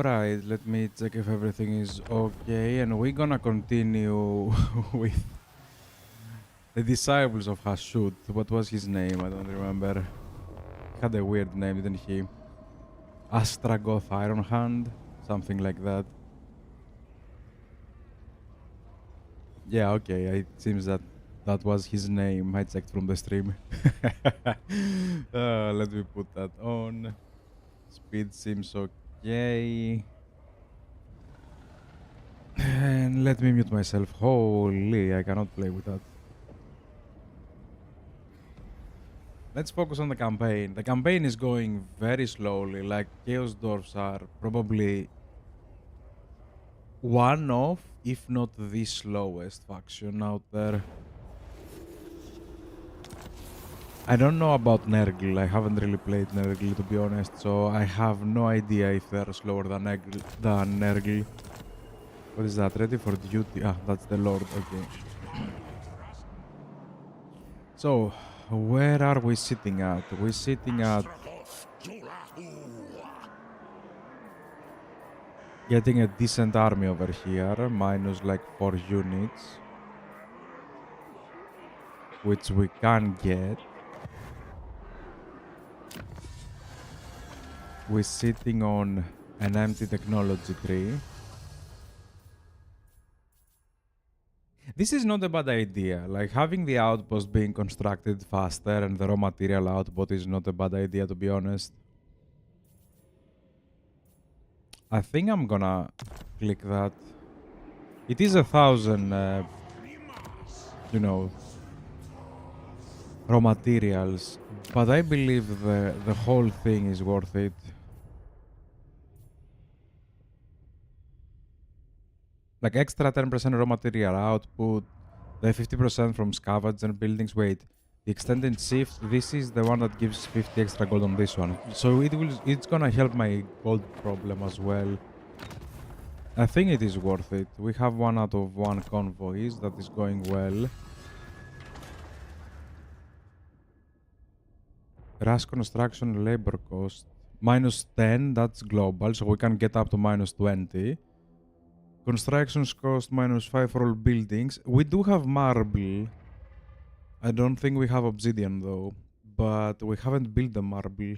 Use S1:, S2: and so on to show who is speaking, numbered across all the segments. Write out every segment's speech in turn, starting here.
S1: Alright, let me check if everything is okay, and we're gonna continue with the disciples of Hashut. What was his name? I don't remember. He had a weird name, didn't he? Astragoth Ironhand? Something like that. Yeah, okay, it seems that that was his name. I checked from the stream. Let me put that on. Speed seems okay. And let me mute myself. Holy, I cannot play with that. Let's focus on the campaign. The campaign is going very slowly. Like, Chaos Dwarfs are probably one of, if not the slowest faction out there. I don't know about Nergal. I haven't really played Nergal, to be honest, so I have no idea if they're slower than Nergal. What is that? Ready for duty? Ah, that's the Lord. Okay. So, where are we sitting at? We're sitting at getting a decent army over here, minus like 4 units, which we can get. We're sitting on an empty technology tree. This is not a bad idea. Like, having the outpost being constructed faster and the raw material output is not a bad idea, to be honest. I think I'm gonna click that. It is 1,000, you know, raw materials, but I believe the whole thing is worth it. Like, extra 10% raw material output, the 50% from scavenged buildings. Wait, the extended shift, this is the one that gives 50 extra gold on this one. So it's gonna help my gold problem as well. I think it is worth it. We have 1 out of 1 convoys, that is going well. Rush construction labor cost, minus 10, that's global, so we can get up to minus 20. Constructions cost minus 5 for all buildings. We do have marble. I don't think we have obsidian though, but we haven't built the marble.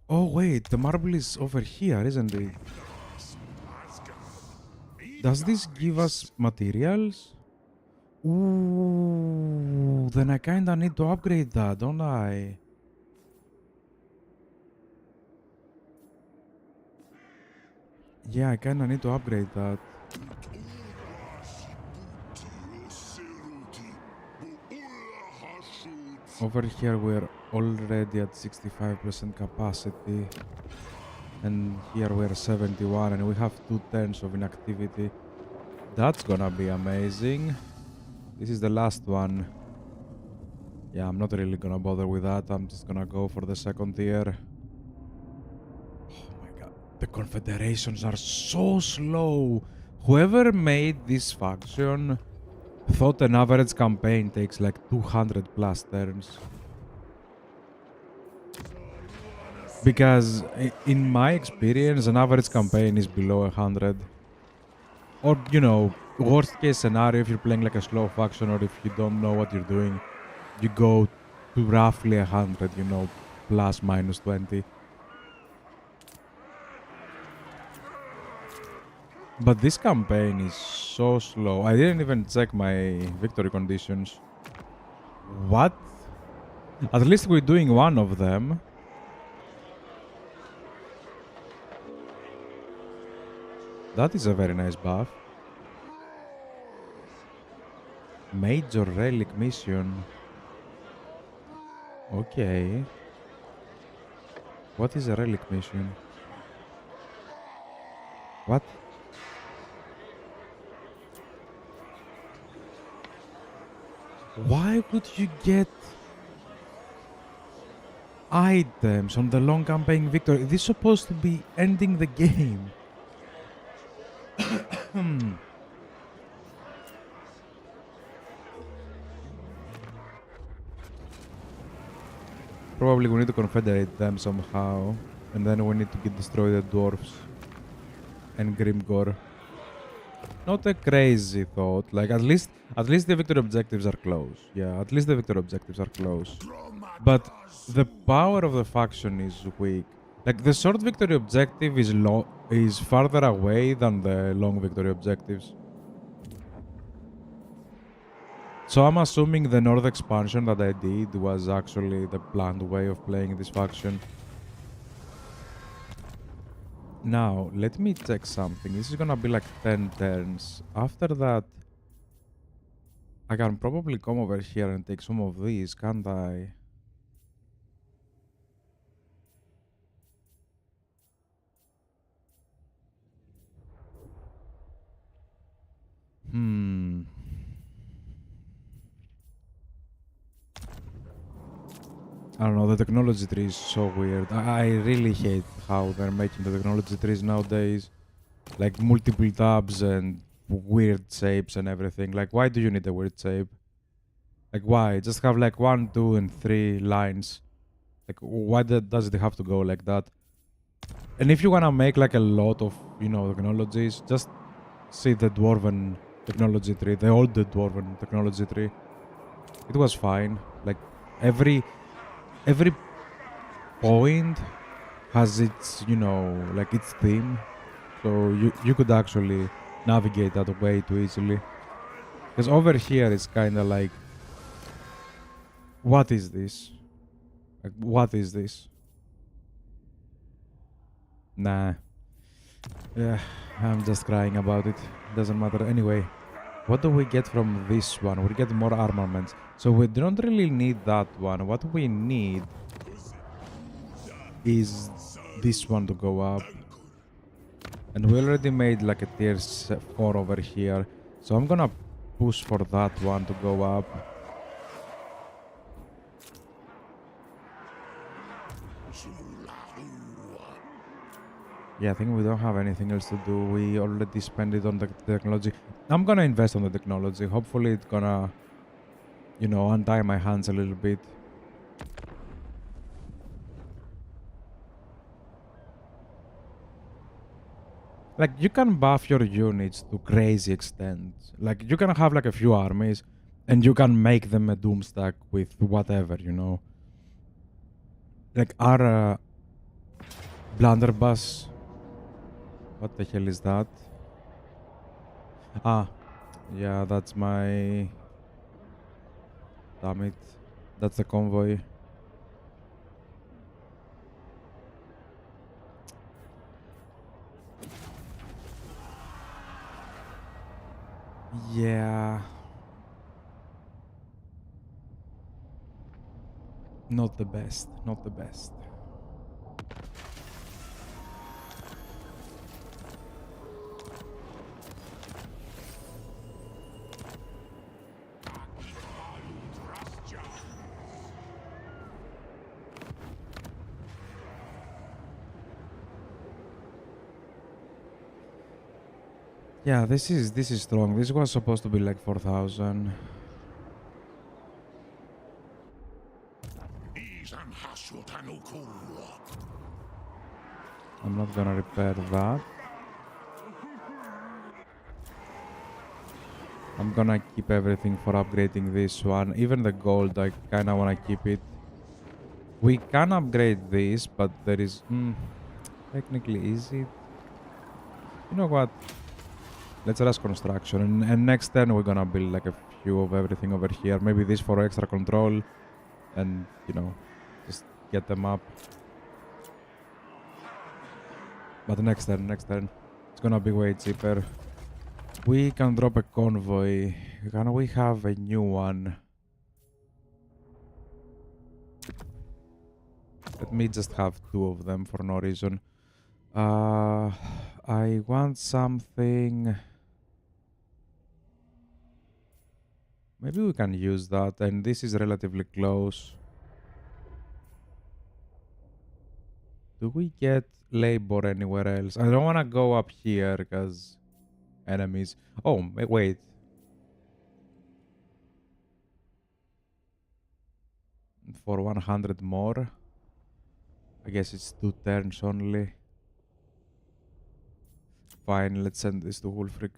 S1: Oh wait, the marble is over here, isn't it? Does this give us materials? Ooh, then I kinda need to upgrade that, don't I? Yeah, I kinda need to upgrade that. Over here we're already at 65% capacity. And here we're 71 and we have 2 turns of inactivity. That's gonna be amazing. This is the last one. Yeah, I'm not really gonna bother with that. I'm just gonna go for the second tier. Oh my god. The confederations are so slow. Whoever made this faction thought an average campaign takes like 200 plus turns. Because in my experience, an average campaign is below 100. Or, you know, worst case scenario, if you're playing like a slow faction or if you don't know what you're doing, you go to roughly 100, you know, plus minus 20. But this campaign is so slow. I didn't even check my victory conditions. What? At least we're doing one of them. That is a very nice buff. Major relic mission. Okay. What is a relic mission? What? Why would you get items on the long campaign victory? This is supposed to be ending the game. Probably we need to confederate them somehow. And then we need to destroy the dwarfs. and Grimgore. Not a crazy thought. Like at least the victory objectives are close. Yeah, at least the victory objectives are close. But the power of the faction is weak. Like the short victory objective is farther away than the long victory objectives. So I'm assuming the North expansion that I did was actually the planned way of playing this faction. Now, let me check something. This is gonna be like 10 turns. After that, I can probably come over here and take some of these, can't I? Hmm. I don't know, the technology tree is so weird. I really hate how they're making the technology trees nowadays. Like multiple tabs and weird shapes and everything. Like, why do you need a weird shape? Like, why? Just have like 1, 2, and 3 lines. Like, why does it have to go like that? And if you wanna make like a lot of, technologies, just see the dwarven technology tree, the old dwarven technology tree. It was fine. Like every point has its, like its theme. So you could actually navigate that way too easily. Because over here it's kind of like, what is this? Like, what is this? Nah. Yeah, I'm just crying about it. Doesn't matter. Anyway, what do we get from this one? We get more armaments. So we don't really need that one. What we need is this one to go up. And we already made like a tier 4 over here. So I'm gonna push for that one to go up. Yeah, I think we don't have anything else to do. We already spent it on the technology. I'm gonna invest on the technology. Hopefully it's gonna, untie my hands a little bit. Like, you can buff your units to crazy extent. Like, you can have like a few armies and you can make them a doom stack with whatever. Like, our blunderbuss. What the hell is that? Ah, yeah, that's my... Damn it. That's the convoy. Yeah. Not the best. Not the best. Yeah, this is strong. This was supposed to be like 4,000. I'm not gonna repair that. I'm gonna keep everything for upgrading this one. Even the gold, I kinda wanna keep it. We can upgrade this, but there is... technically, is it? You know what? Let's rush construction. And next turn, we're gonna build like a few of everything over here. Maybe this for extra control. And, just get them up. But next turn, it's gonna be way cheaper. We can drop a convoy. Can we have a new one? Let me just have 2 of them for no reason. I want something... Maybe we can use that, and this is relatively close. Do we get labor anywhere else? I don't want to go up here, because enemies... Oh, wait. For 100 more? I guess it's 2 turns only. Fine, let's send this to Wulfric.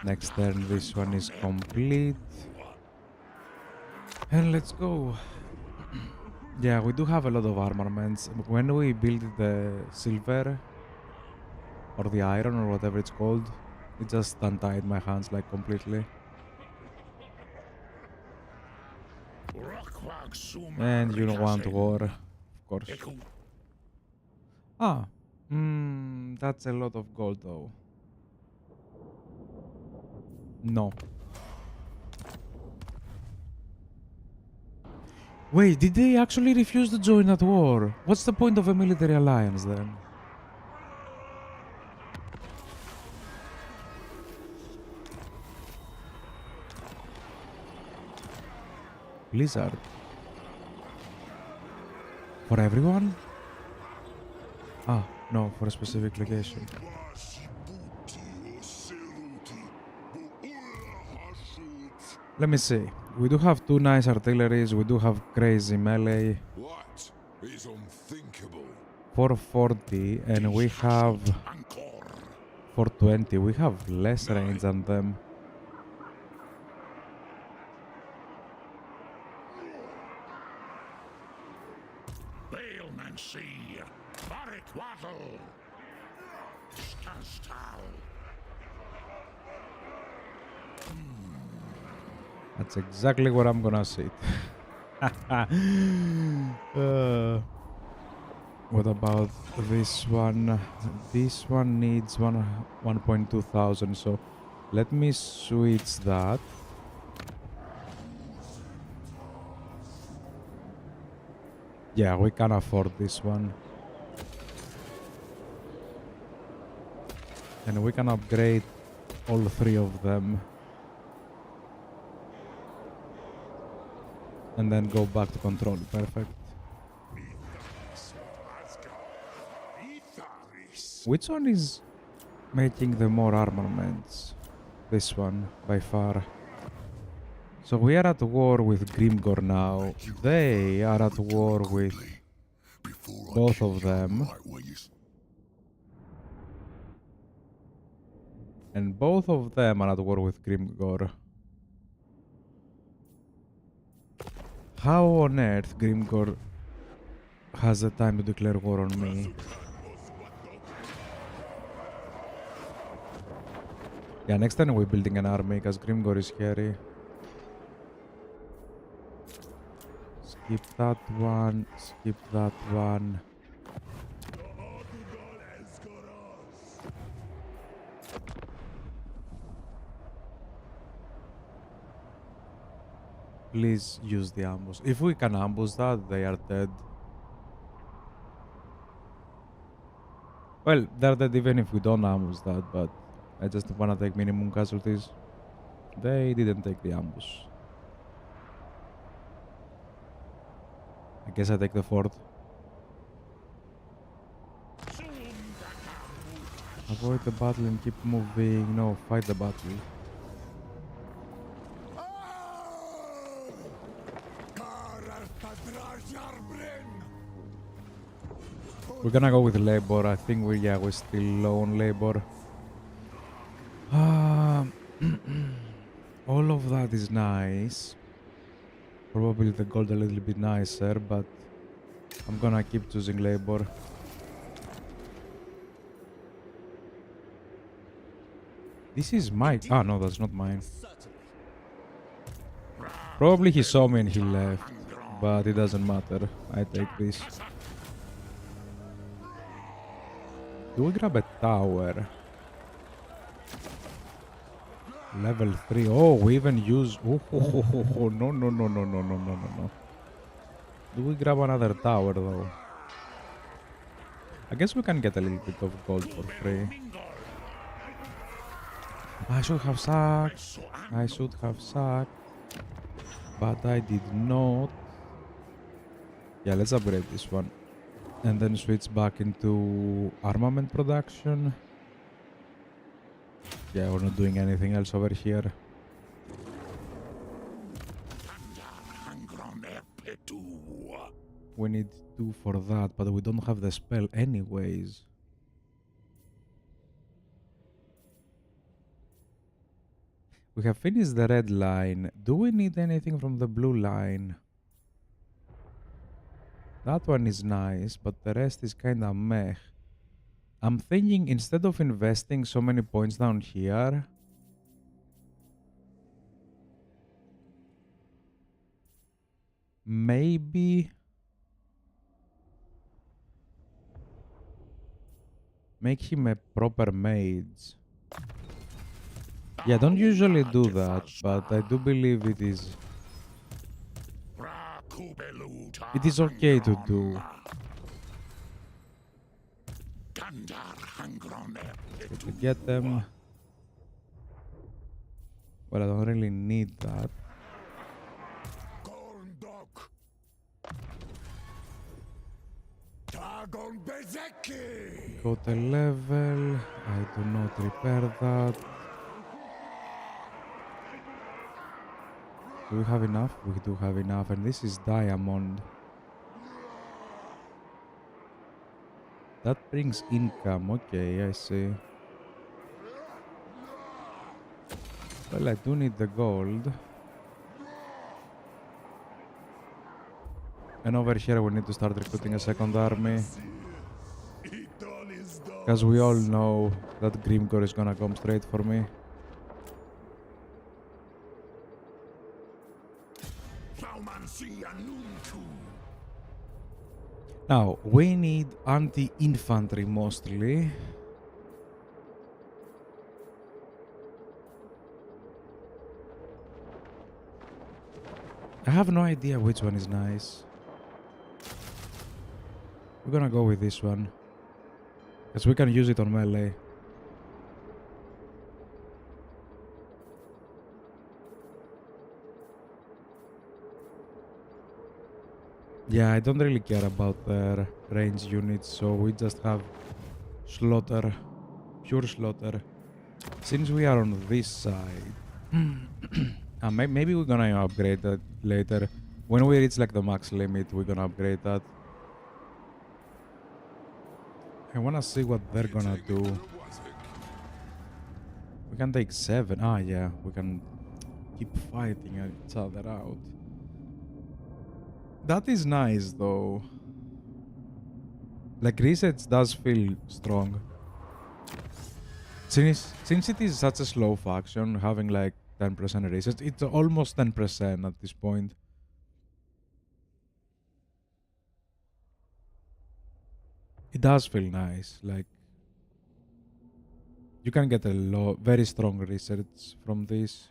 S1: Next turn, this one is complete. And let's go. Yeah, we do have a lot of armaments. When we build the silver or the iron or whatever it's called, it just untied my hands like completely. And you don't want war, of course. Ah, that's a lot of gold though. No. Wait, did they actually refuse to join that war? What's the point of a military alliance then? Blizzard. For everyone? Ah, no, for a specific location. Let me see. We do have 2 nice artilleries, we do have crazy melee.
S2: What is unthinkable?
S1: 440 and we have 420. We have less range than them. That's exactly where I'm gonna sit. What about this one? This one needs 1.2 thousand, so let me switch that. Yeah, we can afford this one. And we can upgrade all 3 of them. And then go back to control. Perfect. Which one is making the more armaments? This one, by far. So we are at war with Grimgor now. They are at war with both of them. And both of them are at war with Grimgor. How on earth Grimgor has the time to declare war on me? Yeah, next time we're building an army because Grimgor is scary. Skip that one, skip that one. Please use the ambush. If we can ambush that, they are dead. Well, they're dead even if we don't ambush that, but I just wanna take minimum casualties. They didn't take the ambush. I guess I take the fort. Avoid the battle and keep moving. No, fight the battle. We're gonna go with labor. I think we're still low on labor. All of that is nice. Probably the gold a little bit nicer, but I'm gonna keep choosing labor. This is my... Ah, no, that's not mine. Probably he saw me and he left, but it doesn't matter. I take this. Do we grab a tower? Level 3. Oh, we even use... Oh, no, no, no, no, no, no, no, no, no. Do we grab another tower, though? I guess we can get a little bit of gold for free. I should have sacked. I should have sacked. But I did not. Yeah, let's upgrade this one. And then switch back into armament production. Yeah, we're not doing anything else over here. We need 2 for that, but we don't have the spell anyways. We have finished the red line. Do we need anything from the blue line? That one is nice, but the rest is kinda meh. I'm thinking instead of investing so many points down here, maybe make him a proper mage. Yeah, I don't usually do that, but I do believe it is okay to do. To get them. Well, I don't really need that. Got a level. I do not repair that. Do we have enough? We do have enough, and this is diamond. That brings income. Okay, I see. Well, I do need the gold. And over here we need to start recruiting a second army. Because we all know that Grimgor is gonna come straight for me. Now, we need anti-infantry mostly. I have no idea which one is nice. We're gonna go with this one. Because we can use it on melee. Yeah, I don't really care about their range units, so we just have slaughter, pure slaughter. Since we are on this side, maybe we're gonna upgrade that later. When we reach like the max limit, we're gonna upgrade that. I wanna see what they're gonna do. We can take 7. Ah, yeah, we can keep fighting each other out. That is nice, though. Like, resets does feel strong. Since it is such a slow faction, having like 10% resets, it's almost 10% at this point. It does feel nice. Like, you can get a very strong resets from this.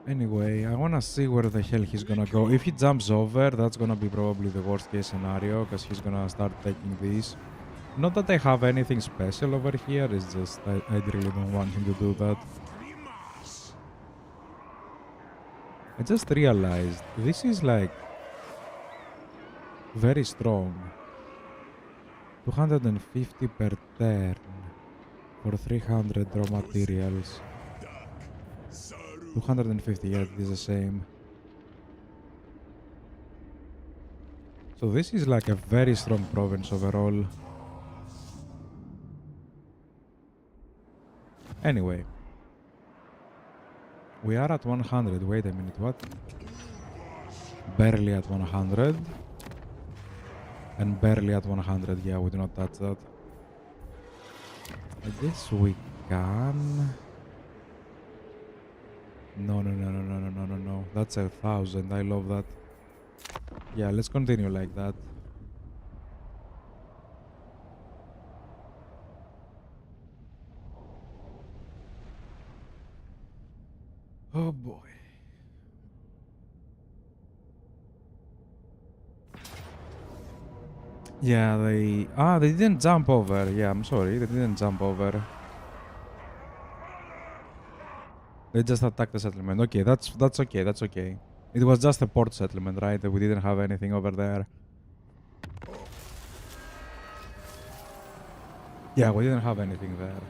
S1: Anyway, I wanna see where the hell he's gonna go. If he jumps over, that's gonna be probably the worst case scenario, because he's gonna start taking these. Not that I have anything special over here, it's just I really don't want him to do that. I just realized this is like very strong. 250 per turn for 300 raw materials. 250, yeah, it is the same. So this is like a very strong province overall. Anyway. We are at 100. Wait a minute, what? Barely at 100. And barely at 100. Yeah, we do not touch that. I guess we can. No. That's 1,000. I love that. Yeah, let's continue like that. Oh boy. Yeah, they didn't jump over. Yeah, I'm sorry, they didn't jump over. They just attacked the settlement. Okay, that's okay, that's okay. It was just a port settlement, right? We didn't have anything over there. Yeah, we didn't have anything there.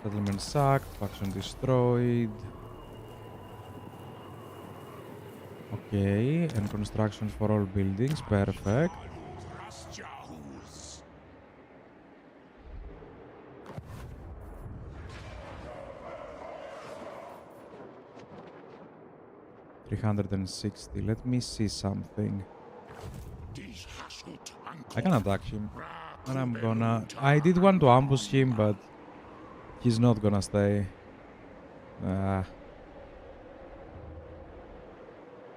S1: Settlement sacked, faction destroyed. Okay, and constructions for all buildings, perfect.
S2: Rasjahus.
S1: 360. Let me see something. I can attack him. And I'm gonna... I did want to ambush him, but he's not gonna stay. Yeah,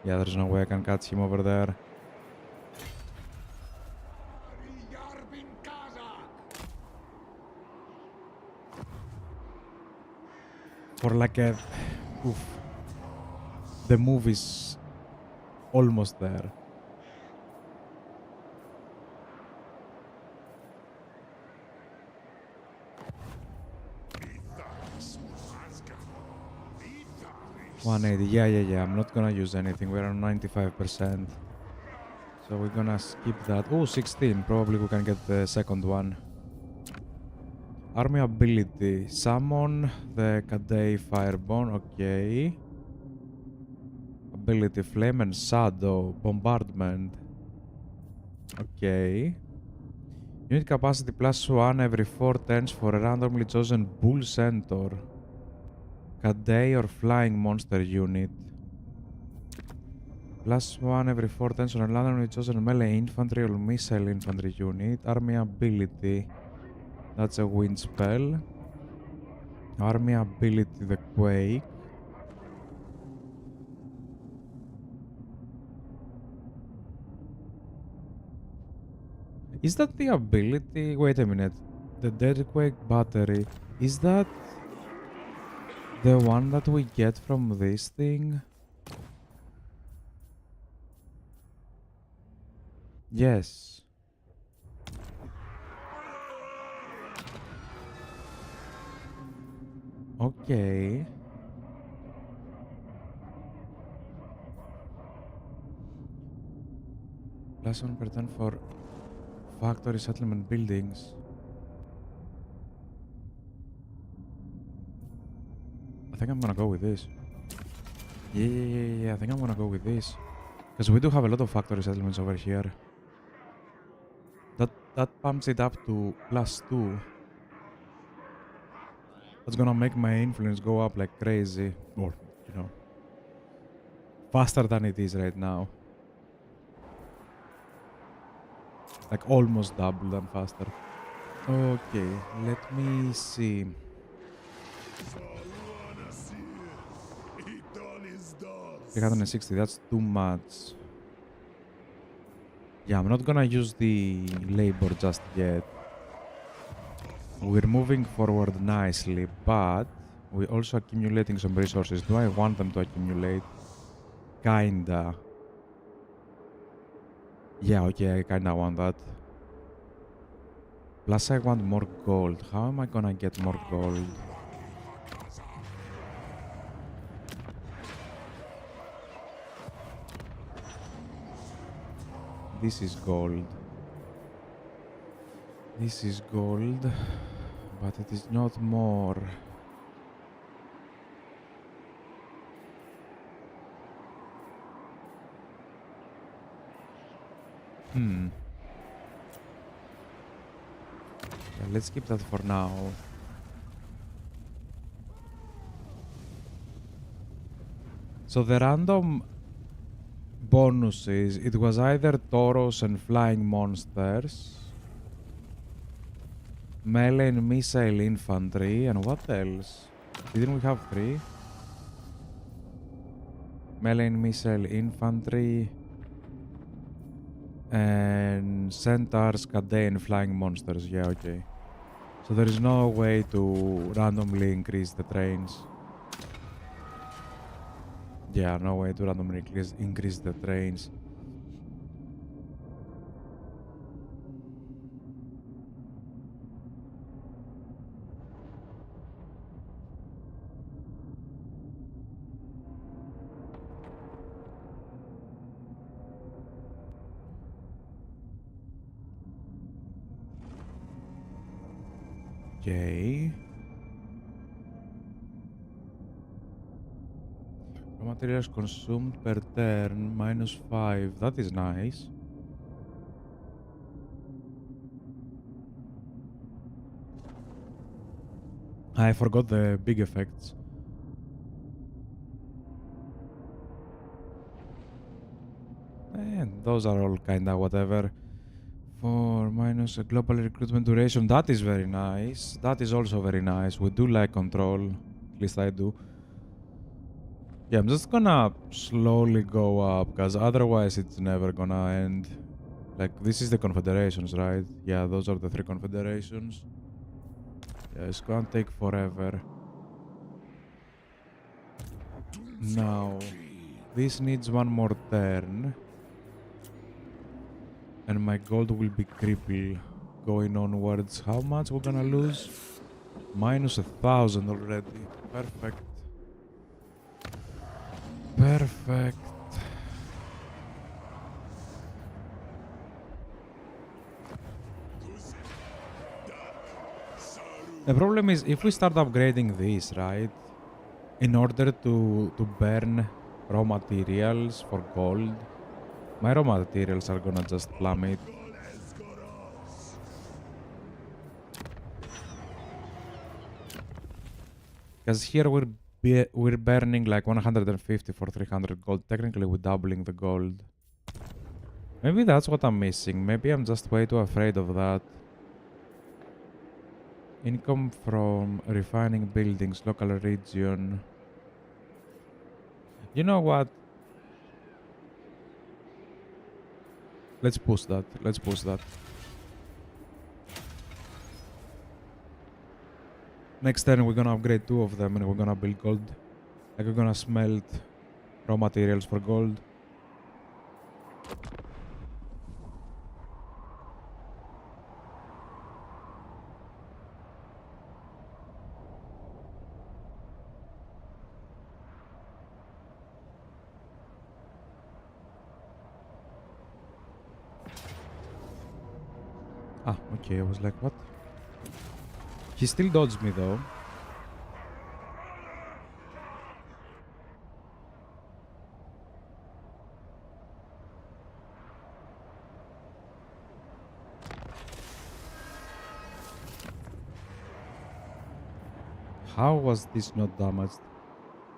S1: there's no way I can catch him over there. For like a... Oof. The move is almost there.
S2: One
S1: 180. Yeah. I'm not gonna use anything. We're on 95%. So we're gonna skip that. Oh, 16. Probably we can get the second one. Army ability. Summon the Kadei Fireborn. Okay. Ability. Flame and Shadow. Bombardment. Okay. Unit capacity +1 every 4 turns for a randomly chosen Bull Centaur. Kadei or Flying Monster unit. +1 every 4 turns on a randomly chosen melee infantry or missile infantry unit. Army ability. That's a wind spell. Army ability, the Quake. Is that the ability? Wait a minute. The Dead Quake battery. Is that the one that we get from this thing? Yes. Okay. +1 per turn for factory settlement buildings. I think I'm gonna go with this. Yeah. I think I'm gonna go with this. Because we do have a lot of factory settlements over here. That pumps it up to +2. That's gonna make my influence go up like crazy. Or, faster than it is right now. Like almost double than faster. Okay, let me see. 360, that's too much. Yeah, I'm not gonna use the labor just yet. We're moving forward nicely, but we're also accumulating some resources. Do I want them to accumulate? Kinda. Yeah, okay, I kinda want that. Plus I want more gold. How am I gonna get more gold? This is gold. This is gold, but it is not more. Yeah, let's keep that for now. So the random bonuses, it was either Tauros and Flying Monsters, melee and missile infantry, and what else? Didn't we have 3? Melee and missile infantry, and centaurs, Kadei, and flying monsters. Yeah, okay. So there is no way to randomly increase the trains. Yeah, no way to randomly increase the trains. Okay. Raw materials consumed per turn -5. That is nice. I forgot the big effects. And those are all kinda whatever. For minus a global recruitment duration. That is very nice. That is also very nice. We do like control. At least I do. Yeah, I'm just gonna slowly go up, because otherwise it's never gonna end. Like, this is the confederations, right? Yeah, those are the 3 confederations. Yeah, it's gonna take forever. Now, this needs one more turn. And my gold will be crippled going onwards. How much we're gonna lose? -1,000 already. Perfect. Perfect. The problem is, if we start upgrading this, right? In order to burn raw materials for gold, my raw materials are gonna just plummet. Because here we're burning like 150 for 300 gold. Technically, we're doubling the gold. Maybe that's what I'm missing. Maybe I'm just way too afraid of that. Income from refining buildings, local region. You know what? Let's push that. Let's push that. Next turn we're gonna upgrade 2 of them and we're gonna build gold. Like, we're gonna smelt raw materials for gold. Ah, okay, I was like, what? He still dodged me though. How was this not damaged?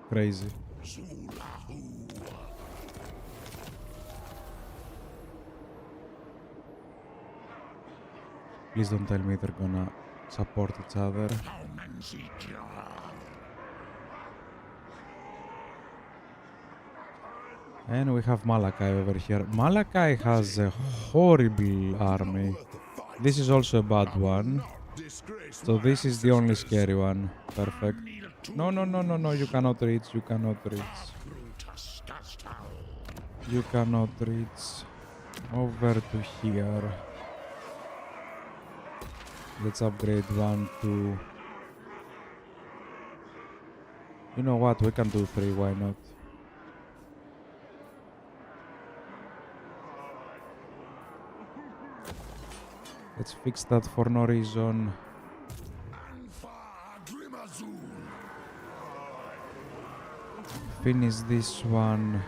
S1: Crazy. Please don't tell me they're gonna support each other. And we have Malachi over here. Malachi has a horrible army. This is also a bad one. So this is the only scary one. Perfect. No, no, no, no, no. You cannot reach. You cannot reach. You cannot reach. Over to here. Let's upgrade 1, 2. You know what? We can do 3. Why not? Let's fix that for no reason. Finish this one.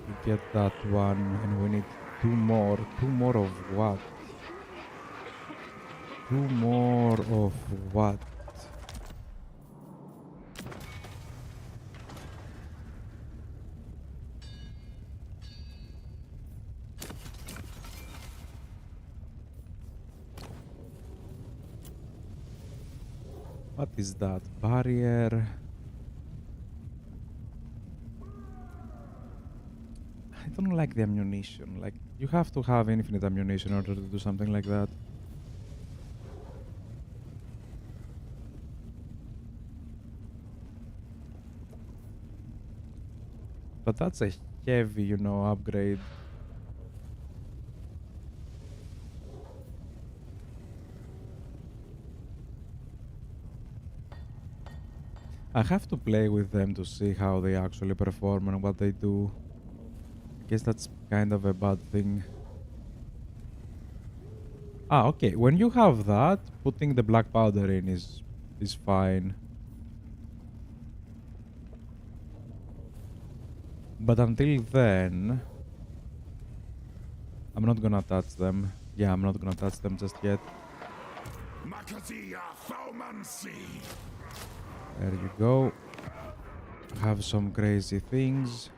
S1: We get that one, and we need 2 more. 2 more of what? 2 more of what? What is that? Barrier. I don't like the ammunition. Like, you have to have infinite ammunition in order to do something like that. But that's a heavy, you know, upgrade. I have to play with them to see how they actually perform and what they do. I guess that's kind of a bad thing. Ah, okay. When you have that, putting the black powder in is fine. But until then, I'm not gonna touch them. Yeah, I'm not gonna touch them just yet. There you go. Have some crazy things.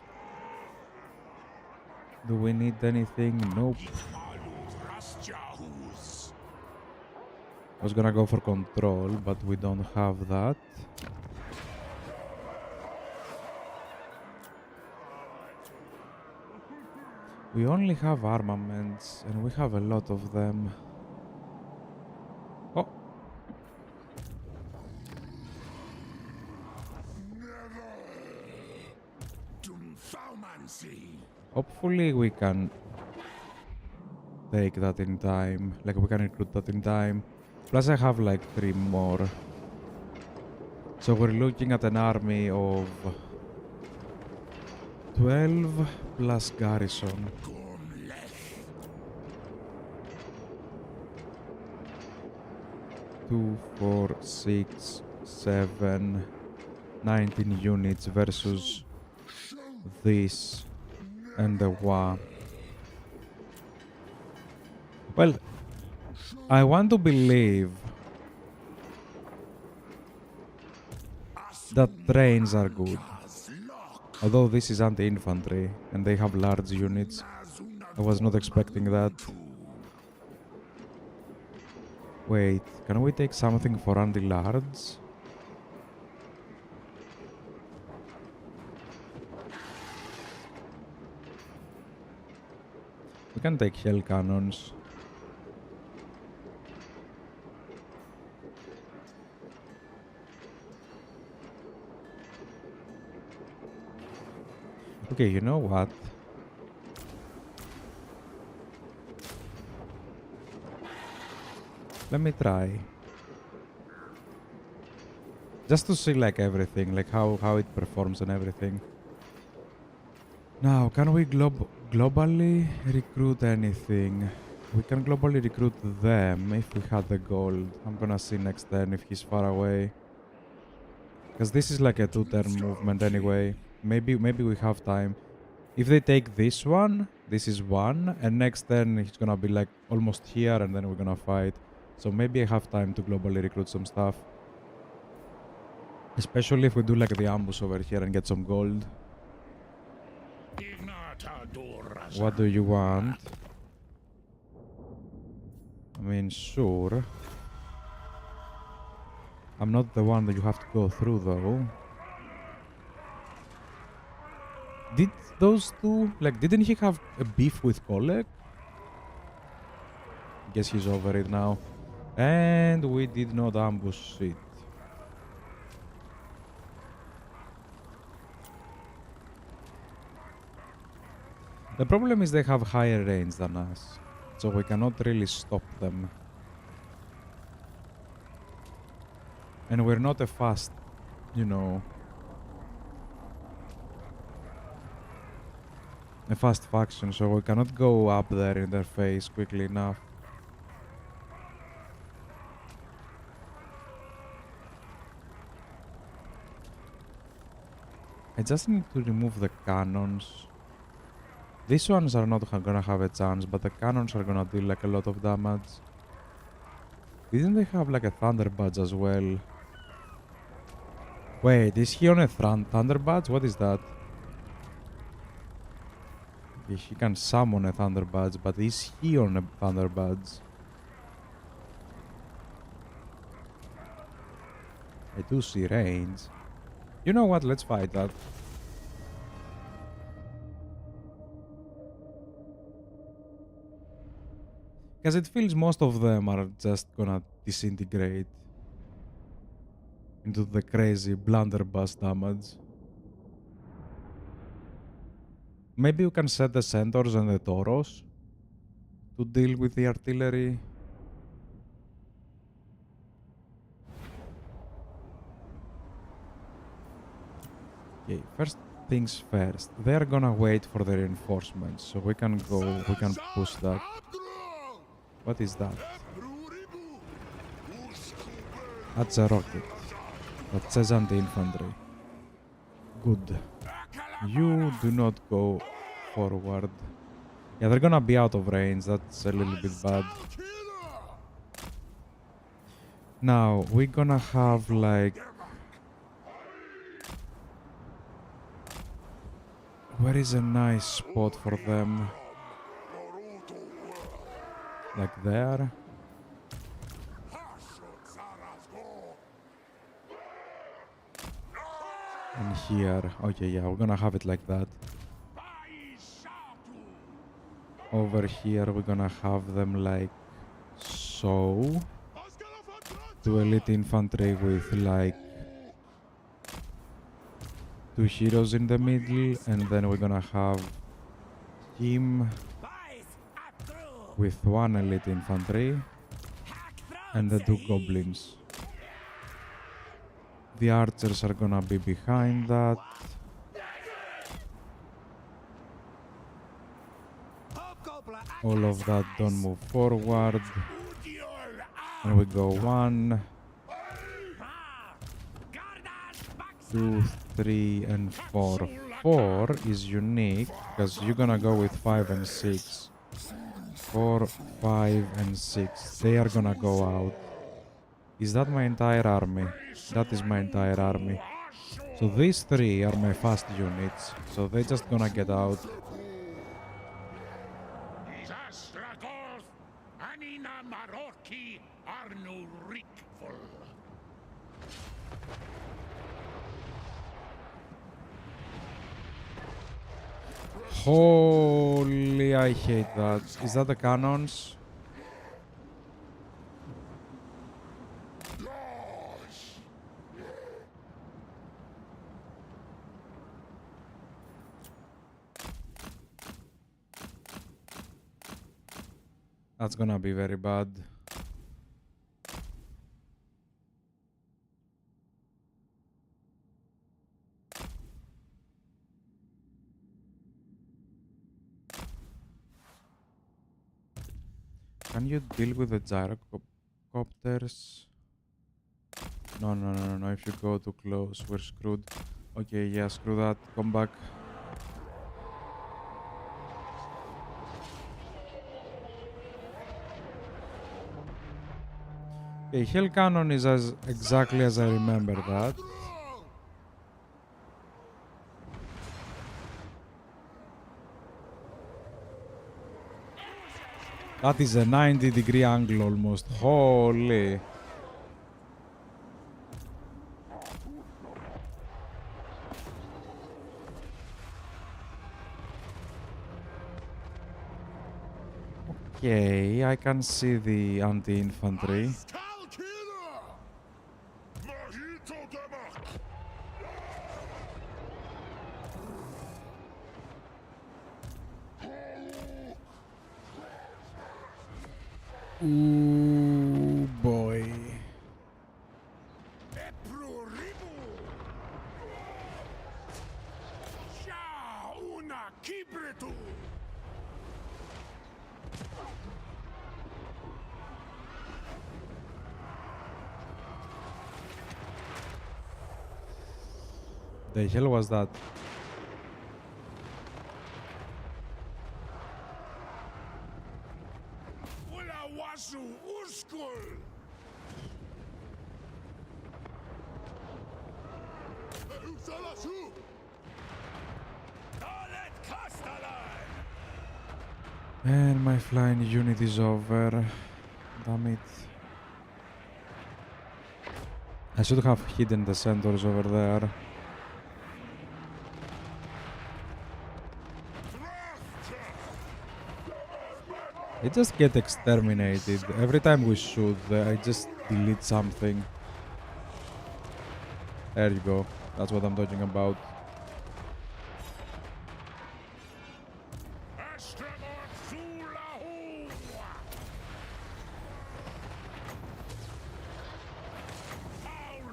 S1: Do we need anything? Nope. I was gonna go for control, but we don't have that. We only have armaments, and we have a lot of them. Oh! Hopefully we can take that in time. Like, we can recruit that in time. Plus I have like 3 more. So we're looking at an army of 12 plus garrison. 2, 4, 6, 7, 19 units versus this and the one. Well, I want to believe that trains are good. Although this is anti-infantry and they have large units, I was not expecting that. Wait, can we take something for anti-large? We can take shell cannons. Okay, you know what? Let me try. Just to see like everything, like how it performs and everything. Now, can we globally recruit anything? We can globally recruit them if we had the gold. I'm gonna see next turn if he's far away. Because this is like a 2-turn movement anyway. Maybe we have time. If they take this one, this is 1, and next turn he's gonna be like almost here, and then we're gonna fight. So maybe I have time to globally recruit some stuff. Especially if we do like the ambush over here and get some gold. What do you want? I mean, sure. I'm not the one that you have to go through, though. Did those two... Like, didn't he have a beef with Kolek? Guess he's over it now. And we did not ambush it. The problem is they have higher range than us. So we cannot really stop them. And we're not a fast, you know... a fast faction, so we cannot go up there in their face quickly enough. I just need to remove the cannons. These ones are not gonna have a chance, but the cannons are gonna deal like a lot of damage. Didn't they have like a thunder badge as well? Wait, is he on a thunder badge? What is that? Okay, he can summon a thunder badge, but is he on a thunder badge? I do see range. You know what? Let's fight that. Because it feels most of them are just gonna disintegrate into the crazy blunderbuss damage. Maybe you can set the centaurs and the tauros to deal with the artillery. Okay, first things first. They're gonna wait for the reinforcements, so we can go, we can push that. What is that? That's a rocket. That says anti-infantry. Good. You do not go forward. Yeah, they're gonna be out of range. That's a little bit bad. Now, we're gonna have like... Where is a nice spot for them? Like there? And here. Okay, yeah, we're gonna have it like that. Over here, we're gonna have them like so. Two elite infantry with like 2 heroes in the middle, and then we're gonna have him with 1 elite infantry and the 2 goblins. The archers are gonna be behind that. All of that don't move forward. And we go 1, 2, 3, and 4. 4 is unique because you're gonna go with 5 and 6. 4, 5, and 6. They are gonna go out. Is that my entire army? That is my entire army. So these 3 are my fast units. So they're just gonna get out.
S2: Astragoth Ironhand.
S1: Holy, I hate that. Is that the cannons? That's gonna be very bad. Can you deal with the gyrocopters? No, no, no, no, no. If you go too close, we're screwed. Okay, yeah, screw that. Come back. Okay, Hell Cannon is as exactly as I remember that. That is a 90-degree angle almost. Holy. Okay, I can see the anti-infantry. Ooh, boy. The hell was that? And my flying unit is over. Damn it. I should have hidden the centaurs over there. They just get exterminated. Every time we shoot, I just delete something. There you go. That's what I'm talking about.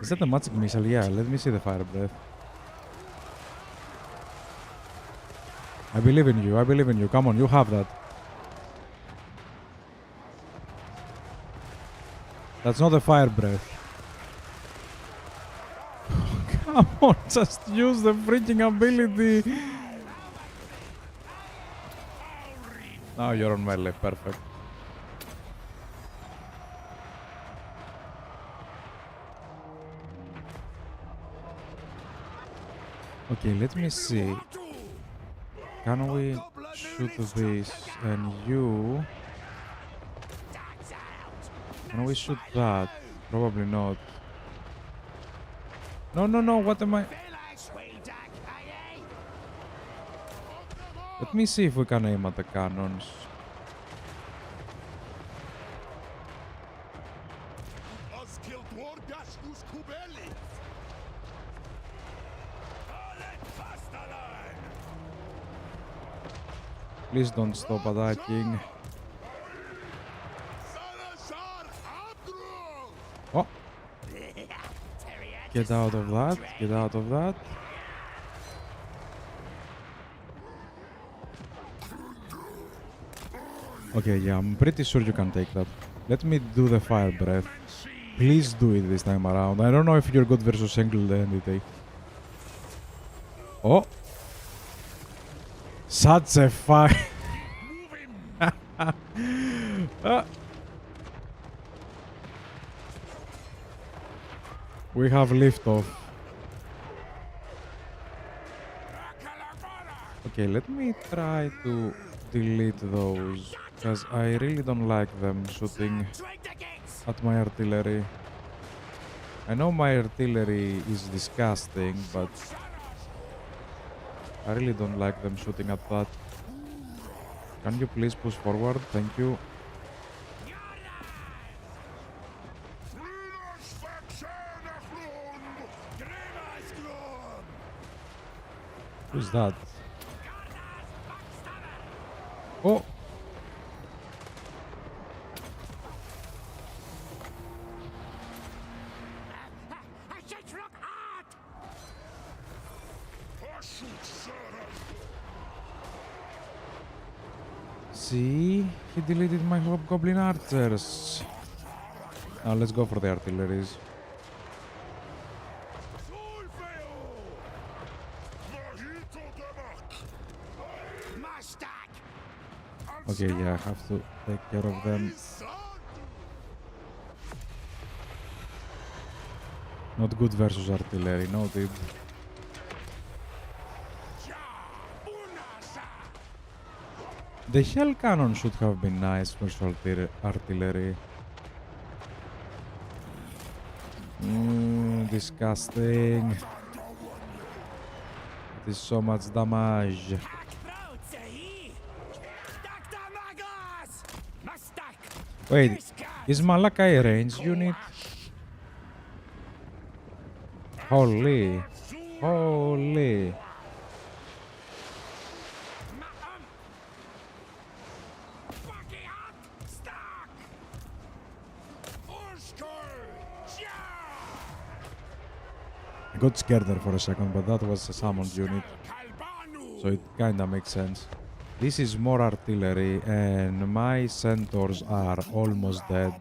S1: Is that a magic missile? Yeah, let me see the fire breath. I believe in you. I believe in you. Come on, you have that. That's not a fire breath. Come on, just use the freaking ability. Now you're on melee, perfect. Okay, let me see. Can we shoot this and you? Can we shoot that? Probably not. No, no, no, what am I? Let me see if we can aim at the cannons. Please don't stop attacking. Oh! Get out of that, get out of that. Okay, yeah, I'm pretty sure you can take that. Let me do the fire breath. Please do it this time around. I don't know if you're good versus single entity. Oh! Such a fire! We have liftoff. Okay, let me try to delete those, because I really don't like them shooting at my artillery. I know my artillery is disgusting, but I really don't like them shooting at that. Can you please push forward? Thank you. Who's that? Oh! See? He deleted my hobgoblin archers. Now let's go for the artilleries. Okay, yeah, I have to take care of them. Not good versus artillery, noted. The shell cannon should have been nice versus artillery. Disgusting. It is so much damage. Wait, is Malachi a ranged unit? Holy. Holy. I got scared there for a second, but that was a summoned unit, so it kinda makes sense. This is more artillery, and my centaurs are almost dead.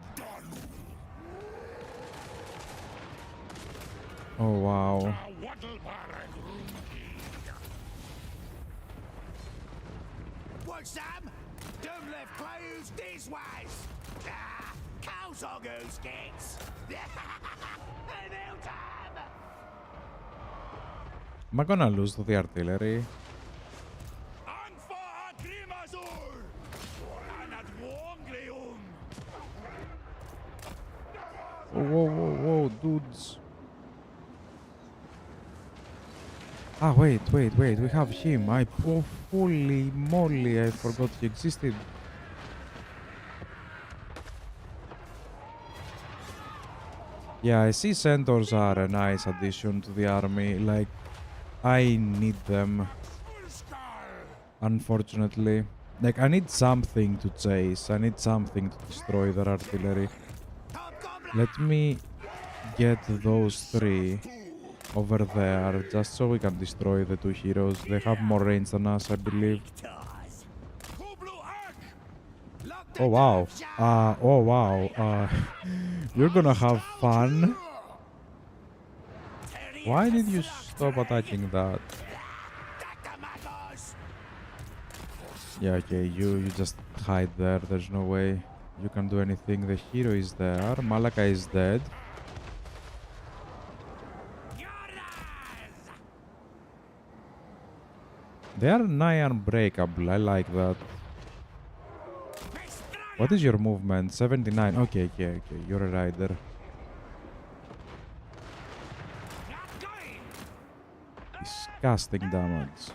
S1: Oh wow. Am I gonna lose to the artillery? Whoa, whoa, whoa, dudes. Ah, wait, we have him. Oh, holy moly, I forgot he existed. Yeah, I see centaurs are a nice addition to the army. Like, I need them. Unfortunately. Like, I need something to chase. I need something to destroy their artillery. Let me get those three over there, just so we can destroy the two heroes. They have more range than us, I believe. Oh wow. Oh wow. You're gonna have fun. Why did you stop attacking that? Yeah, okay, you just hide there. There's no way you can do anything. The hero is there. Malaka is dead. They are nigh unbreakable. I like that. What is your movement? 79. Okay, okay, okay. You're a rider. Disgusting damage.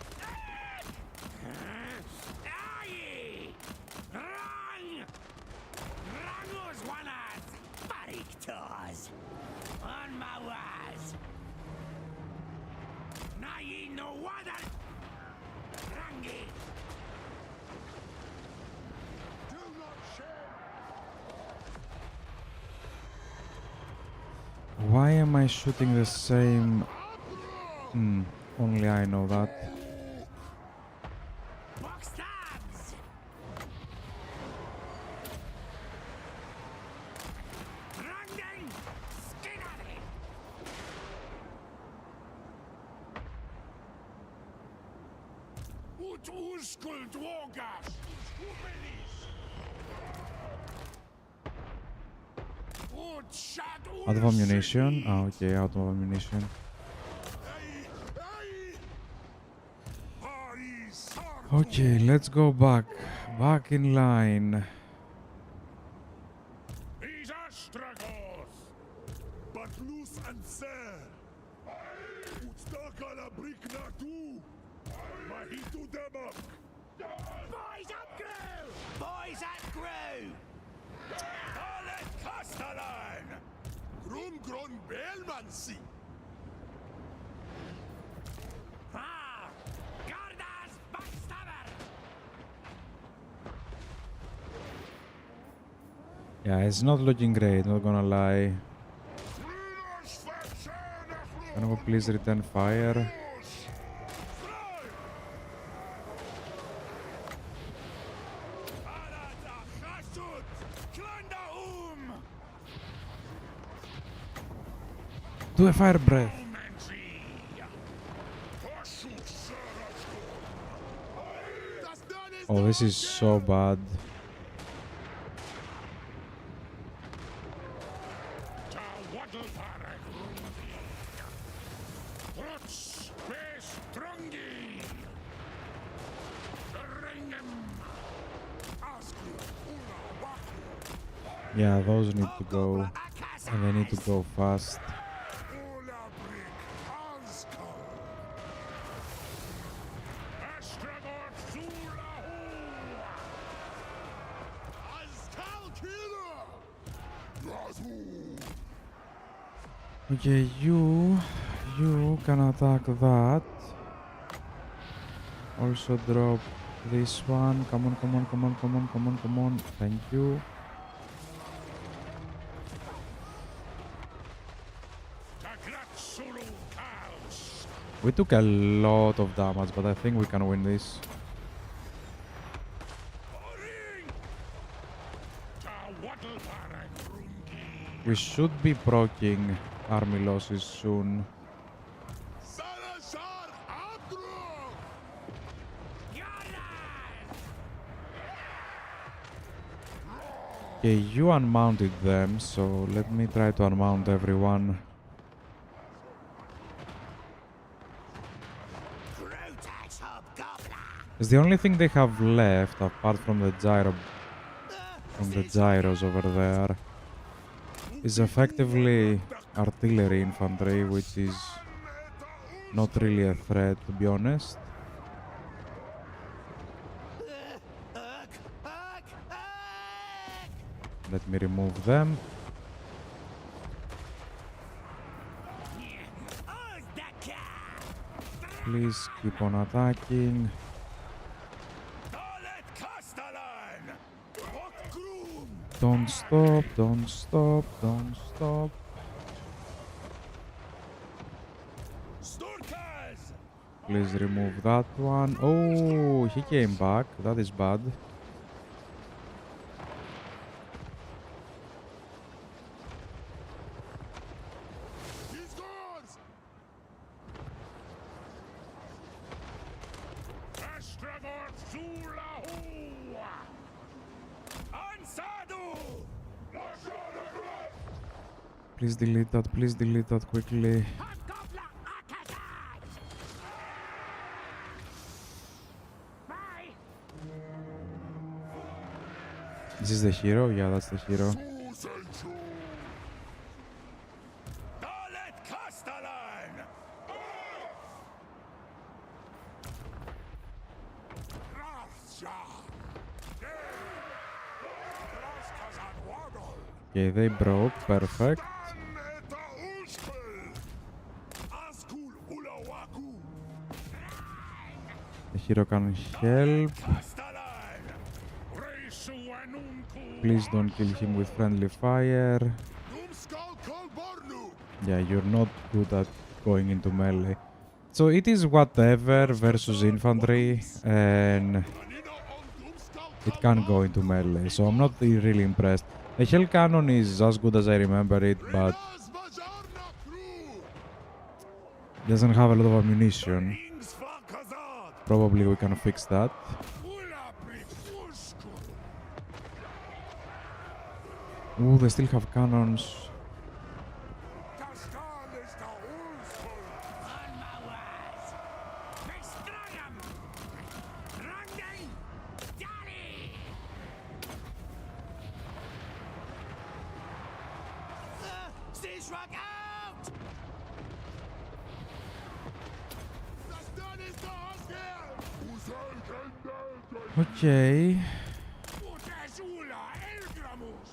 S1: Why am I shooting the same? Only I know that. Out of ammunition? Oh, okay, out of ammunition. Okay, let's go back. Back in line.
S2: He's Astragoth!
S3: But loose and fair. Utstakala brikna tu. Mahitu demak.
S2: Boys at crew! Boys at crew! Olet Castellan!
S3: Grumgron Belmansi.
S2: Ah! Gardas backstabber!
S1: Yeah, it's not looking great, not gonna lie. Can we please return fire? Do a fire breath. Oh, this is so bad. Yeah, those need to go. And they need to go fast. Okay, you can attack that. Also drop this one. Come on, come on, come on, come on, come on, come on. Thank you. We took a lot of damage, but I think we can win this. We should be proccing army losses soon. Okay, you unmounted them, so let me try to unmount everyone. It's the only thing they have left, apart from the gyros over there, is effectively artillery infantry, which is not really a threat, to be honest. Let me remove them. Please keep on attacking. Don't stop, don't stop, don't stop. Please remove that one. Oh, he came back. That is bad. Please delete that. Please delete that quickly. This is the hero? Yeah, that's the hero.
S3: Zusenchu!
S2: Dalet Castellan!
S3: Rasja! Raskazan Waddle!
S1: Okay, they broke. Perfect.
S3: Meta Ulspel! Askul Ulawaku!
S1: The hero can help.
S2: Castellan!
S3: Reisuanunku!
S1: Please don't kill him with friendly fire.
S3: Dumskal Kolbornu!
S1: Yeah, you're not good at going into melee. So it is whatever versus infantry, and
S3: Anina on Dumskal
S1: it can go into melee. So I'm not really impressed. The Hell Cannon is as good as I remember it, but
S3: Renas Vajarna Crew!
S1: doesn't have a lot of ammunition.
S2: Ings Vakazad!
S1: Probably we can fix that.
S3: Ula Prikushku!
S1: Ooh, they still have cannons.
S3: Kastal is the Ulspel!
S2: On my ways! Bestrayam! Rangay! Dali! Sishrak out!
S3: Kastan is the Oscar! Usal Kendel!
S1: Okay.
S3: Utesula Elgramus!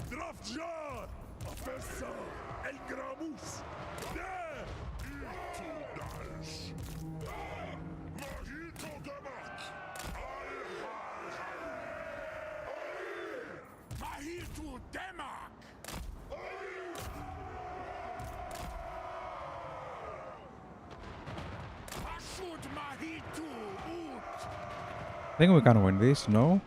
S3: Drafjar! Afessa! Elgramus! There! Itudals! Mahito Gamak! Mahitu Demak! Ashut Mahitu Ut!
S1: I think we can win this, no?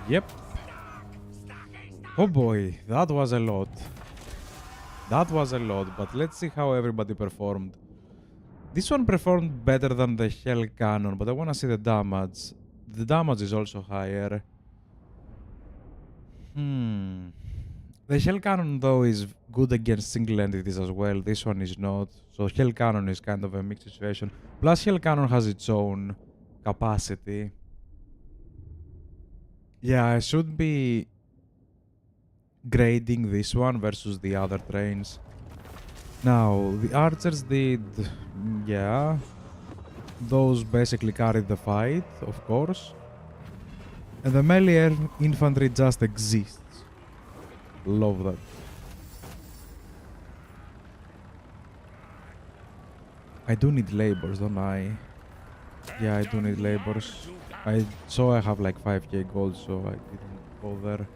S1: Yep. Oh boy, that was a lot. That was a lot, but let's see how everybody performed. This one performed better than the Hell Cannon, but I want to see the damage. The damage is also higher. The Hell Cannon, though, is good against single entities as well. This one is not. So Hell Cannon is kind of a mixed situation. Plus, Hell Cannon has its own capacity. Yeah, I should be grading this one versus the other trains. Now, the archers did, yeah, those basically carried the fight, of course. And the melee infantry just exists. Love that. I do need labors, don't I? Yeah, I do need labors. I saw I have like 5k gold, so I didn't bother.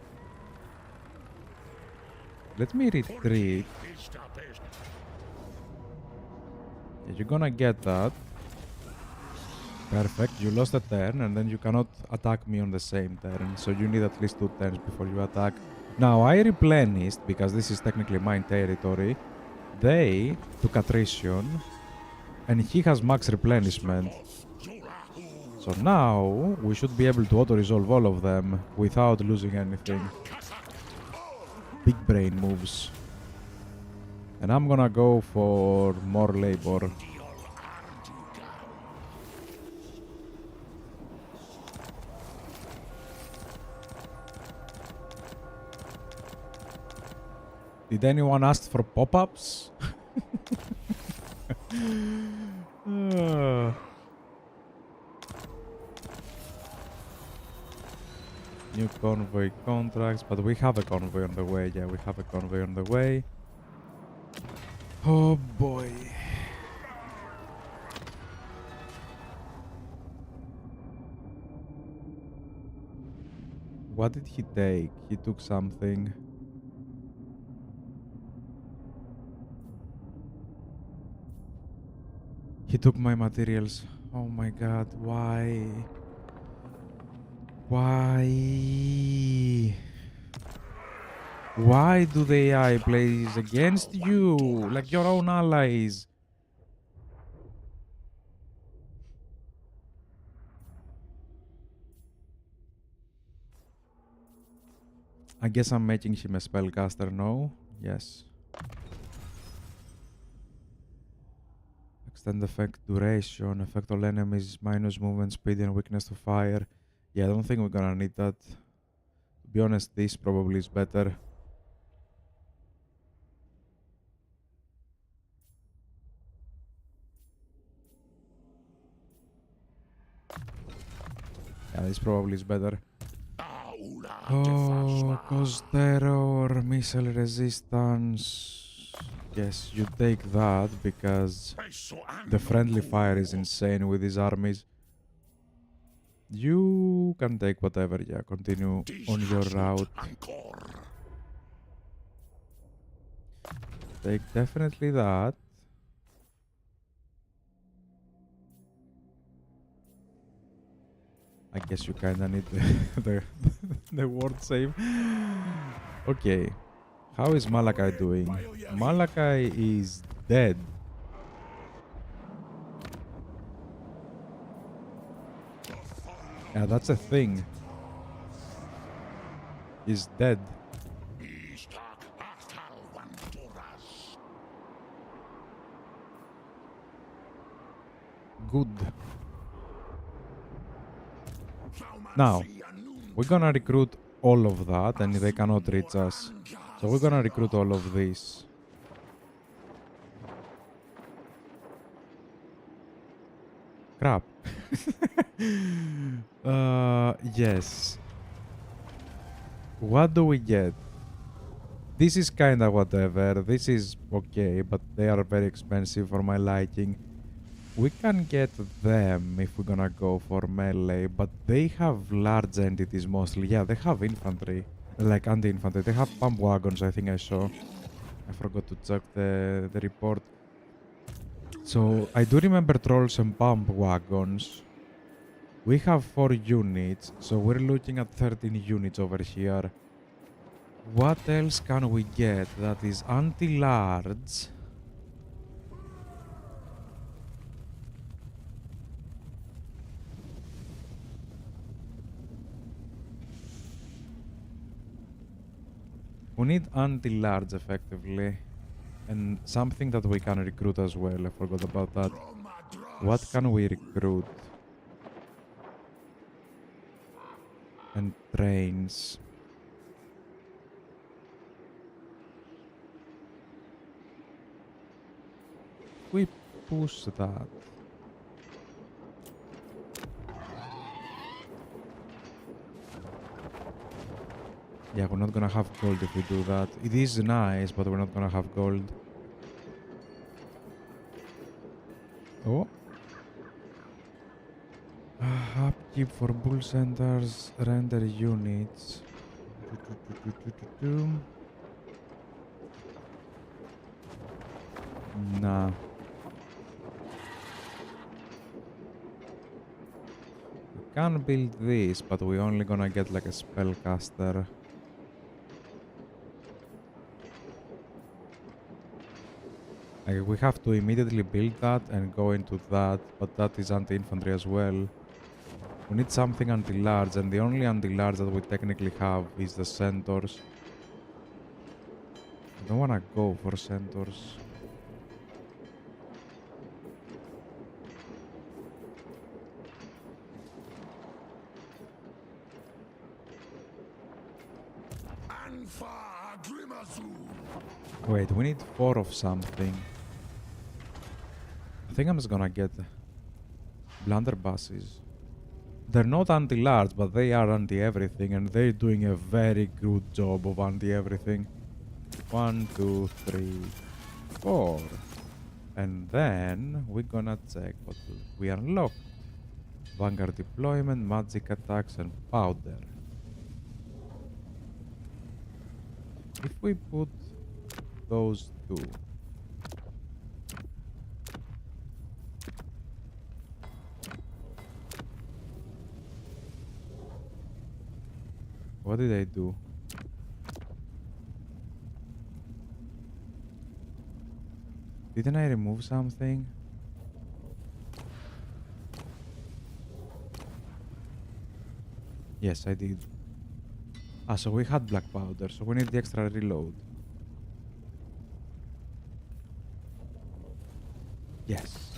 S1: Let me retreat. Yeah, you're gonna get that. Perfect, you lost a turn and then you cannot attack me on the same turn, so you need at least 2 turns before you attack. Now I replenished, because this is technically my territory. They took attrition and he has max replenishment. So now we should be able to auto-resolve all of them without losing anything. Big brain moves. And I'm gonna go for more labor. Did anyone ask for pop-ups? New convoy contracts, but we have a convoy on the way. Yeah, we have a convoy on the way. Oh boy. What did he take? He took something. He took my materials. Oh my god, why? Why? Why do the AI plays against you? Like your own allies? I guess I'm making him a spellcaster, no? Yes. Extend effect duration, effect all enemies, minus movement speed and weakness to fire. Yeah, I don't think we're gonna need that. To be honest, this probably is better. Yeah, this probably is better. Oh, cause terror, missile resistance. Yes, you take that because the friendly fire is insane with these armies. You can take whatever, yeah, continue on your route. Take definitely that. I guess you kinda need the word save. Okay. How is Malachi doing? Malachi is dead. Yeah, that's a thing. He's dead. Good. Now, we're gonna recruit all of that and they cannot reach us. So we're gonna recruit all of this. Crap. Yes. What do we get? This is kinda whatever. This is okay, but they are very expensive for my liking. We can get them if we're gonna go for melee, but they have large entities mostly. Yeah, they have infantry, like anti-infantry. They have pump wagons, I think I saw. I forgot to check the report. So I do remember trolls and pump wagons. We have 4 units, so we're looking at 13 units over here. What else can we get that is anti-large? We need anti-large effectively. And something that we can recruit as well. I forgot about that. What can we recruit? And trains. We push that. Yeah, we're not gonna have gold if we do that. It is nice, but we're not gonna have gold. Oh. Upkeep for bull centers, render units. Nah. We can build this, but we're only gonna get like a spellcaster. Like, we have to immediately build that and go into that, but that is anti-infantry as well. We need something anti-large, and the only anti-large that we technically have is the centaurs. I don't wanna go for centaurs. Wait, we need 4 of something. I think I'm just gonna get blunderbusses. They're not anti-large, but they are anti-everything, and they're doing a very good job of anti-everything. 1, 2, 3, 4. And then we're gonna check what we unlocked. Vanguard deployment, magic attacks, and powder. If we put those 2. What did I do? Didn't I remove something? Yes, I did. Ah, so we had black powder, so we need the extra reload. Yes.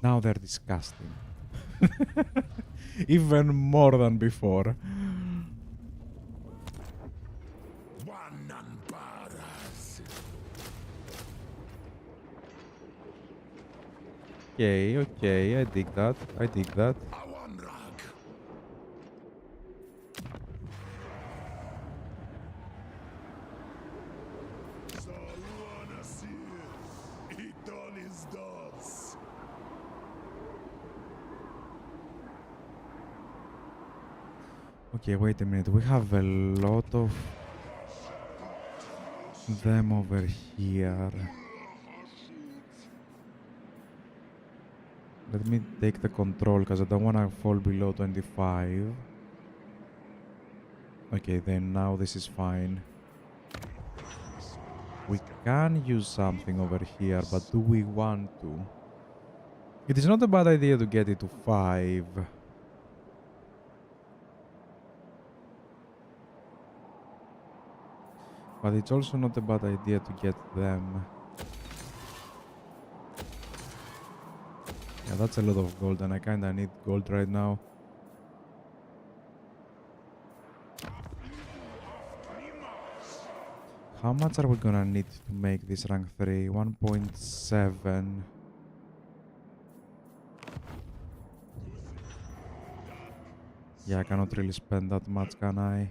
S1: Now they're disgusting. Even more than before. Okay, okay, I dig that. I dig that. Okay, wait a minute. We have a lot of them over here. Let me take the control because I don't want to fall below 25. Okay, then now this is fine. We can use something over here, but do we want to? It is not a bad idea to get it to 5. But it's also not a bad idea to get them. Yeah, that's a lot of gold and I kinda need gold right now. How much are we gonna need to make this rank 3? 1.7. Yeah, I cannot really spend that much, can I?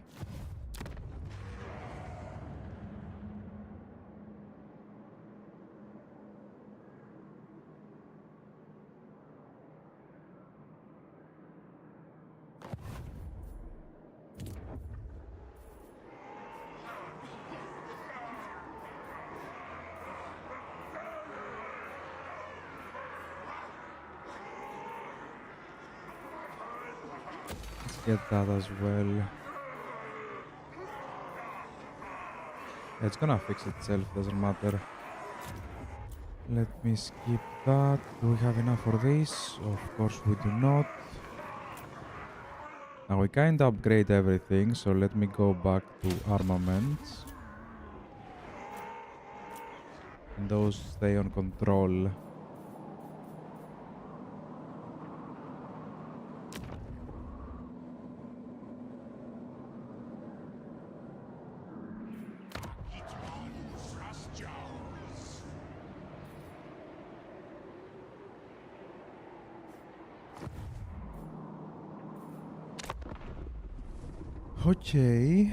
S1: Get that as well. It's gonna fix itself, doesn't matter. Let me skip that. Do we have enough for this? Of course we do not. Now we kinda upgrade everything, so let me go back to armaments. And those stay on control. Okay.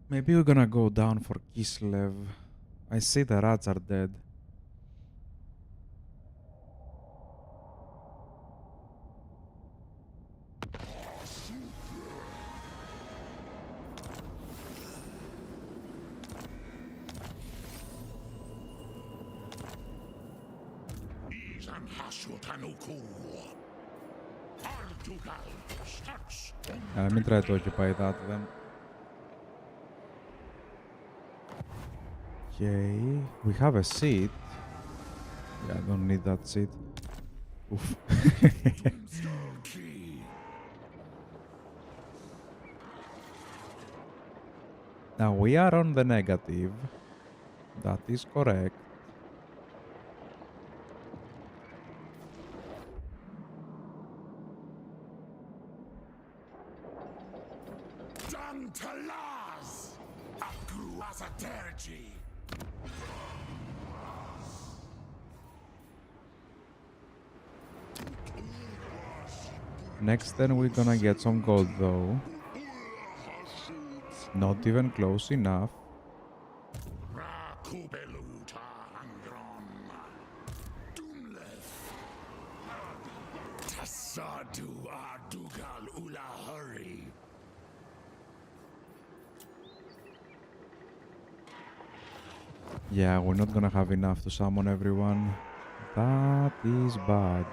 S1: Maybe we're gonna go down for Kislev. I see the rats are dead. Let me try to occupy that then. Okay, we have a seat. Yeah, I don't need that seat. Oof. Now we are on the negative. That is correct. Next then we're gonna get some gold though. Not even close enough. Yeah, we're not gonna have enough to summon everyone. That is bad.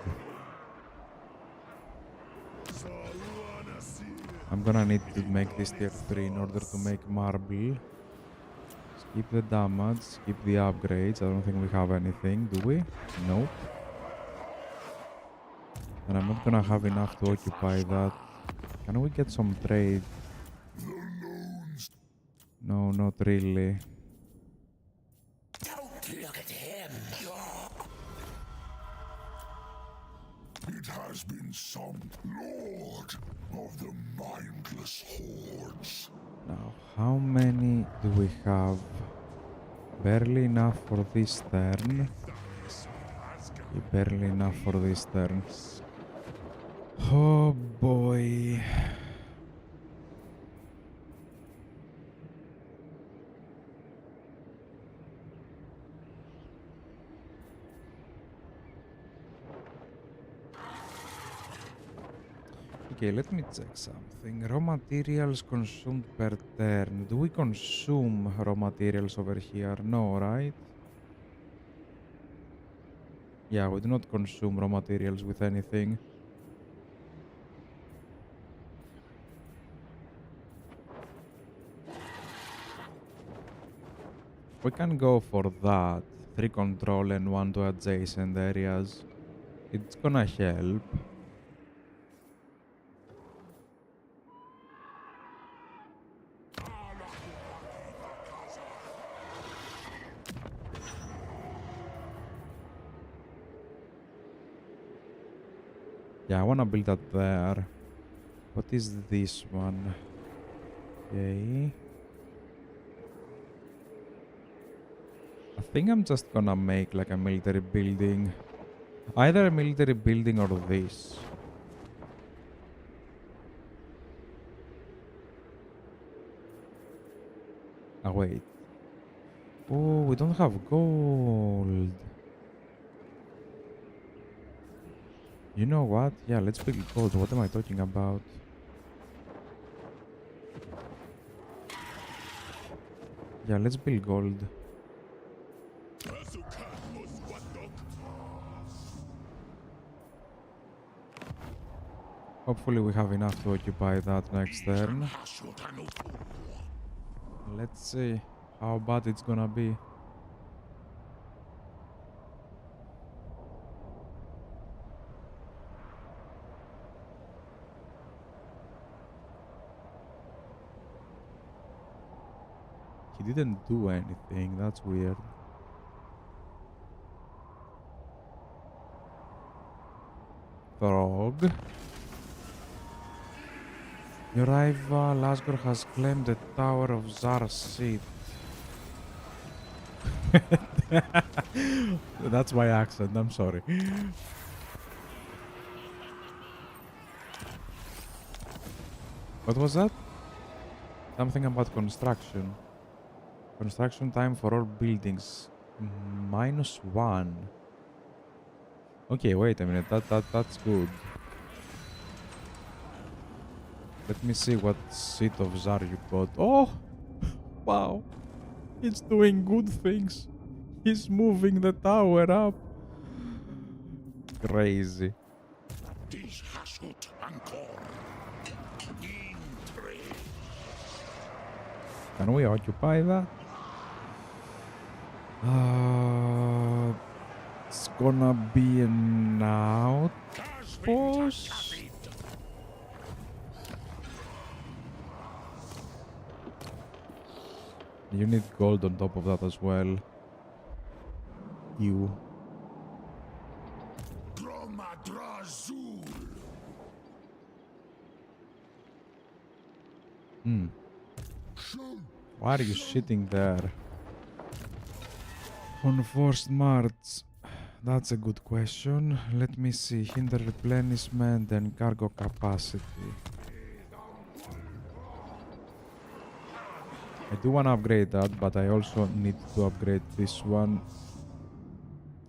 S1: I'm gonna need to make this tier 3 in order to make marble. Skip the damage, skip the upgrades. I don't think we have anything, do we? Nope. And I'm not gonna have enough to occupy that. Can we get some trade? No, not really.
S3: Don't look at him. It has been some lord of the mindless hordes.
S1: Now, how many do we have? Barely enough for this turn. Okay, barely enough for this turn. Oh boy. Okay, let me check something. Raw materials consumed per turn. Do we consume raw materials over here? No, right? Yeah, we do not consume raw materials with anything. We can go for that. 3 control and 1 to adjacent areas. It's gonna help. Yeah, I wanna build that there. What is this one? Okay. I think I'm just gonna make like a military building. Either a military building or this. Ah, wait. Oh, we don't have gold. You know what? Yeah, let's build gold. What am I talking about? Yeah, let's build gold. Hopefully we have enough to occupy that next turn. Let's see how bad it's gonna be. He didn't do anything, that's weird. Frog. Your rival Asgore has claimed the Tower of Zar's seat. That's my accent, I'm sorry. What was that? Something about construction. Construction time for all buildings. -1. Okay, wait a minute. That's good. Let me see what seat of Zar you got. Oh! Wow! It's doing good things. He's moving the tower up. Crazy. Can we occupy that? It's gonna be an outpost. You need gold on top of that as well. You. Why are you sitting there? On forced march. That's a good question. Let me see. Hinder replenishment and cargo capacity. I do want to upgrade that, but I also need to upgrade this one.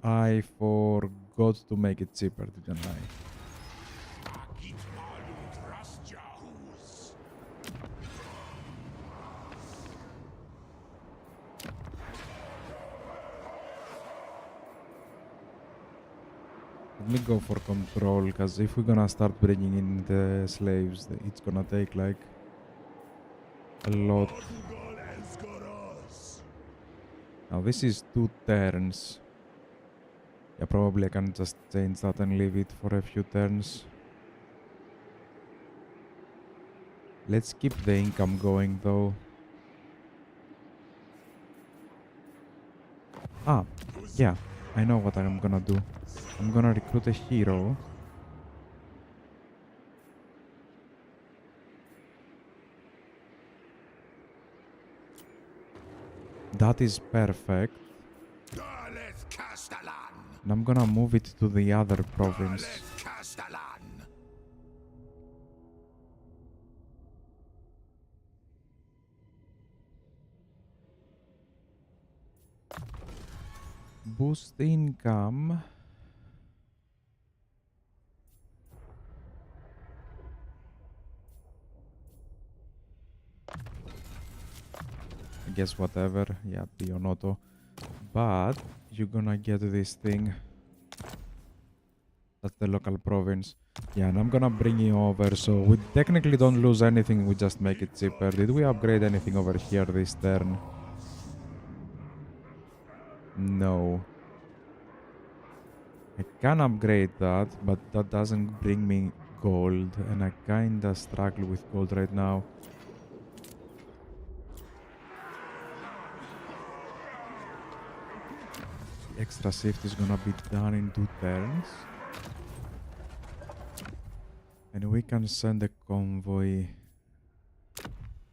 S1: I forgot to make it cheaper, didn't I? Let me go for control, because if we're gonna start bringing in the slaves, it's gonna take like a lot. Now this is 2 turns. Yeah, probably I can just change that and leave it for a few turns. Let's keep the income going though. Ah, yeah, I know what I'm gonna do. I'm gonna recruit a hero. That is perfect. And I'm gonna move it to the other province. Boost income. I guess whatever. Yeah, Pionoto. But you're gonna get this thing. That's the local province. Yeah, and I'm gonna bring you over, so we technically don't lose anything, we just make it cheaper. Did we upgrade anything over here this turn? No. I can upgrade that, but that doesn't bring me gold, and I kinda struggle with gold right now. The extra shift is gonna be done in 2 turns. And we can send a convoy.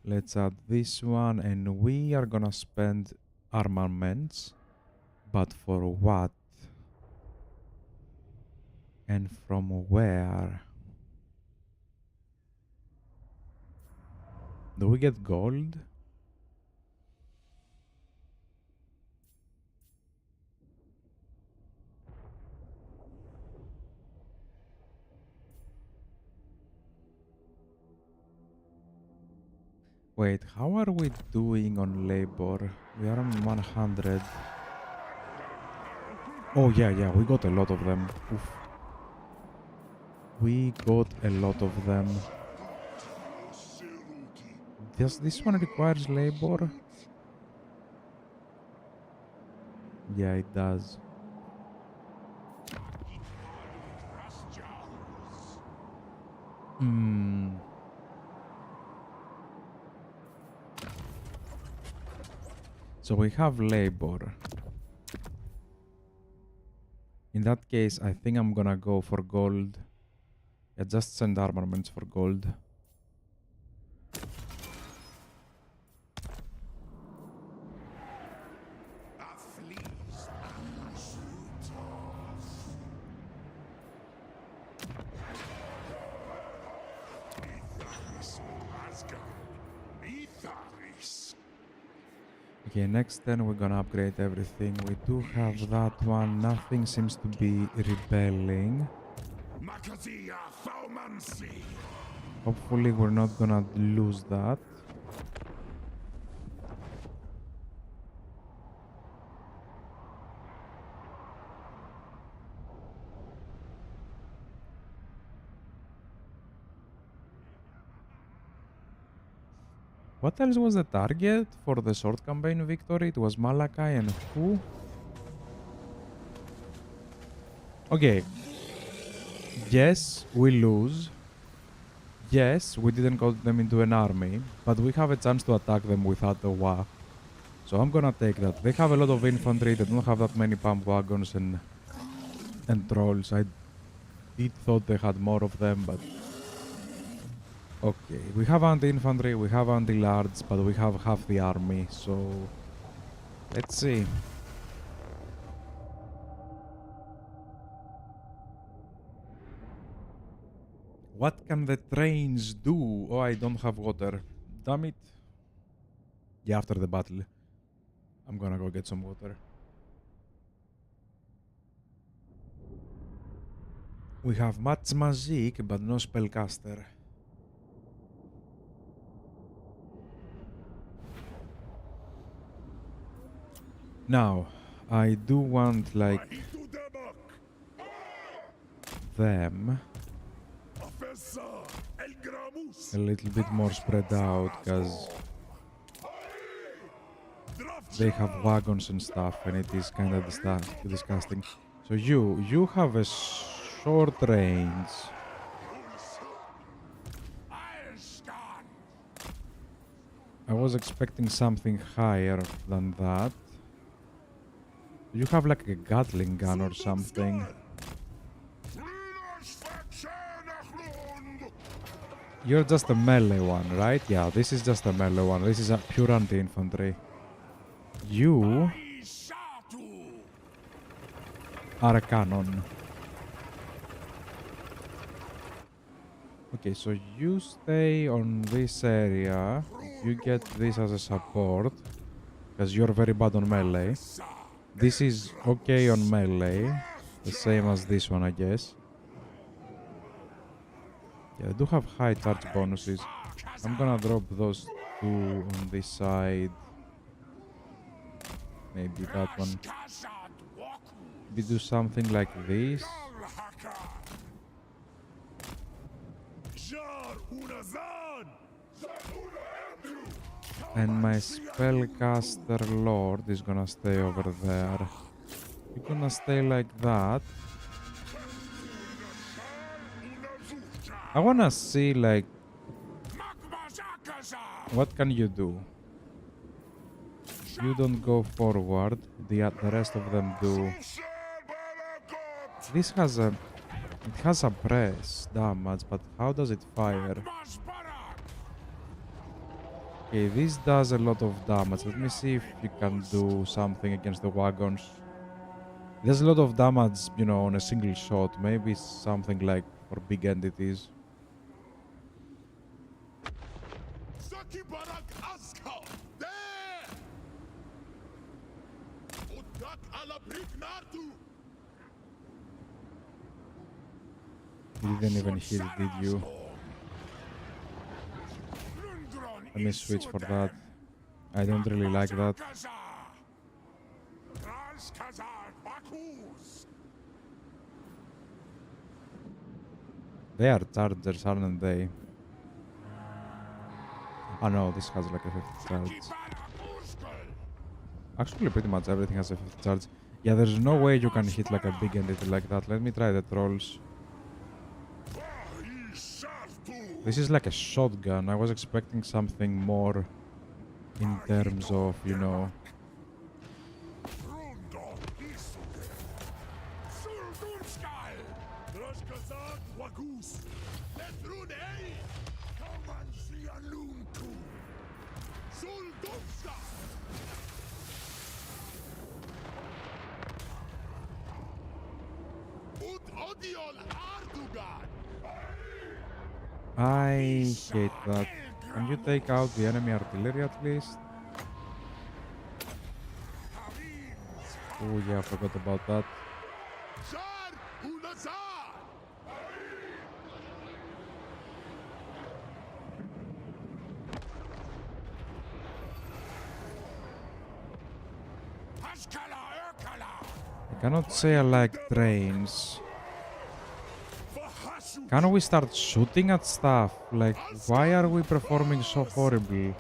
S1: Let's add this one, and we are gonna spend armaments. But for what? And from where? Do we get gold? Wait, how are we doing on labor? We are on 100. Oh yeah, we got a lot of them. Oof. We got a lot of them. Does this one requires labor? Yeah, it does. Hmm. So we have labor. In that case, I think I'm gonna go for gold. Yeah, just send armaments for gold. Okay, next then we're gonna upgrade everything. We do have that one. Nothing seems to be rebelling. Hopefully we're not gonna lose that. What else was the target for the short campaign victory? It was Malachi and who? Okay. Yes, we lose. Yes, we didn't got them into an army, but we have a chance to attack them without the war. So I'm gonna take that. They have a lot of infantry, they don't have that many pump wagons and trolls. I did thought they had more of them, but okay. We have anti-infantry, we have anti-large, but we have half the army, so let's see. What can the trains do? Oh, I don't have water. Damn it. Yeah, after the battle. I'm gonna go get some water. We have much magic, but no spellcaster. Now, I do want like them
S3: Professor El Gramus.
S1: a little bit more spread out, because they have wagons and stuff, and it is kind of disgusting. So you have a short range. I was expecting something higher than that. You have like a Gatling gun or something. You're just a melee one, right? Yeah, this is just a melee one. This is a pure anti-infantry. You are a cannon. Okay, so you stay on this area. You get this as a support, because you're very bad on melee. This is okay on melee, the same as this one, I guess. Yeah, I do have high charge bonuses. I'm gonna drop those two on this side. Maybe that one. Maybe do something like this. And my spellcaster lord is gonna stay over there. You're gonna stay like that. I wanna see, like, what can you do? You don't go forward. The rest of them do. This has a... It has a press damage, but how does it fire? Okay, this does a lot of damage. Let me see if you can do something against the wagons. There's a lot of damage, you know, on a single shot. Maybe something like for big entities. You didn't even hit it, did you? Let me switch for that. I don't really like that. They are chargers, aren't they? Oh no, this has like a 50 charge. Actually, pretty much everything has a 50 charge. Yeah, there's no way you can hit like a big entity like that. Let me try the trolls. This is like a shotgun. I was expecting something more in terms of, you know... I hate that. Can you take out the enemy artillery at least? Oh yeah, I forgot about that. I cannot say I like trains. Can we start shooting at stuff? Like, why are we performing so horribly?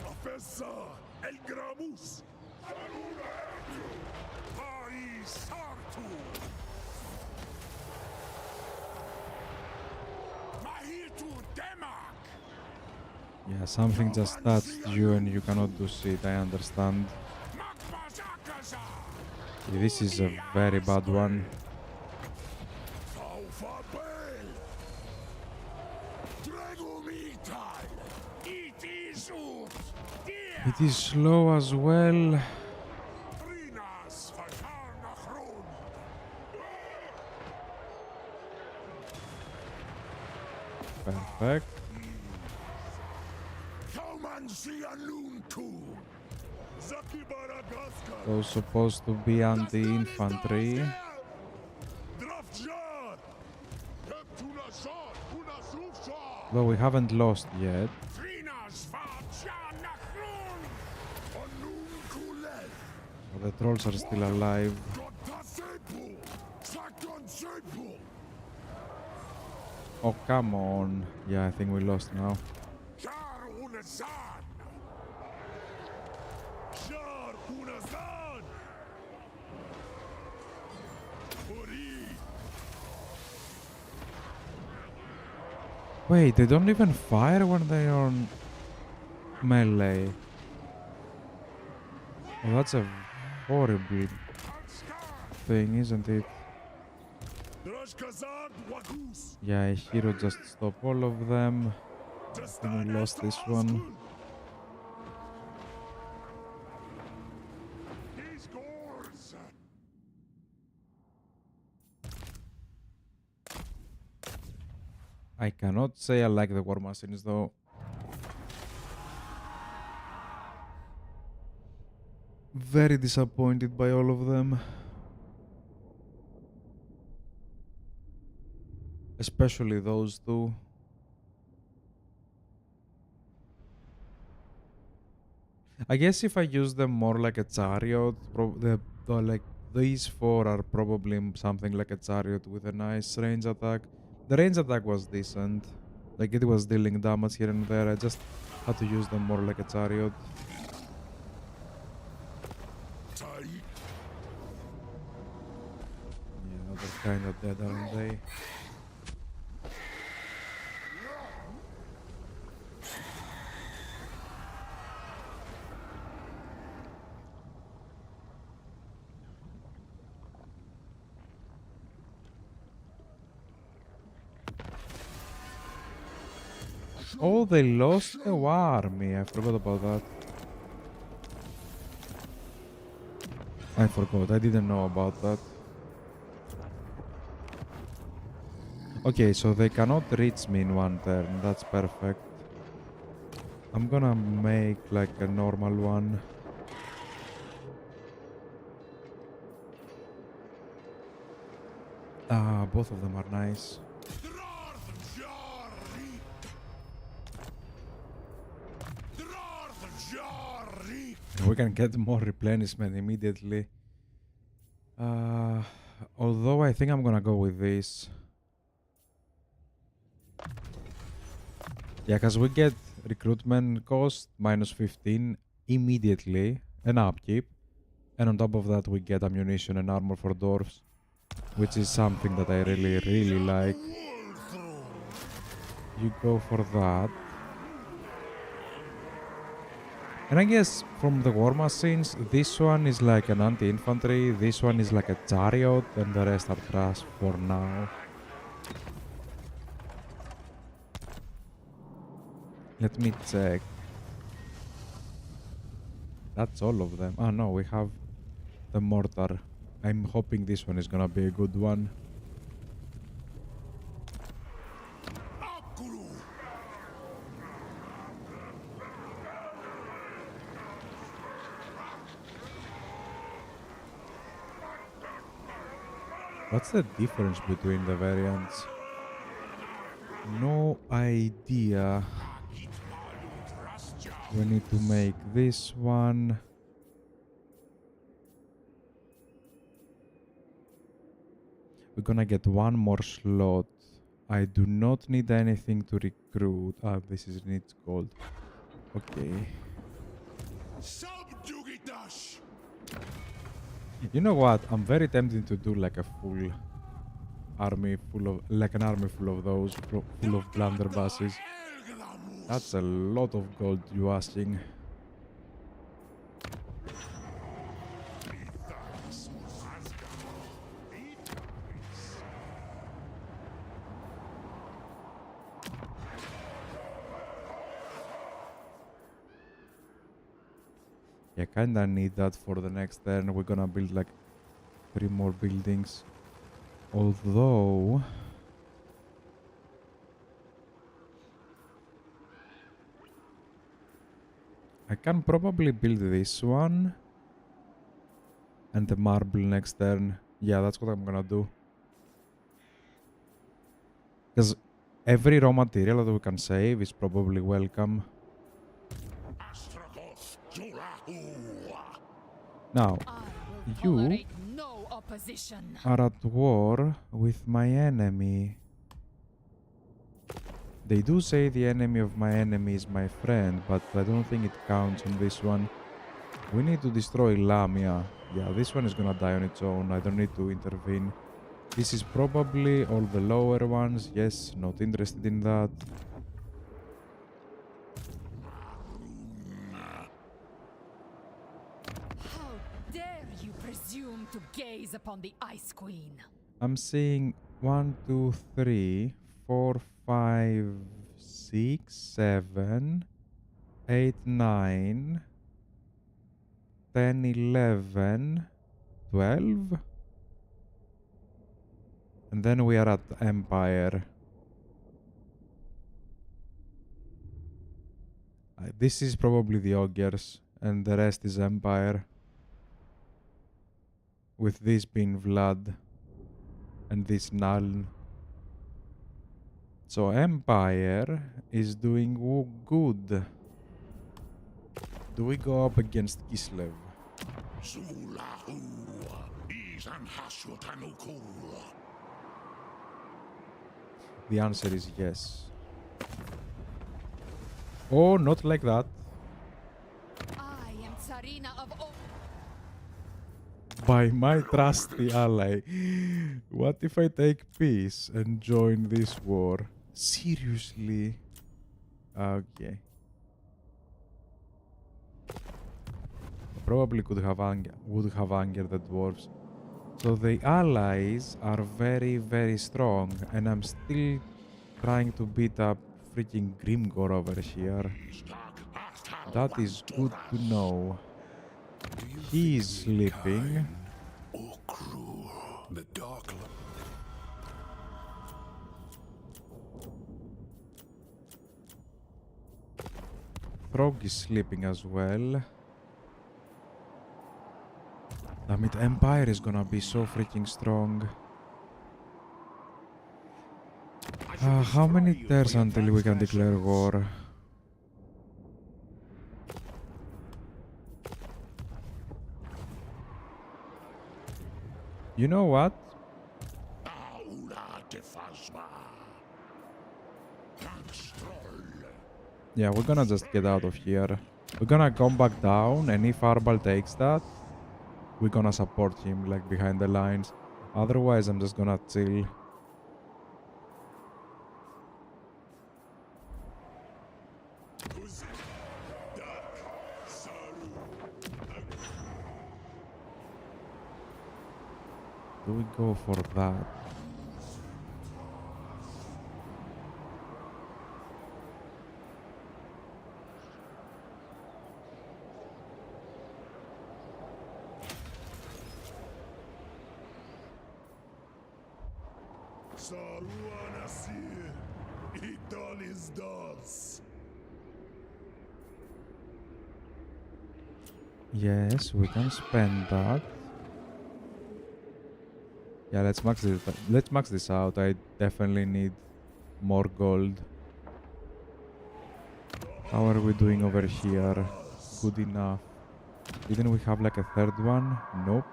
S3: Professor El Gramus.
S1: Yeah, something just touched you and you cannot do shit, I understand. Yeah, this is a very bad one. It is slow as well. Perfect.
S3: Zakibara
S1: Those supposed to be anti-infantry.
S3: Drafjar! Heptuna shot! Una shufshot!
S1: Though we haven't lost yet.
S3: Onum kulet!
S1: But the trolls are still alive.
S3: Gotasepu! Sakon sepu!
S1: Oh, come on. Yeah, I think we lost now.
S3: Shar unazan! Shar unazan! Uri!
S1: Wait, they don't even fire when they're on melee. Oh, that's a horrible thing, isn't it?
S3: Drashkazad wagus!
S1: Yeah, a hero just stop all of them. I think we lost this one.
S3: He scores!
S1: I cannot say I like the war machines though. Very disappointed by all of them. Especially those two. I guess if I use them more like a chariot, like these four are probably something like a chariot with a nice range attack. The range attack was decent. Like it was dealing damage here and there. I just had to use them more like a chariot. Yeah, they're kinda dead, aren't they? Oh, they lost a war army. I forgot about that. I forgot. I didn't know about that. Okay, so they cannot reach me in one turn. That's perfect. I'm gonna make like a normal one. Ah, both of them are nice. And we can get more replenishment immediately. Although I think I'm gonna go with this. Yeah, because we get recruitment cost minus 15 immediately, and upkeep. And on top of that, we get ammunition and armor for dwarves, which is something that I really, really like. You go for that. And I guess from the war machines, this one is like an anti-infantry, this one is like a chariot, and the rest are trash for now. Let me check. That's all of them. Oh no, we have the mortar. I'm hoping this one is gonna be a good one. What's the difference between the variants? No idea. We need to make this one. We're gonna get one more slot. I do not need anything to recruit. Ah, this is needs gold. Okay. You know what? I'm very tempted to do like a full army full of, like an army full of those, full of blunderbusses. That's a lot of gold you asking. Yeah, kinda need that for the next turn. We're gonna build like 3 more buildings. Although... I can probably build this one and the marble next turn. Yeah, that's what I'm gonna do. Because every raw material that we can save is probably welcome.
S3: Astragoth Ironhand.
S1: Now,
S4: I will
S1: you
S4: tolerate no opposition.
S1: are at war with my enemy. They do say the enemy of my enemy is my friend, but I don't think it counts on this one. We need to destroy Lamia. Yeah, this one is gonna die on its own. I don't need to intervene. This is probably all the lower ones. Yes, not interested in that.
S4: How dare you presume to gaze upon the Ice Queen?
S1: I'm seeing 1, 2, 3, 4, 5, 6, 7, 8, 9, 10, 11, 12. And then we are at Empire. This is probably the Ogres, and the rest is Empire. With this being Vlad, and this Nuln. So Empire is doing good. Do we go up against Kislev?
S3: Zulahu. Izan Hashwatanukul.
S1: The answer is yes. Oh, not like that.
S4: I am Tsarina of
S1: By my trusty ally. What if I take peace and join this war? Seriously? Okay. Probably would have angered the dwarves. So the allies are very, very strong, and I'm still trying to beat up freaking Grimgor over here. That is good to know. He is sleeping.
S3: Oh, cruel. The dark
S1: Frog is sleeping as well. Damn it, Empire is gonna be so freaking strong. How many turns until we can declare war? You know what?
S3: Aula Defazma. Tangstroll.
S1: Yeah, we're gonna just get out of here. We're gonna come back down, and if Arbal takes that, we're gonna support him, like, behind the lines. Otherwise, I'm just gonna chill. Do we go for that?
S3: Saruanasir. Idol is dos.
S1: Yes, we can spend that. Yeah, let's max this. Let's max this out. I definitely need more gold. How are we doing over here? Good enough. Didn't we have like a third one? Nope.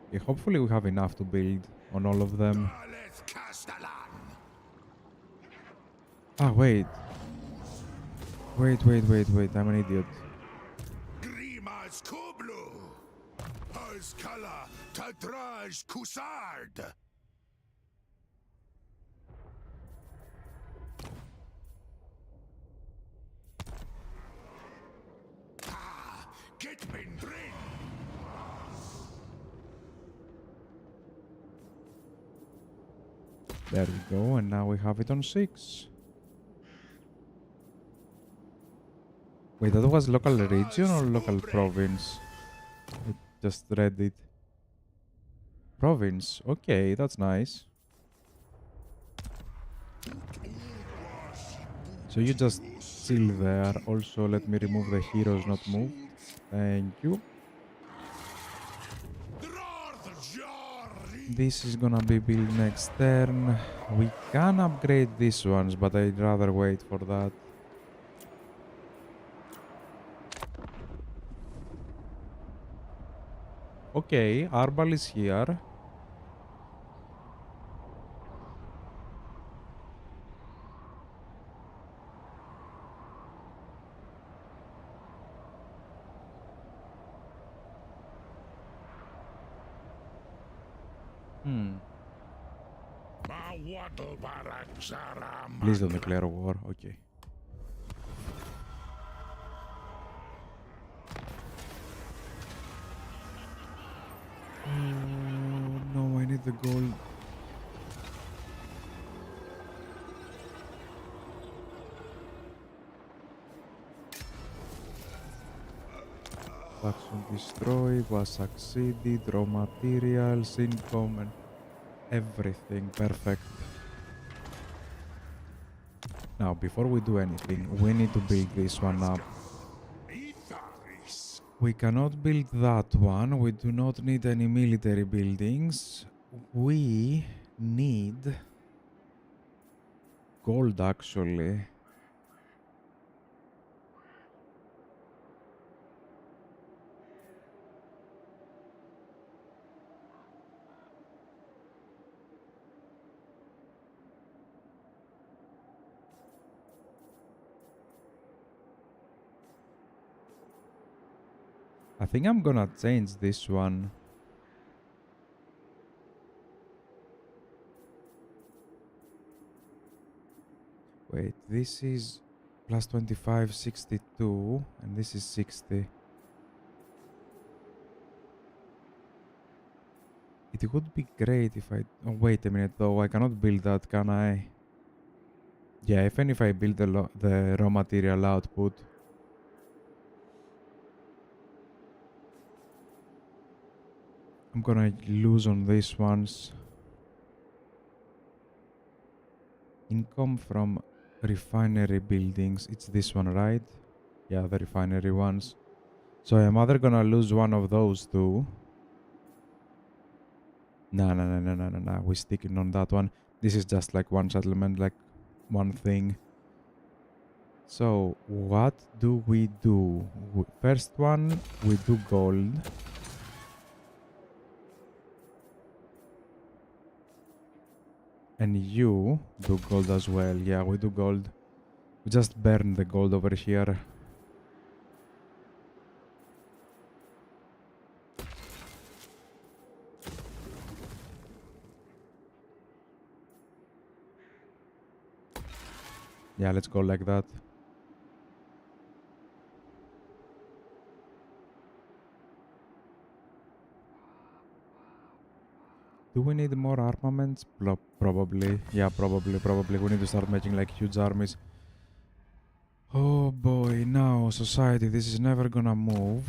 S1: Okay, hopefully we have enough to build on all of them.
S3: Aleth Castellan.
S1: Ah, wait. Wait, I'm an idiot.
S3: Grimas Kublu. Hauskala Tadraj Kusard. Get Bendrin.
S1: There we go, and now we have it on 6. Wait, that was local region or local province? I just read it. province. Okay, that's nice. So you just chill there. Also, let me remove the heroes, not move. Thank you. This is gonna be built next turn. We can upgrade these ones, but I'd rather wait for that. Okay, Arbal is here. Please don't declare war. Okay. Oh no, I need the gold. Faction destroy was succeeded, raw materials, income, and everything. Perfect. Now, before we do anything, we need to build this one up. We cannot build that one. We do not need any military buildings. We need gold, actually. I think I'm gonna change this one. Wait, this is plus 25, 62, and this is 60. It would be great if I... Oh, wait a minute though, I cannot build that, can I? Yeah, even if I build the raw material output. I'm gonna lose on these ones. Income from refinery buildings. It's this one, right? Yeah, the refinery ones. So I'm either gonna lose one of those two. No. We're sticking on that one. This is just like one settlement, like one thing. So what do we do? First one, we do gold. And you do gold as well. Yeah, we do gold. We just burn the gold over here. Yeah, let's go like that. Do we need more armaments? Probably. Yeah, probably. We need to start making like huge armies. Oh boy, now society, this is never gonna move.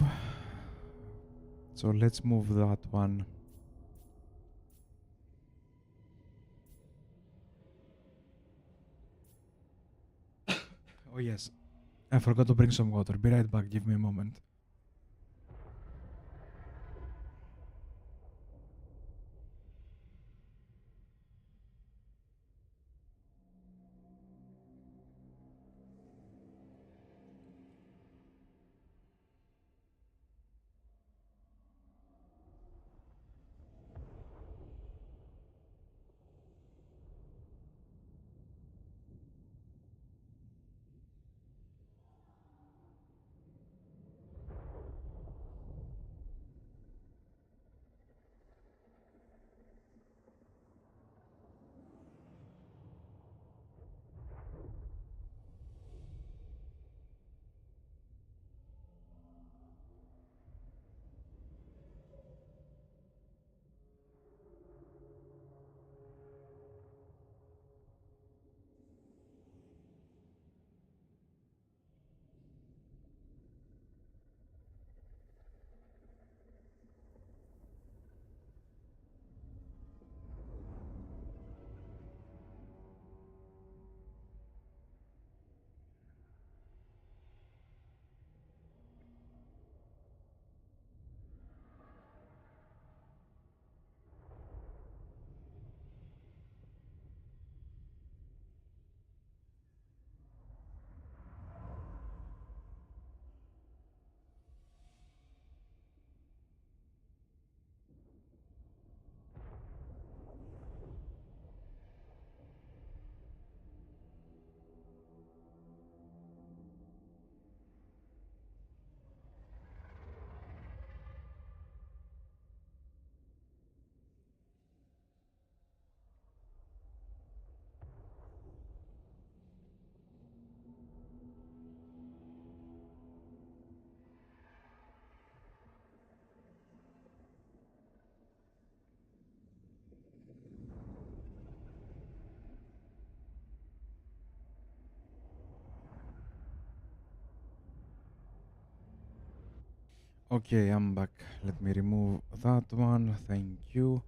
S1: So let's move that one. Oh yes, I forgot to bring some water. Be right back, give me a moment. Okay, I'm back. Let me remove that one. Thank you.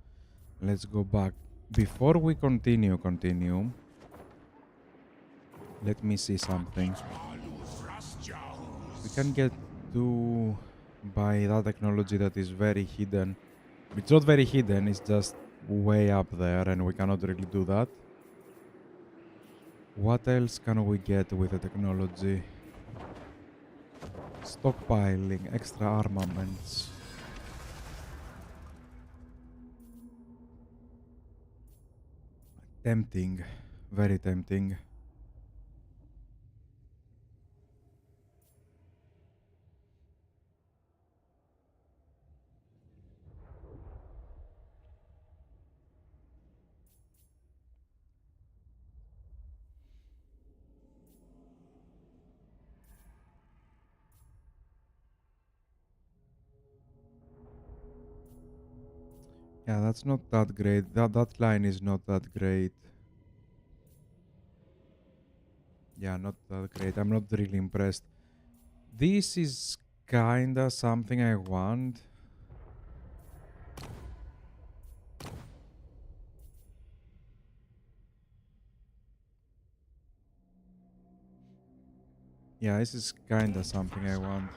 S1: Let's go back. Before we continue, let me see something. We can get to buy that technology that is very hidden. It's not very hidden, it's just way up there and we cannot really do that. What else can we get with the technology? Stockpiling, extra armaments. Tempting, very tempting. Yeah, that's not that great. That line is not that great. Yeah, not that great. I'm not really impressed. This is kinda something I want. Yeah, this is kinda something I want.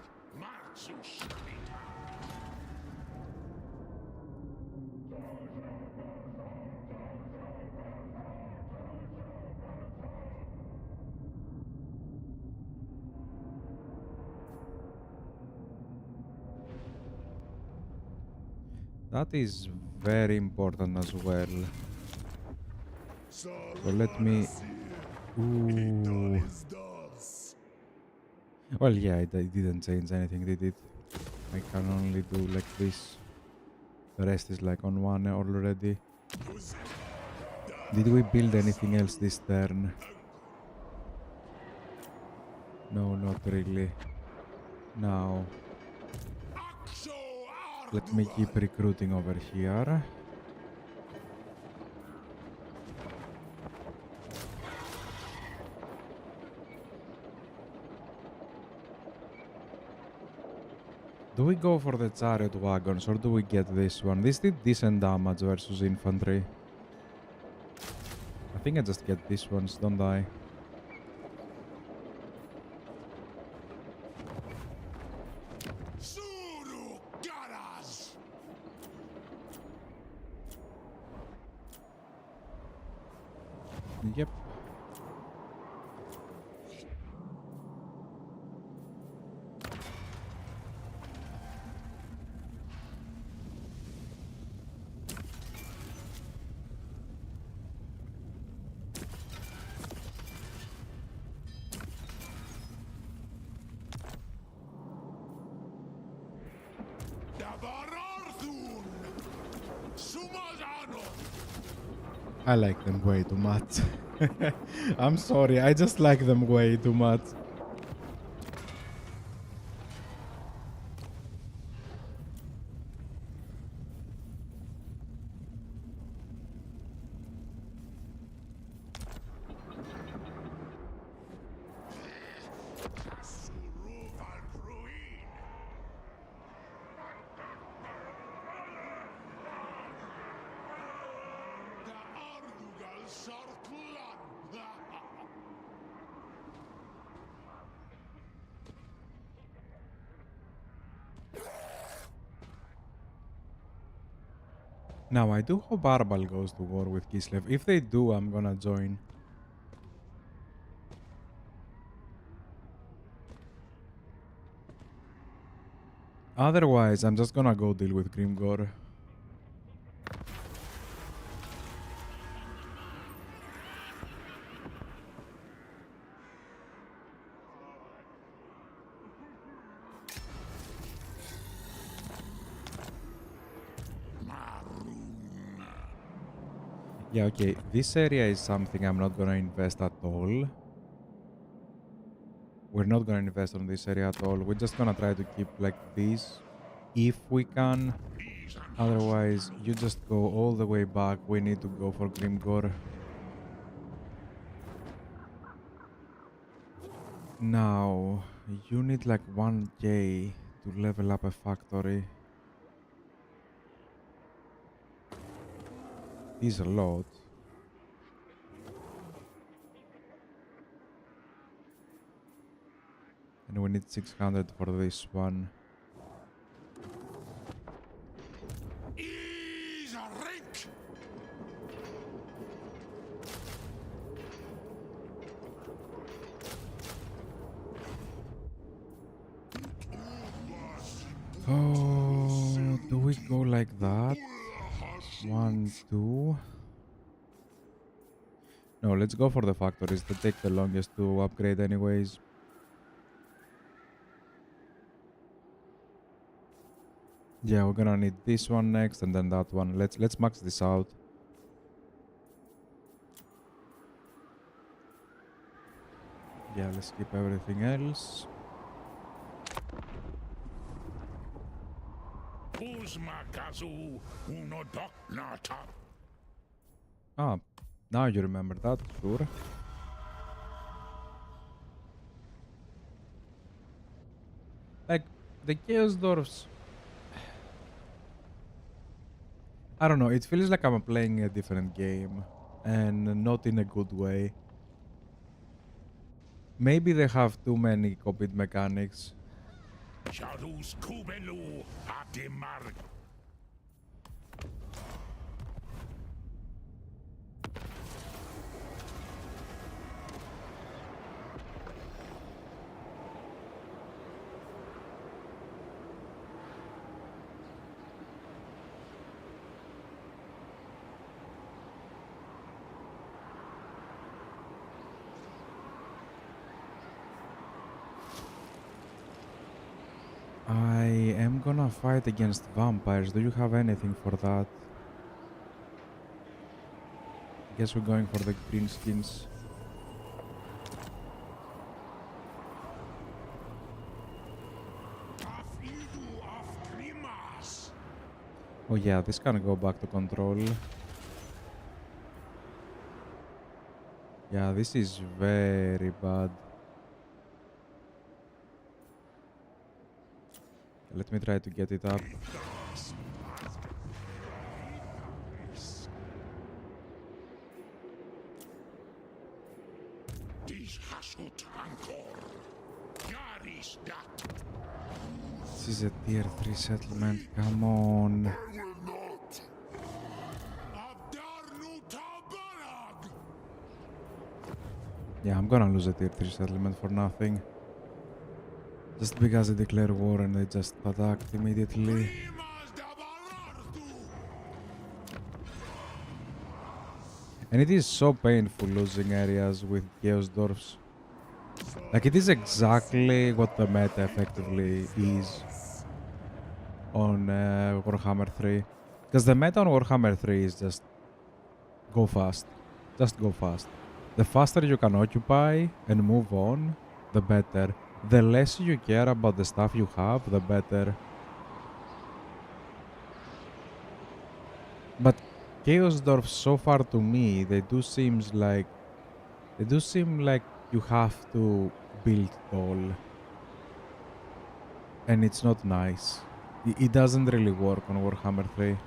S1: That is very important as well. So let me... Ooh. Well, yeah, it didn't change anything, did it? I can only do like this. The rest is like on one already. Did we build anything else this turn? No, not really. Now, let me keep recruiting over here. Do we go for the chariot wagons or do we get this one? This did decent damage versus infantry. I think I just get these ones, don't I? Yep. I like them way too much. I'm sorry, I just like them way too much. Now, I do hope Arbal goes to war with Kislev. If they do, I'm gonna join. Otherwise, I'm just gonna go deal with Grimgor. Yeah, okay. This area is something I'm not gonna invest at all. We're not gonna invest on this area at all. We're just gonna try to keep like this if we can. Otherwise, you just go all the way back. We need to go for Grimgor. Now, you need like 1k to level up a factory. Is a lot. And we need 600 for this one.
S3: Is a rink.
S1: Oh, do we go like that? 1, 2. No, let's go for the factories. They take the longest to upgrade anyways. Yeah, we're gonna need this one next and then that one. Let's max this out. Yeah, let's skip everything else. Ah, now you remember that, sure. Like, the Chaos Dwarfs... I don't know, it feels like I'm playing a different game. And not in a good way. Maybe they have too many copied mechanics.
S3: Shadows Kubelu Atimar.
S1: I am gonna fight against vampires. Do you have anything for that? I guess we're going for the green skins. Oh yeah, this can go back to control. Yeah, this is very bad. Let me try to get it up. This is a tier 3 settlement, come on. Yeah, I'm gonna lose a tier 3 settlement for nothing. Just because they declare war and they just attacked immediately. And it is so painful losing areas with Chaos Dwarfs. Like, it is exactly what the meta effectively is on Warhammer 3. Because the meta on Warhammer 3 is just go fast. Just go fast. The faster you can occupy and move on, the better. The less you care about the stuff you have, the better. But Chaos Dwarfs, so far to me, they do seem like you have to build tall. And it's not nice. It doesn't really work on Warhammer 3.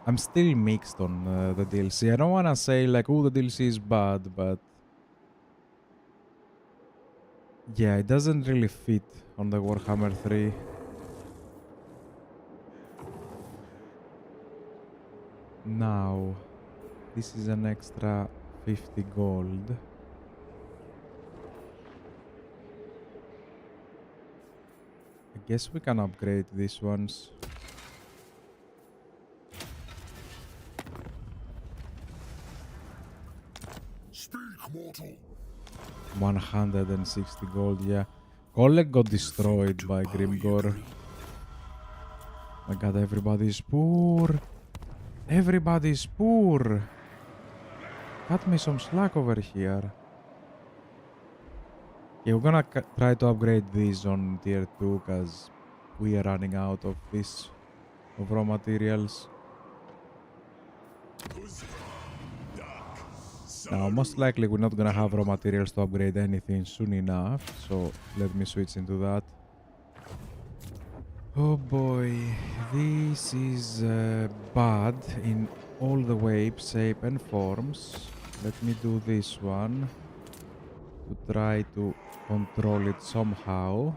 S1: I'm still mixed on the DLC. I don't wanna say like, oh, the DLC is bad, but yeah, it doesn't really fit on the Warhammer 3. Now, this is an extra 50 gold. I guess we can upgrade these ones.
S3: Speak, mortal.
S1: 160 gold, yeah. Oleg got destroyed by Grimgor. My god, everybody's poor. Everybody's poor. Cut me some slack over here. Okay, we're gonna try to upgrade these on tier 2 because we are running out of this, of raw materials. Now, most likely we're not gonna have raw materials to upgrade anything soon enough, so let me switch into that. Oh boy, this is bad in all the ways, shape and forms. Let me do this one to try to control it somehow.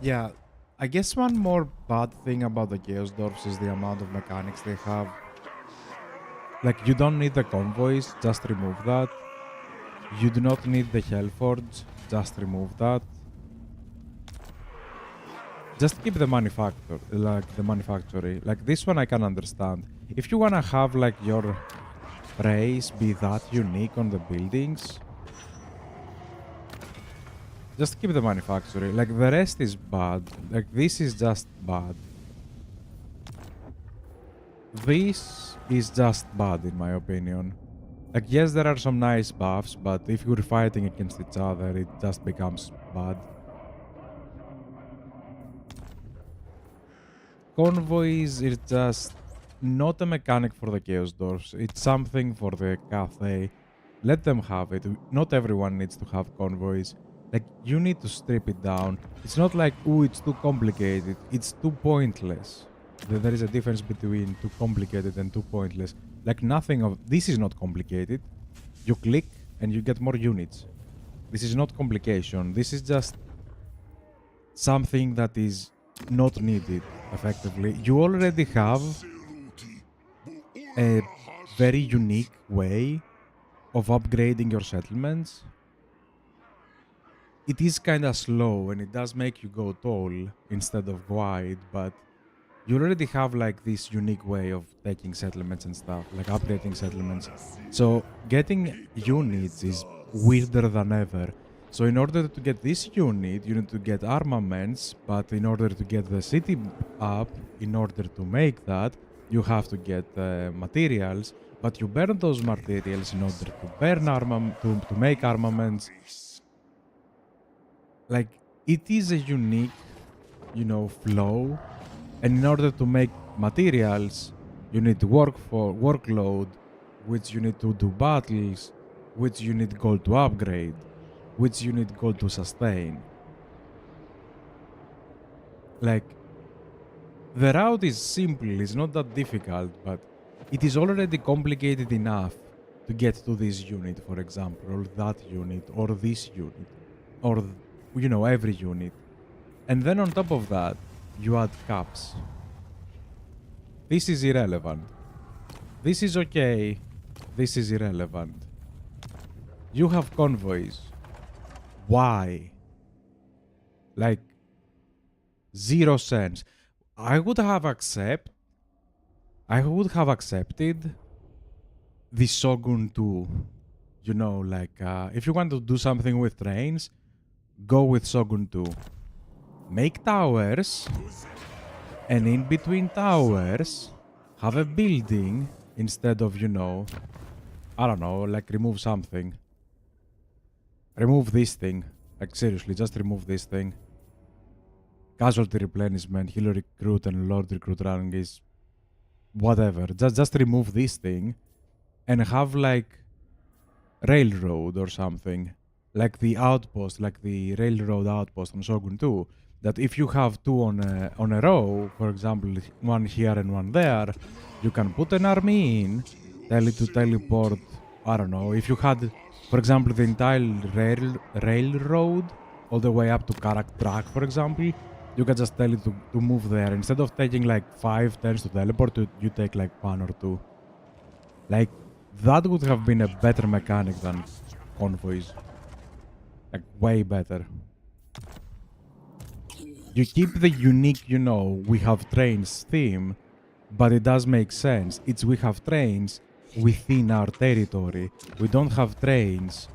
S1: Yeah, I guess one more bad thing about the Chaos Dwarfs is the amount of mechanics they have. Like, you don't need the convoys, just remove that. You do not need the Hellforge, just remove that. Just keep the manufacture, like the manufactory. Like this one I can understand. If you wanna have like your race be that unique on the buildings, just keep the manufactory. Like the rest is bad. Like this is just bad. This is just bad in my opinion. Like yes, there are some nice buffs, but if you're fighting against each other, it just becomes bad. Convoys is just not a mechanic for the Chaos Dwarfs. It's something for the cafe. Let them have it. Not everyone needs to have convoys. Like, you need to strip it down. It's not like, ooh, it's too complicated. It's too pointless. There is a difference between too complicated and too pointless. Like, nothing of... This is not complicated. You click and you get more units. This is not complication. This is just something that is not needed, effectively. You already have a very unique way of upgrading your settlements. It is kind of slow and it does make you go tall instead of wide, but you already have like this unique way of taking settlements and stuff, like upgrading settlements. So getting units is weirder than ever. So in order to get this unit, you need to get armaments, but in order to get the city up, in order to make that, you have to get materials, but you burn those materials in order to burn to make armaments. Like, it is a unique, flow, and in order to make materials, you need workload, which you need to do battles, which you need gold to upgrade, which you need gold to sustain. Like, the route is simple, it's not that difficult, but it is already complicated enough to get to this unit, for example, or that unit, or this unit, or, every unit. And then on top of that, you add caps. This is irrelevant. This is okay. This is irrelevant. You have convoys. Why? Like, 0 cents. I would have accepted the Shogun 2. If you want to do something with trains, go with Shogun 2. Make towers, and in between towers, have a building instead of, I don't know, like remove something. Remove this thing. Like seriously, just remove this thing. Casualty replenishment, healer recruit and lord recruit rank is whatever. Just remove this thing and have like railroad or something. Like the outpost, like the railroad outpost on Shogun 2. That if you have 2 on a row, for example, one here and one there, you can put an army in, tell it to teleport, I don't know, if you had, for example, the entire railroad all the way up to Karak Track, for example, you can just tell it to move there. Instead of taking like 5 turns to teleport, you take like 1 or 2. Like, that would have been a better mechanic than convoys. Like, way better. You keep the unique, we have trains theme, but it does make sense. It's we have trains within our territory. We don't have trains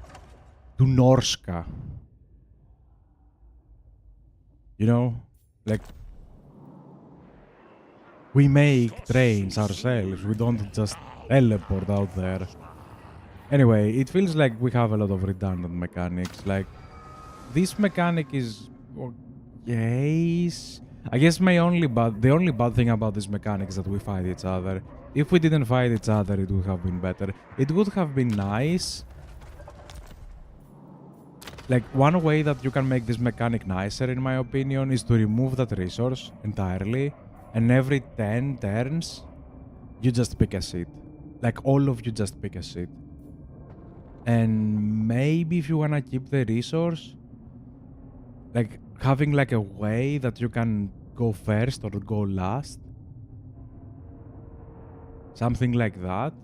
S1: to Norska. Like, we make trains ourselves. We don't just teleport out there. Anyway, it feels like we have a lot of redundant mechanics. Like, this mechanic is... Yes, I guess the only bad thing about this mechanic is that we fight each other. If we didn't fight each other, it would have been better. It would have been nice. Like, one way that you can make this mechanic nicer, in my opinion, is to remove that resource entirely. And every 10 turns, you just pick a seat. Like, all of you just pick a seat. And maybe if you wanna keep the resource, like, having like a way that you can go first or go last. Something like that.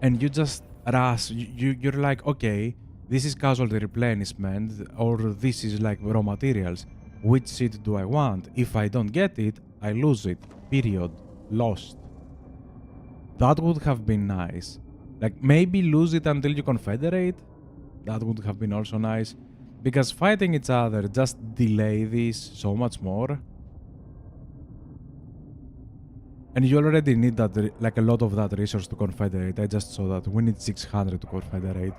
S1: And you just rush. You're like, okay, this is casualty replenishment, or this is like raw materials. Which seat do I want? If I don't get it, I lose it. Period. Lost. That would have been nice. Like, maybe lose it until you confederate. That would have been also nice. Because fighting each other just delay this so much more. And you already need that, like a lot of that resource to confederate. I just saw that. We need 600 to confederate.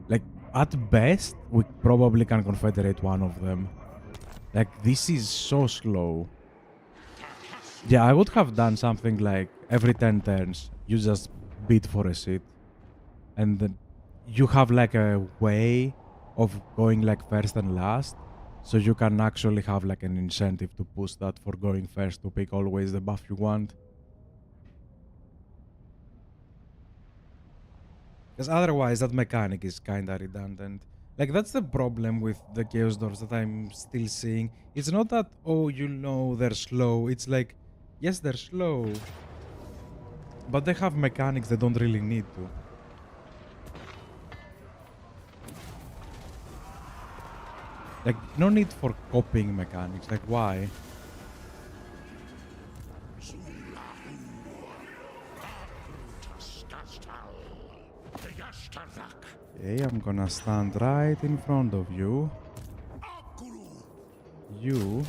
S1: Like, at best, we probably can confederate one of them. Like, this is so slow. Yeah, I would have done something like every 10 turns, you just bid for a seat. And then you have like a way of going like first and last. So you can actually have like an incentive to push that for going first, to pick always the buff you want. Because otherwise that mechanic is kinda redundant. Like, that's the problem with the Chaos Dwarfs that I'm still seeing. It's not that, oh, you know, they're slow. It's like, yes, they're slow. But they have mechanics they don't really need to. Like, no need for copying mechanics. Like, why? Okay, I'm gonna stand right in front of you. You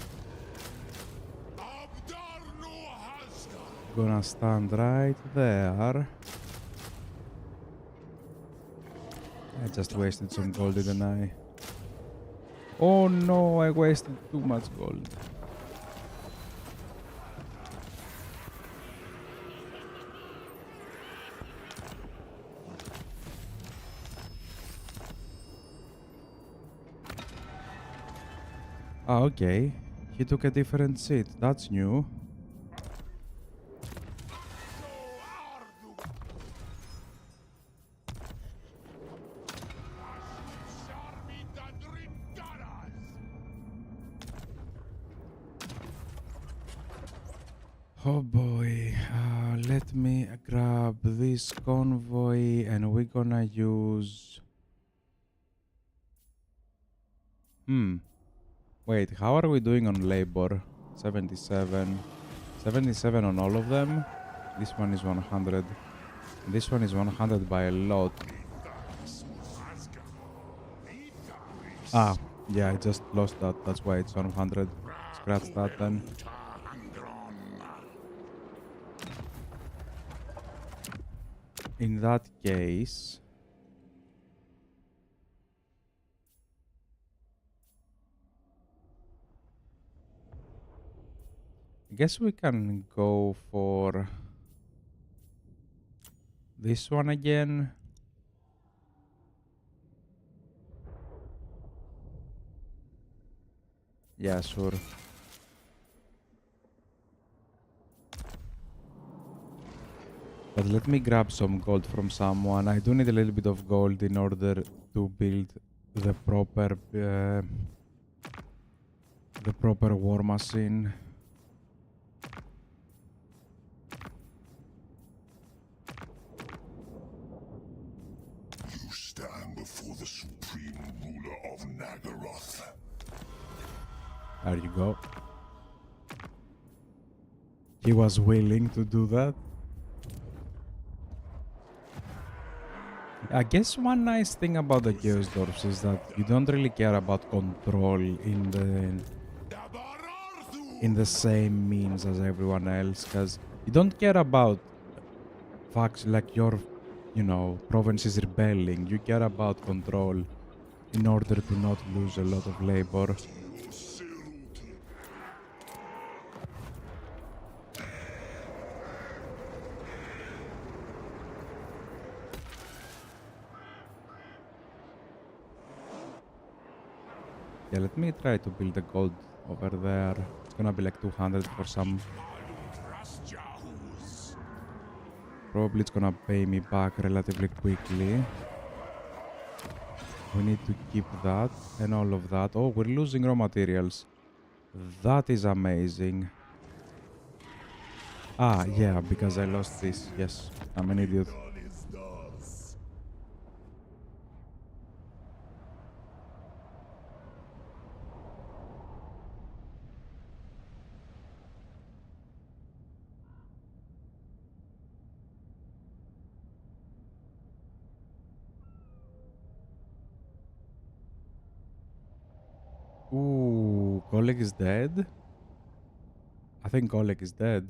S1: gonna stand right there. I just wasted some gold, didn't I? Oh no, I wasted too much gold. Ah, okay. He took a different seat. That's new. Oh boy. Let me grab this convoy and we're gonna use... Wait, how are we doing on labor? 77. 77 on all of them. This one is 100. This one is 100 by a lot. Ah, yeah, I just lost that. That's why it's 100. Scratch that then. In that case... I guess we can go for this one again. Yeah, sure. But let me grab some gold from someone. I do need a little bit of gold in order to build the proper war machine.
S3: You stand before the supreme ruler of Nagaroth.
S1: There you go. He was willing to do that. I guess one nice thing about the Chaos Dwarfs is that you don't really care about control in the same means as everyone else, because you don't care about facts like your, you know, province is rebelling. You care about control in order to not lose a lot of labor. Yeah, let me try to build the gold over there. It's gonna be like 200 for some. Probably it's gonna pay me back relatively quickly. We need to keep that and all of that. Oh, we're losing raw materials. That is amazing. Ah, yeah, because I lost this. Yes, I'm an idiot. Ooh, Oleg is dead? I think Oleg is dead.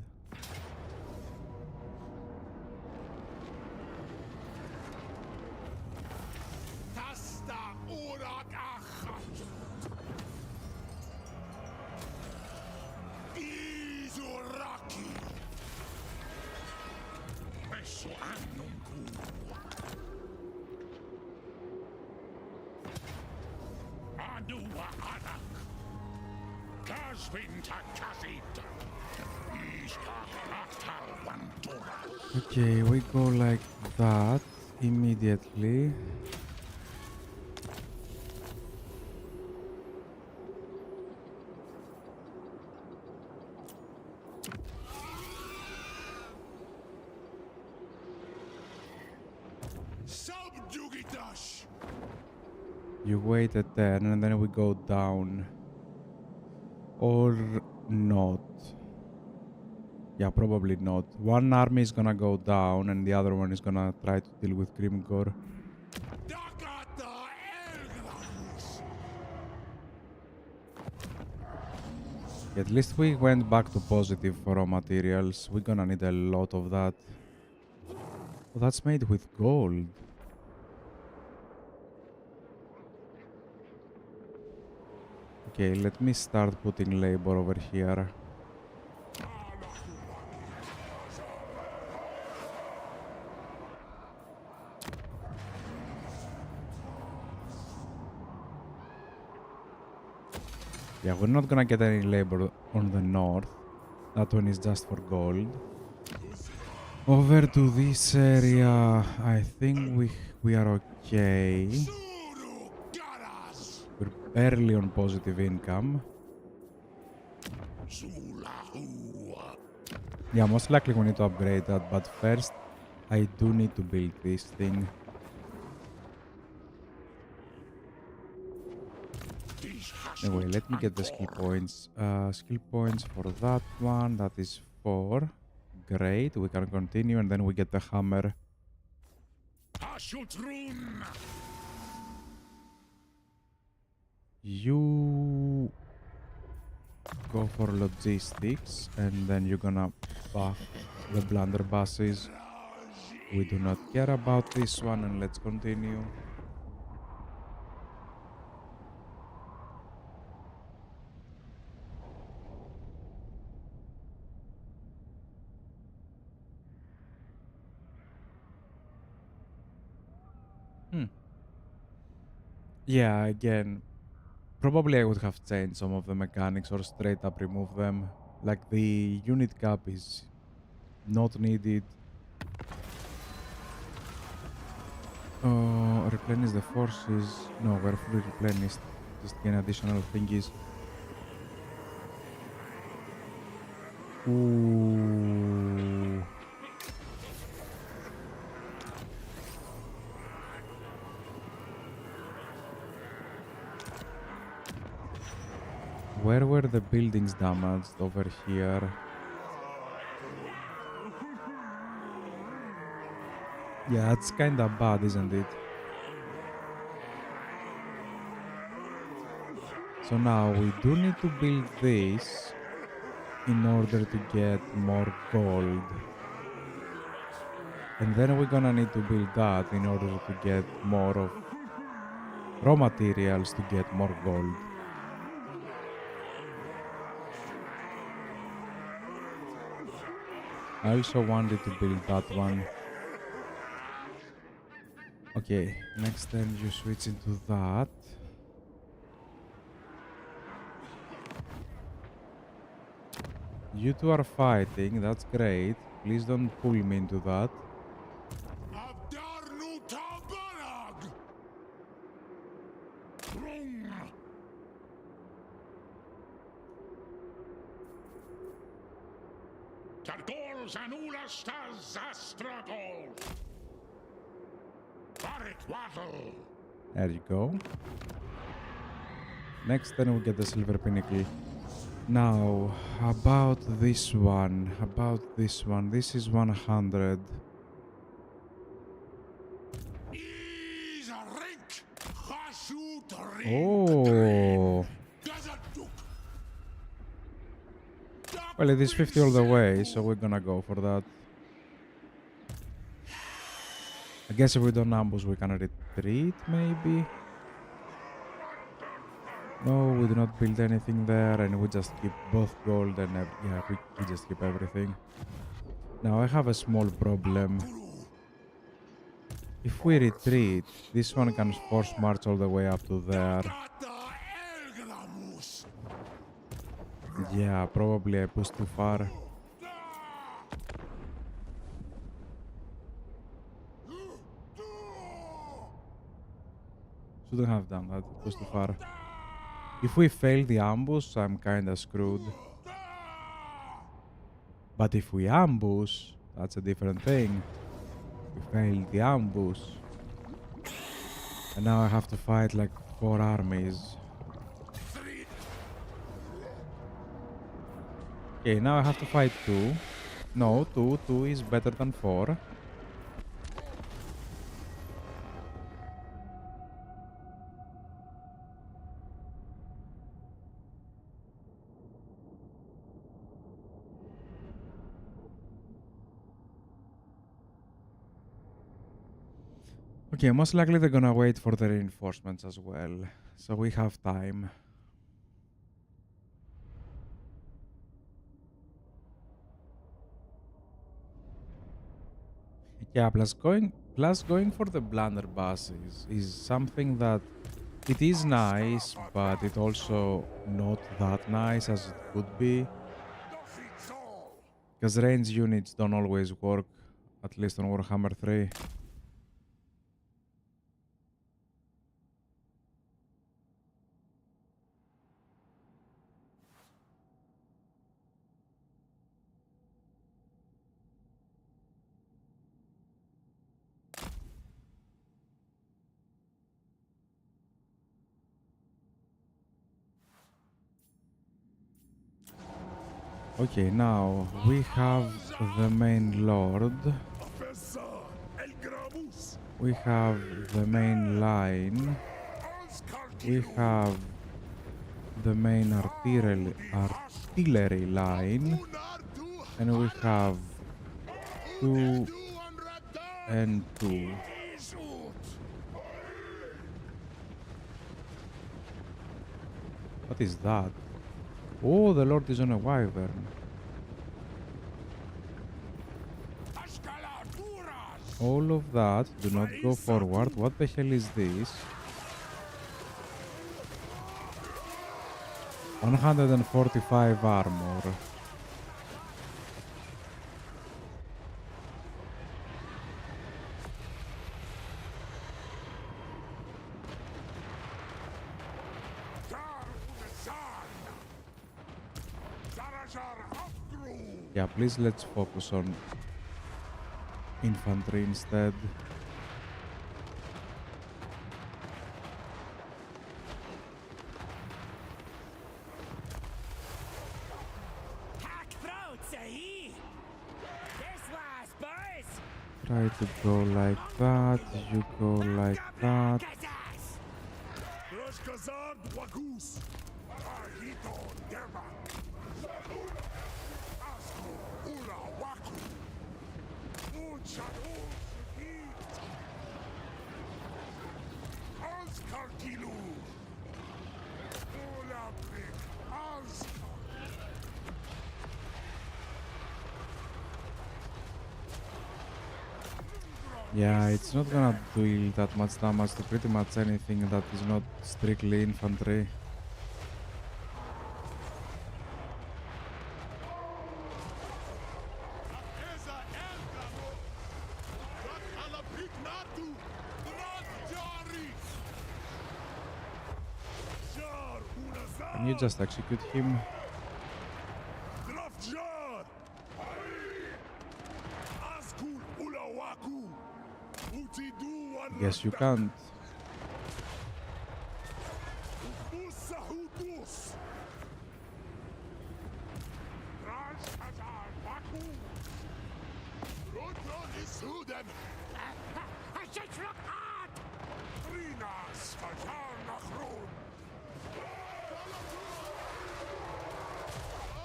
S1: Okay, we go like that immediately. You wait a turn and then we go down. Or not. Yeah, probably not. One army is gonna go down and the other one is gonna try to deal with Grimgor. At least we went back to positive for raw materials. We're gonna need a lot of that. Oh, that's made with gold. Okay, let me start putting labor over here. Yeah, we're not gonna get any labor on the north. That one is just for gold. Over to this area, I think we are okay. We're barely on positive income. Yeah, most likely we need to upgrade that, but first I do need to build this thing. Anyway, let me get the skill points. Skill points for that one, that is 4. Great, we can continue and then we get the hammer. You go for logistics and then you're gonna buff the blunderbusses. We do not care about this one and let's continue. Yeah, again, probably I would have changed some of the mechanics or straight up remove them. Like the unit cap is not needed. Replenish the forces. No, we're fully replenished. Just gain additional thingies. Ooh. Where were the buildings damaged? Over here. Yeah, it's kinda bad, isn't it? So now we do need to build this in order to get more gold. And then we're gonna need to build that in order to get more of raw materials to get more gold. I also wanted to build that one. Okay, next turn you switch into that. You two are fighting. That's great. Please don't pull me into that.
S3: Abdarnu Tabalag! Rung! Targols and Ulastas Astragoth! Barik Wattle!
S1: There you go. Next, then we get the silver pinnacle. Now, about this one. This is 100.
S3: Is a rink! Hashut
S1: Oh. Well, it is 50 all the way, so we're gonna go for that. I guess if we don't ambush, we can retreat, maybe? No, we do not build anything there, and we just keep both gold and... yeah, we just keep everything. Now, I have a small problem. If we retreat, this one can force march all the way up to there. Yeah, probably I pushed too far. Shouldn't have done that, it was too far. If we fail the ambush, I'm kinda screwed. But if we ambush, that's a different thing. We failed the ambush. And now I have to fight like 4 armies. Okay, now I have to fight 2. No, 2 is better than 4. Okay, most likely they're gonna wait for the reinforcements as well. So we have time. Yeah, plus going for the blunderbuss is something that it is nice, but it also not that nice as it could be. Because range units don't always work, at least on Warhammer 3. Okay, now we have the main lord. We have the main line. We have the main artillery line. And we have 2 and 2. What is that? Oh, the lord is on a wyvern. All of that. Do not go forward. What the hell is this? 145 armor. Yeah, please let's focus on infantry instead. Try to go like that, you go like that. Yeah, it's not gonna deal that much damage to pretty much anything that is not strictly infantry. You just execute him.
S3: Drafjar! Askul Ulawaku! Utidu one
S1: Guess you can't.
S3: Usahutus! Rashazar Baku! Rodron Isudem! Rinas Fajar Nachrun!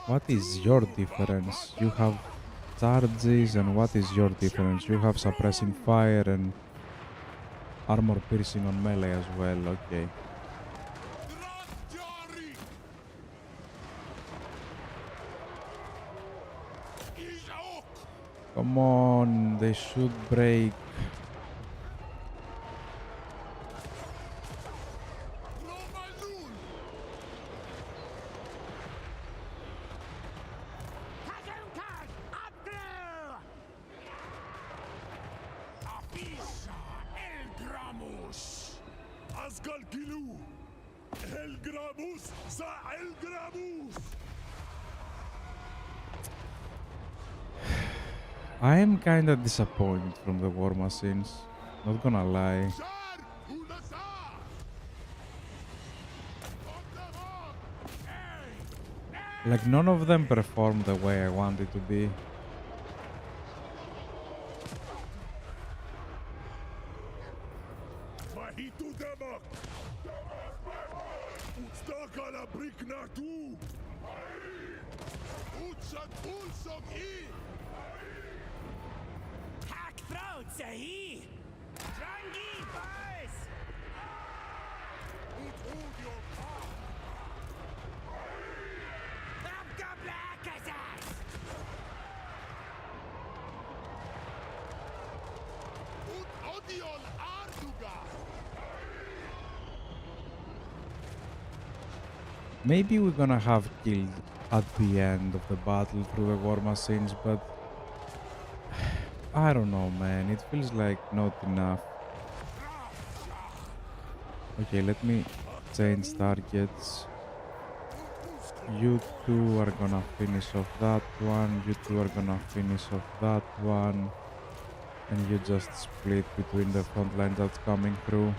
S1: What is your difference? You have charges, and what is your difference? You have suppressing fire and armor piercing on melee as well. Okay.
S3: Drafjari! Izaok!
S1: Come on, they should break.
S3: Romalul! Afisa Elgramus! Asgal Gilu! Elgramus za Elgramus!
S1: I am kinda disappointed from the war machines. Not gonna lie.
S3: Shar Unasa!
S1: Like, none of them performed the way I wanted to be.
S3: Mahitu Demak! Utstakala Briknatu! Utsat Ulsog I!
S2: Hack throat, Sahi! Drangi, boys!
S3: Ut Udio
S2: Abga Blackazas!
S3: Ut Odion Arduga!
S1: Maybe we're gonna have killed at the end of the battle through the war machines, but I don't know, man. It feels like not enough. Okay, let me change targets. You two are gonna finish off that one. You two are gonna finish off that one. And you just split between the front line that's coming through.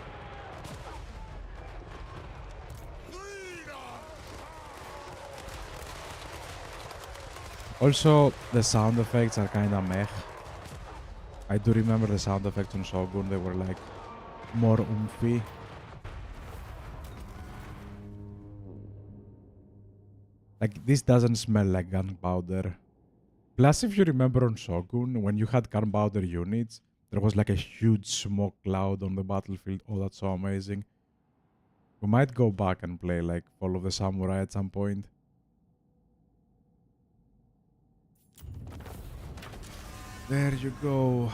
S1: Also, the sound effects are kinda meh. I do remember the sound effects on Shogun, they were like more oomphy. Like, this doesn't smell like gunpowder. Plus, if you remember on Shogun, when you had gunpowder units, there was like a huge smoke cloud on the battlefield. Oh, that's so amazing. We might go back and play like Fall of the Samurai at some point. There you go.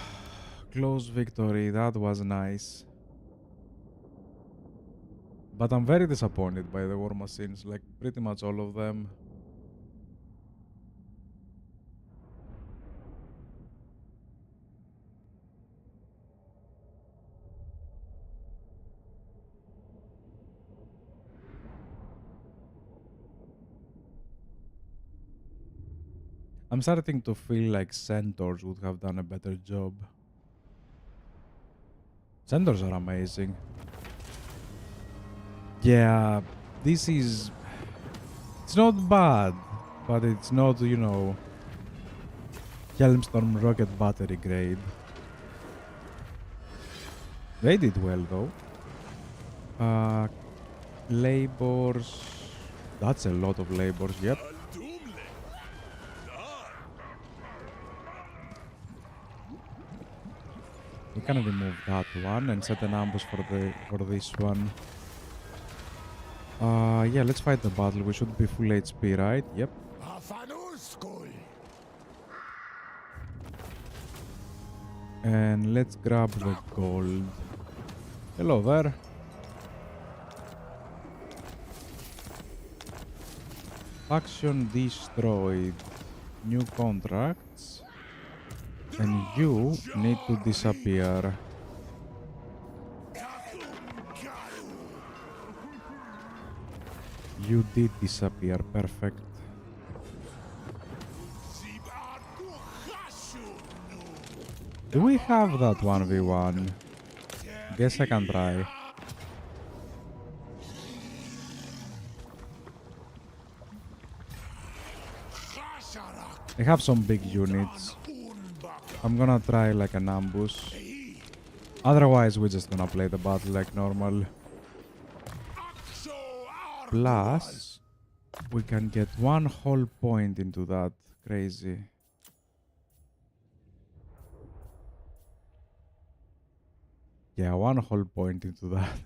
S1: Close victory. That was nice. But I'm very disappointed by the war machines, like pretty much all of them. I'm starting to feel like centaurs would have done a better job. Centaurs are amazing. Yeah, this is... It's not bad, but it's not, you know, Helmstorm rocket battery grade. They did well, though. Labors... That's a lot of labors, yep.
S3: Aldumle! Dar!
S1: We can remove that one and set an ambush for this one. Yeah, let's fight the battle. We should be full HP, right? Yep.
S3: Afanuskul!
S1: And let's grab the gold. Hello there. Faction destroyed. New contracts. And you need to disappear. You did disappear, perfect. Do we have that 1v1? Guess I can try. I have some big units. I'm gonna try like an ambush. Otherwise, we're just gonna play the battle like normal. Plus, we can get 1 whole point into that. Crazy. Yeah, 1 whole point into that.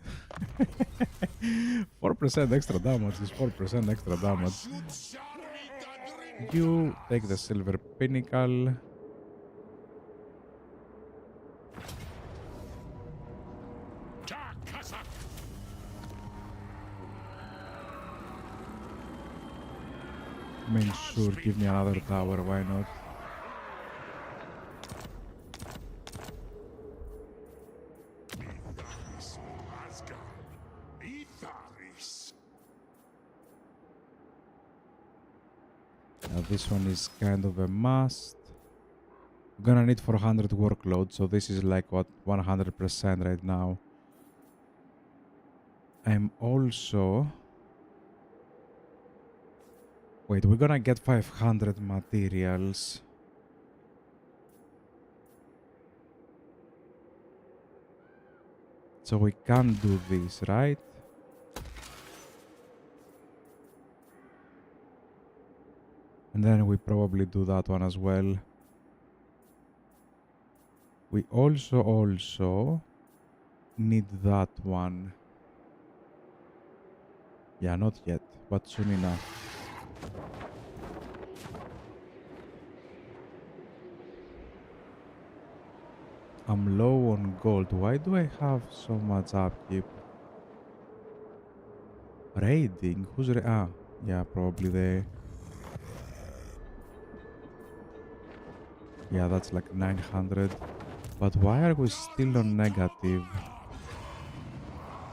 S1: 4% extra damage is 4% extra damage. You take the silver pinnacle. I mean, sure, give me another tower, why not? Now this one is kind of a must. We're gonna need 400 workload, so this is like what, 100% right now. I'm also... Wait, we're gonna get 500 materials. So we can do this, right? And then we probably do that one as well. We also need that one. Yeah, not yet, but soon enough. I'm low on gold. Why do I have so much upkeep? Raiding? Who's yeah, probably the... Yeah, that's like 900. But why are we still on negative?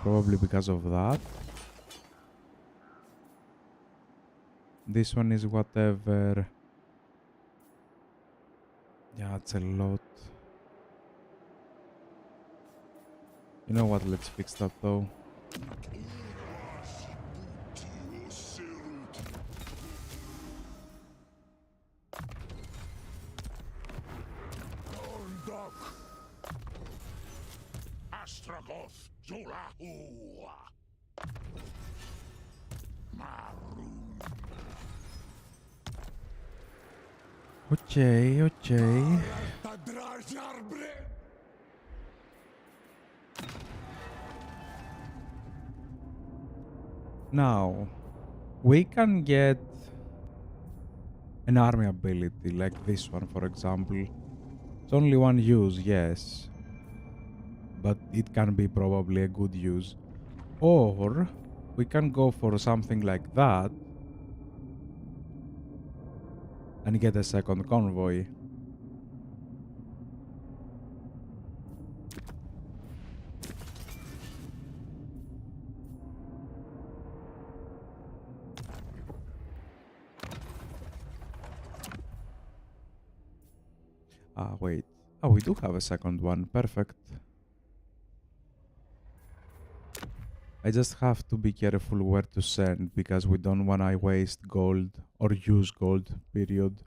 S1: Probably because of that. This one is whatever. Yeah, it's a lot. You know what, let's fix that though.
S3: Astragoth Ironhand.
S1: Okay. Now, we can get an army ability, like this one, for example. It's only one use, yes. But it can be probably a good use. Or, we can go for something like that and get a second convoy. Wait. Oh, we do have a second one. Perfect. I just have to be careful where to send because we don't want to waste gold or use gold, period.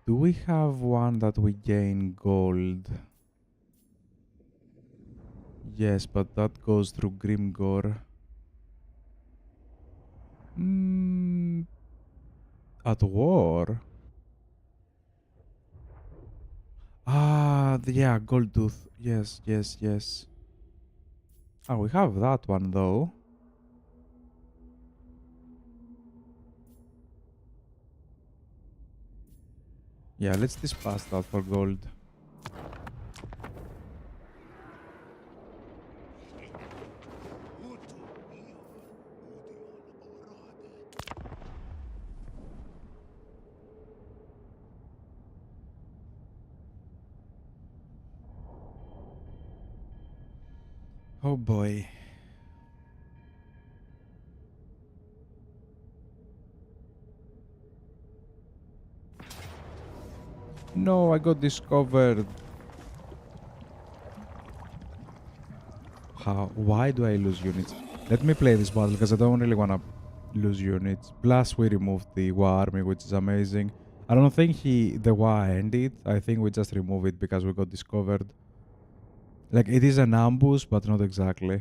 S1: Do we have one that we gain gold? Yes, but that goes through Grimgore. At war? Yeah, Gold Tooth. Yes. Oh, we have that one though. Yeah, let's dispass that for gold. Oh boy. No, I got discovered. How? Why do I lose units? Let me play this battle because I don't really want to lose units. Plus, we removed the war army, which is amazing. I don't think the war ended. I think we just remove it because we got discovered. Like, it is an ambush, but not exactly.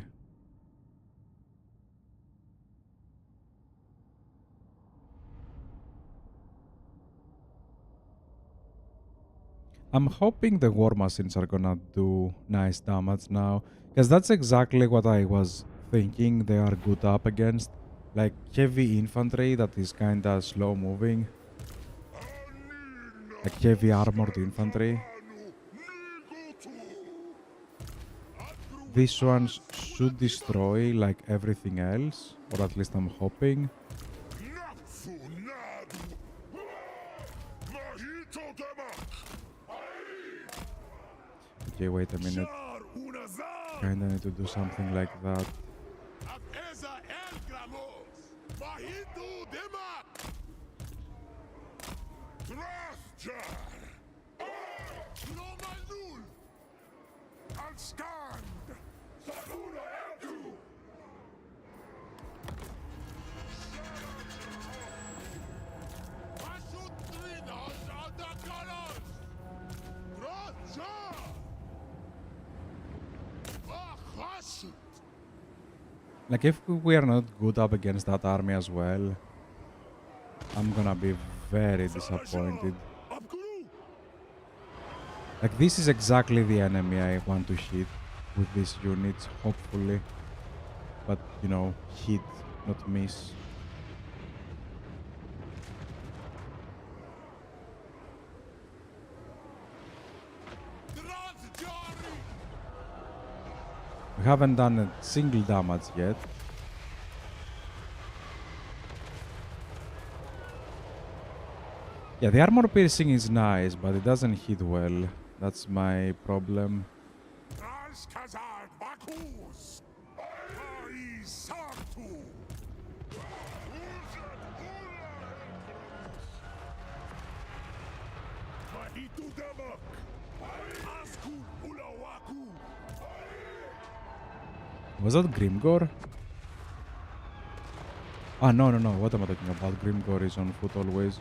S1: I'm hoping the war machines are gonna do nice damage now. Because that's exactly what I was thinking they are good up against. Like, heavy infantry that is kinda slow moving. Like, heavy armored infantry. These ones should destroy, like, everything else. Or at least I'm hoping. Okay, wait a minute. Kinda need to do something like that. Like, if we are not good up against that army as well, I'm gonna be very disappointed. Like, this is exactly the enemy I want to hit with these units, hopefully. But, you know, hit, not miss. We haven't done a single damage yet. Yeah, the armor piercing is nice, but it doesn't hit well. That's my problem. Was that Grimgor? Ah, no, no, no. What am I talking about? Grimgor is on foot always.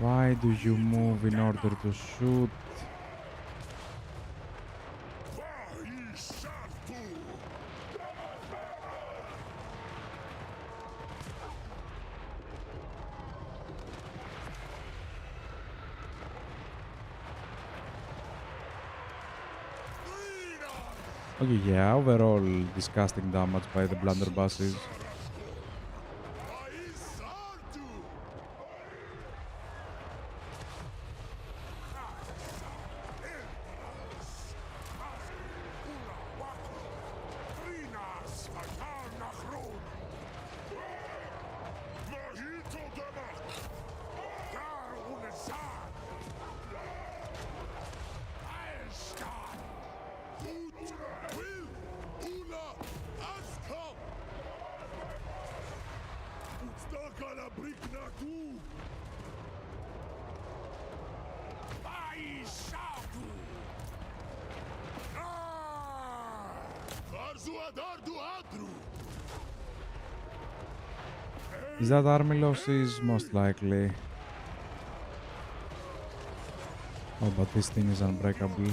S1: Why do you move in order to shoot? Okay, yeah, overall disgusting damage by the blunderbusses. Is that army losses? Most likely. Oh, but this thing is unbreakable.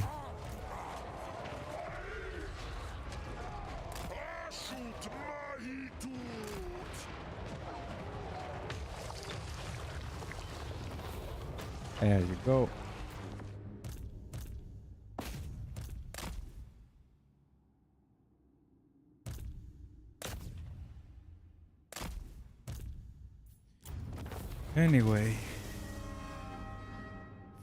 S1: There you go. Anyway.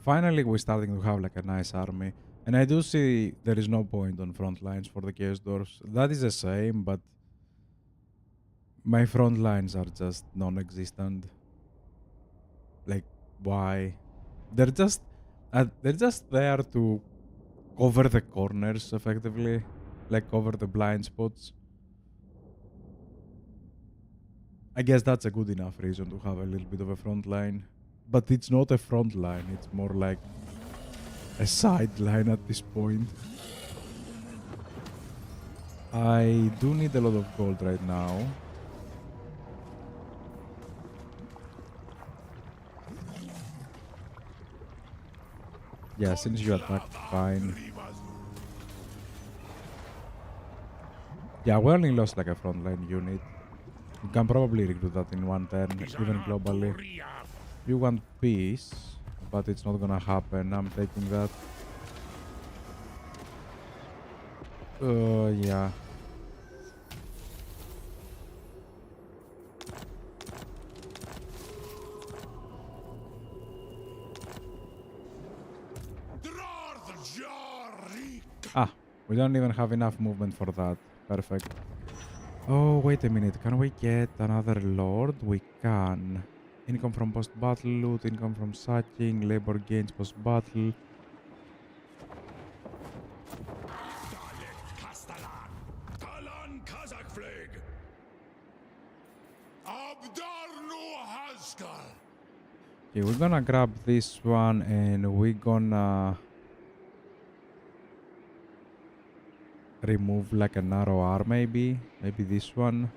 S1: Finally, we're starting to have like a nice army. And I do see there is no point on front lines for the Chaos Dwarfs. That is a shame, but my front lines are just non-existent. Like, why? They're just there to cover the corners effectively, like cover the blind spots. I guess that's a good enough reason to have a little bit of a front line. But it's not a front line, it's more like a sideline at this point. I do need a lot of gold right now. Yeah, since you attack, fine. Yeah, we only lost like a frontline unit. You can probably recruit that in one turn, even globally. You want peace, but it's not gonna happen. I'm taking that. Yeah. Ah, we don't even have enough movement for that. Perfect. Oh, wait a minute. Can we get another lord? We can. Income from post-battle loot, income from sacking, labor gains post-battle. Okay, we're gonna grab this one and we're gonna remove like a narrow R maybe. Maybe this one.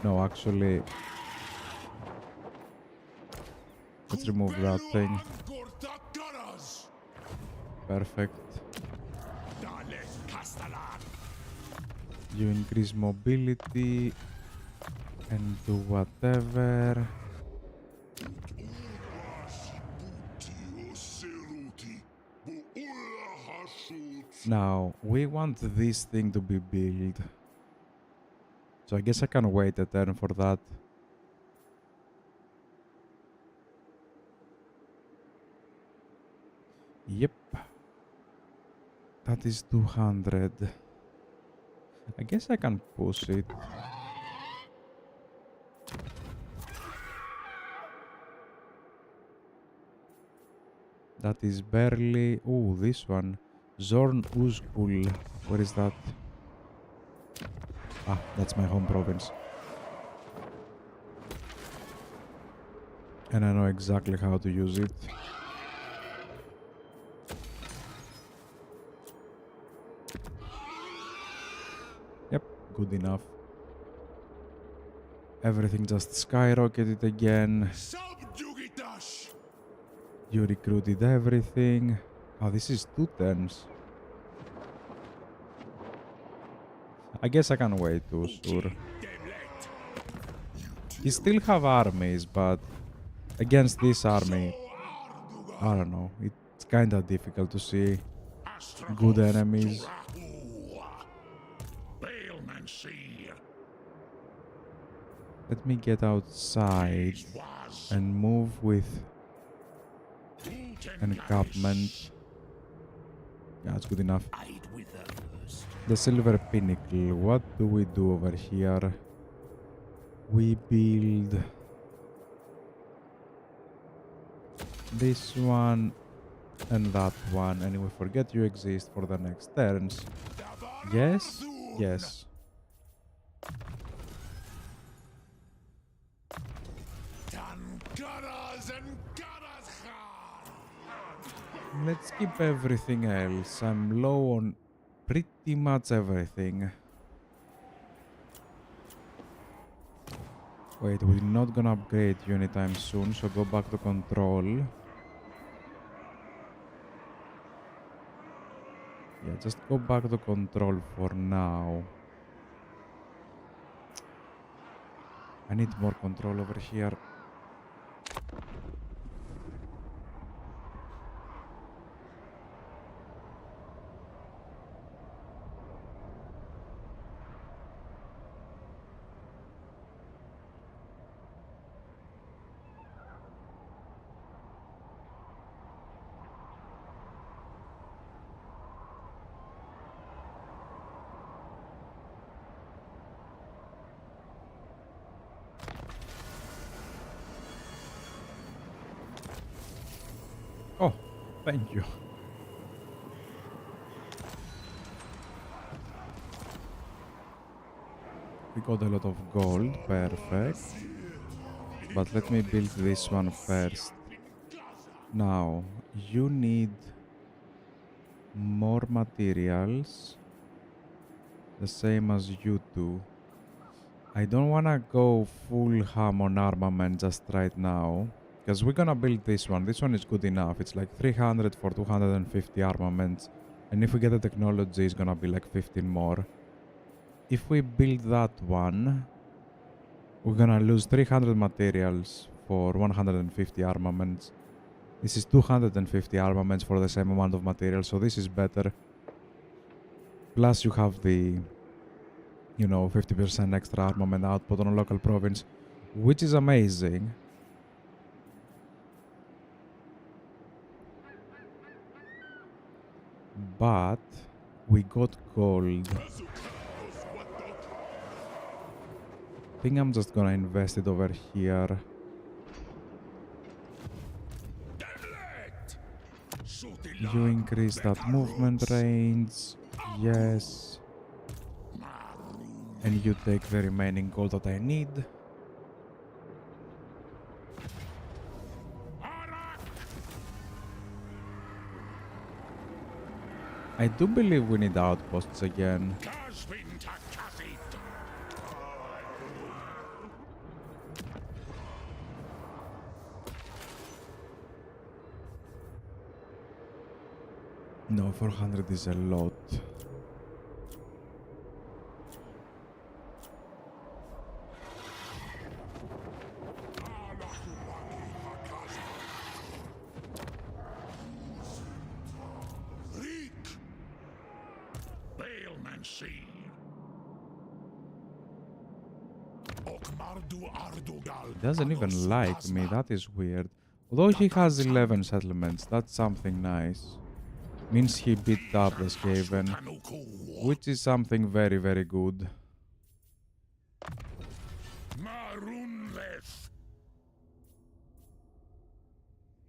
S1: No, actually. Let's remove that thing. Perfect. You increase mobility and do whatever. Now, we want this thing to be built. So I guess I can wait a turn for that. Yep. That is 200. I guess I can push it. That is barely... Oh, this one. Zorn Uzkul. Where is that? Ah, that's my home province. And I know exactly how to use it. Yep, good enough. Everything just skyrocketed again. You recruited everything. Oh, this is 2 turns. I guess I can wait too, sure. You still have armies, but against this army, I don't know. It's kinda difficult to see good enemies. Let me get outside and move with encampment. Yeah, it's good enough. The Silver Pinnacle. What do we do over here? We build this one and that one, and we forget you exist for the next turns. Yes? Yes. Let's keep everything else. I'm low on pretty much everything. Wait, we're not gonna upgrade you anytime soon, so go back to control. Yeah, just go back to control for now. I need more control over here. Thank you. We got a lot of gold, perfect. But let me build this one first. Now, you need more materials, the same as you do. I don't wanna go full ham on armament just right now, because we're gonna build this one. This one is good enough. It's like 300 for 250 armaments, and if we get the technology, it's gonna be like 15 more. If we build that one, we're gonna lose 300 materials for 150 armaments. This is 250 armaments for the same amount of materials, so this is better. Plus you have the, 50% extra armament output on a local province, which is amazing. But we got gold. I think I'm just gonna invest it over here. You increase that movement range. Yes. And you take the remaining gold that I need. I do believe we need outposts again. No, 400 is a lot. He doesn't even like me, that is weird. Although he has 11 settlements, that's something nice. Means he beat up the Skaven, which is something very, very good.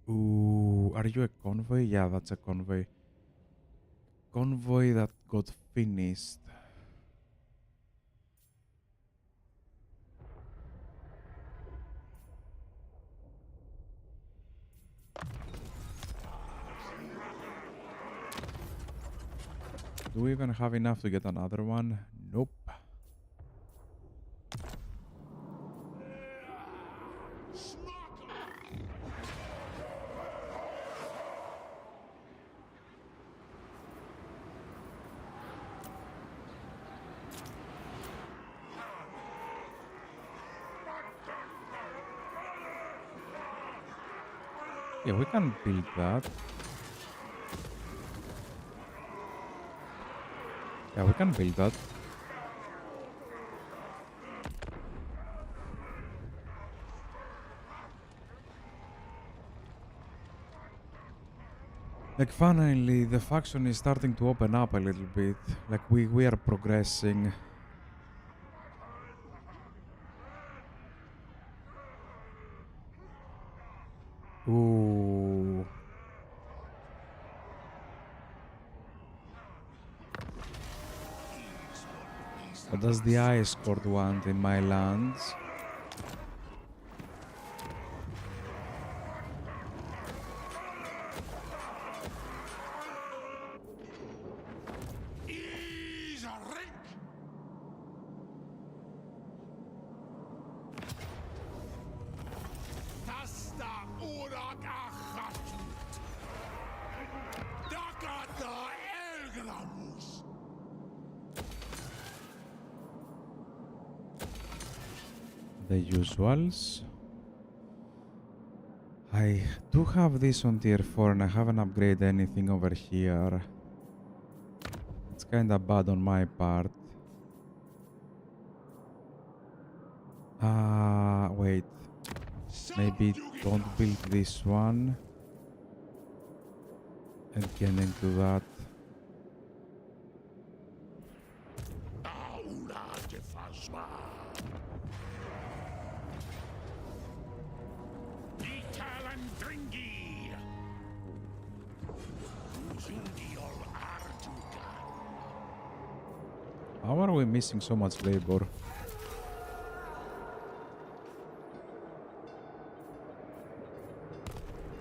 S1: Ooh, are you a convoy? Yeah, that's a convoy. Convoy that got finished. Do we even have enough to get another one? Nope. Yeah, we can build that. Yeah, we can build that. Like, finally, the faction is starting to open up a little bit. Like, we are progressing. Ooh. What does the Ice Court want in my lands? The usuals. I do have this on tier 4 and I haven't upgraded anything over here. It's kinda bad on my part. Wait. Maybe don't build this one. And get into that. How are we missing so much labor?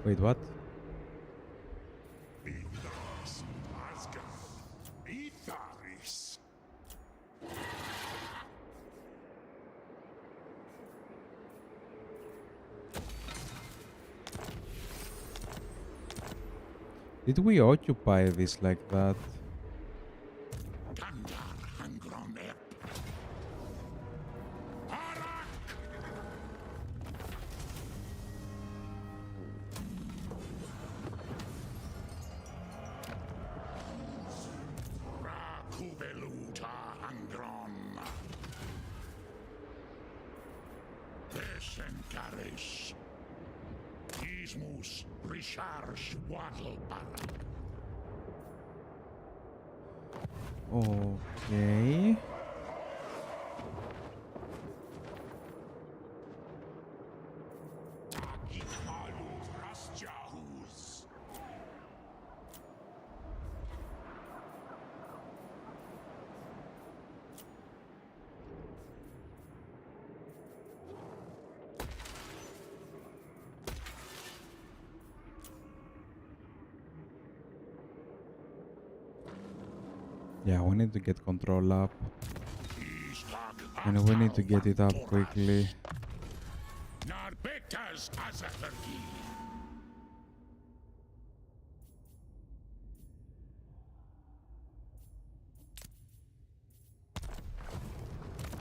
S1: Wait, what?
S3: Vidas Asgard. Itharis.
S1: Did we occupy this like that?
S3: Gandar Hangron Ep. Arak. Rakubeluta Hangron. Desencares. Ismus Richarge Waddlebarra.
S1: Okay.
S3: Agitmalut Rasjahus.
S1: Yeah, we need to get control up.
S3: Ishtak
S1: And we need to get it up
S3: Aftalvan
S1: quickly.
S3: Toras. Narbetas Azafergi.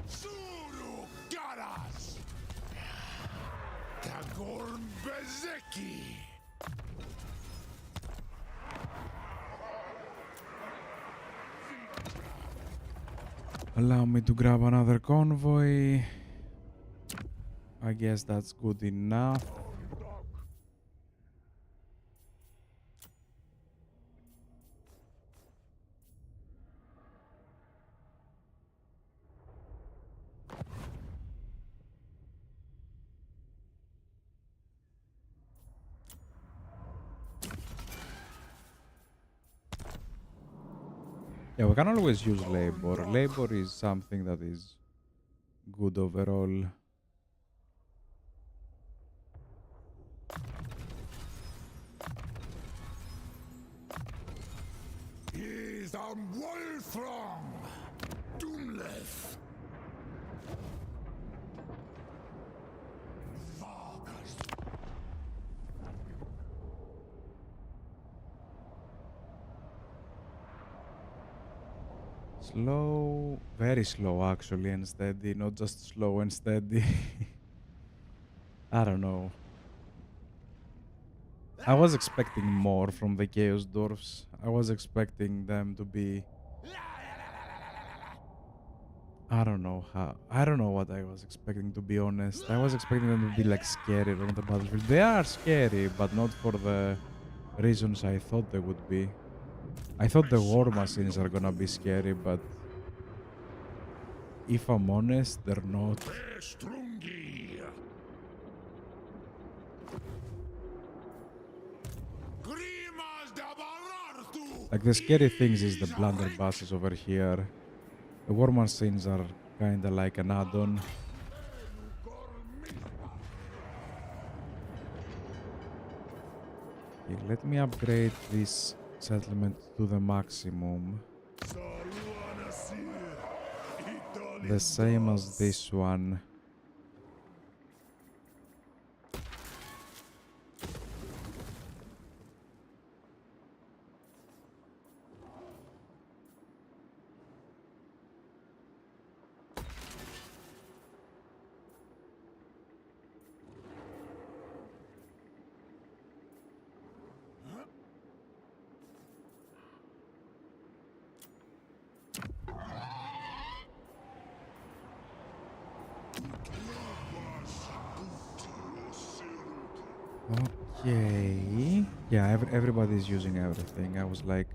S3: Zuru Garas. Tagorn Bezeki.
S1: Allow me to grab another convoy. I guess that's good enough. Yeah, we can always use labor. Labor is something that is good overall.
S3: Is am Wolfram. Doomless. Vargas.
S1: Slow, very slow actually, and steady, not just slow and steady. I don't know. I was expecting more from the Chaos Dwarfs. I was expecting them to be... I don't know how. I don't know what I was expecting, to be honest. I was expecting them to be like scary on the battlefield. They are scary, but not for the reasons I thought they would be. I thought the war machines are gonna be scary, but if I'm honest, they're not.
S3: Bestrungi. Grimas da Barartu.
S1: Like the scary things is the blunderbusses over here. The war machines are kinda like an add-on. Okay, let me upgrade this settlement to the maximum. The same as this one. Okay. Yeah, everybody's using everything. I was like...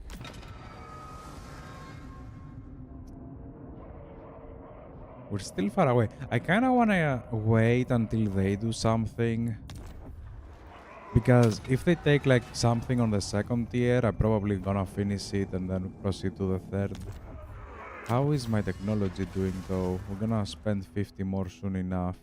S1: We're still far away. I kind of want to wait until they do something. Because if they take like something on the second tier, I'm probably gonna finish it and then proceed to the third. How is my technology doing though? We're gonna spend 50 more soon enough.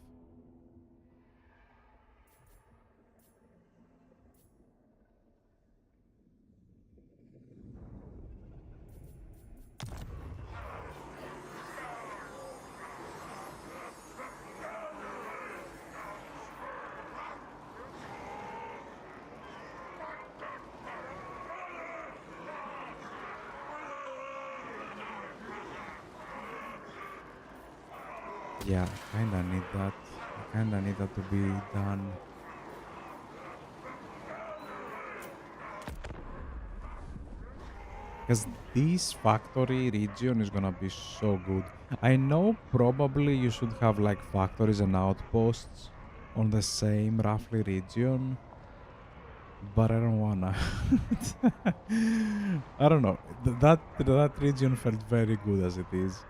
S1: Yeah, I kinda need that. I kinda need that to be done. Because this factory region is gonna be so good. I know probably you should have like factories and outposts on the same roughly region, but I don't wanna. I don't know. That region felt very good as it is.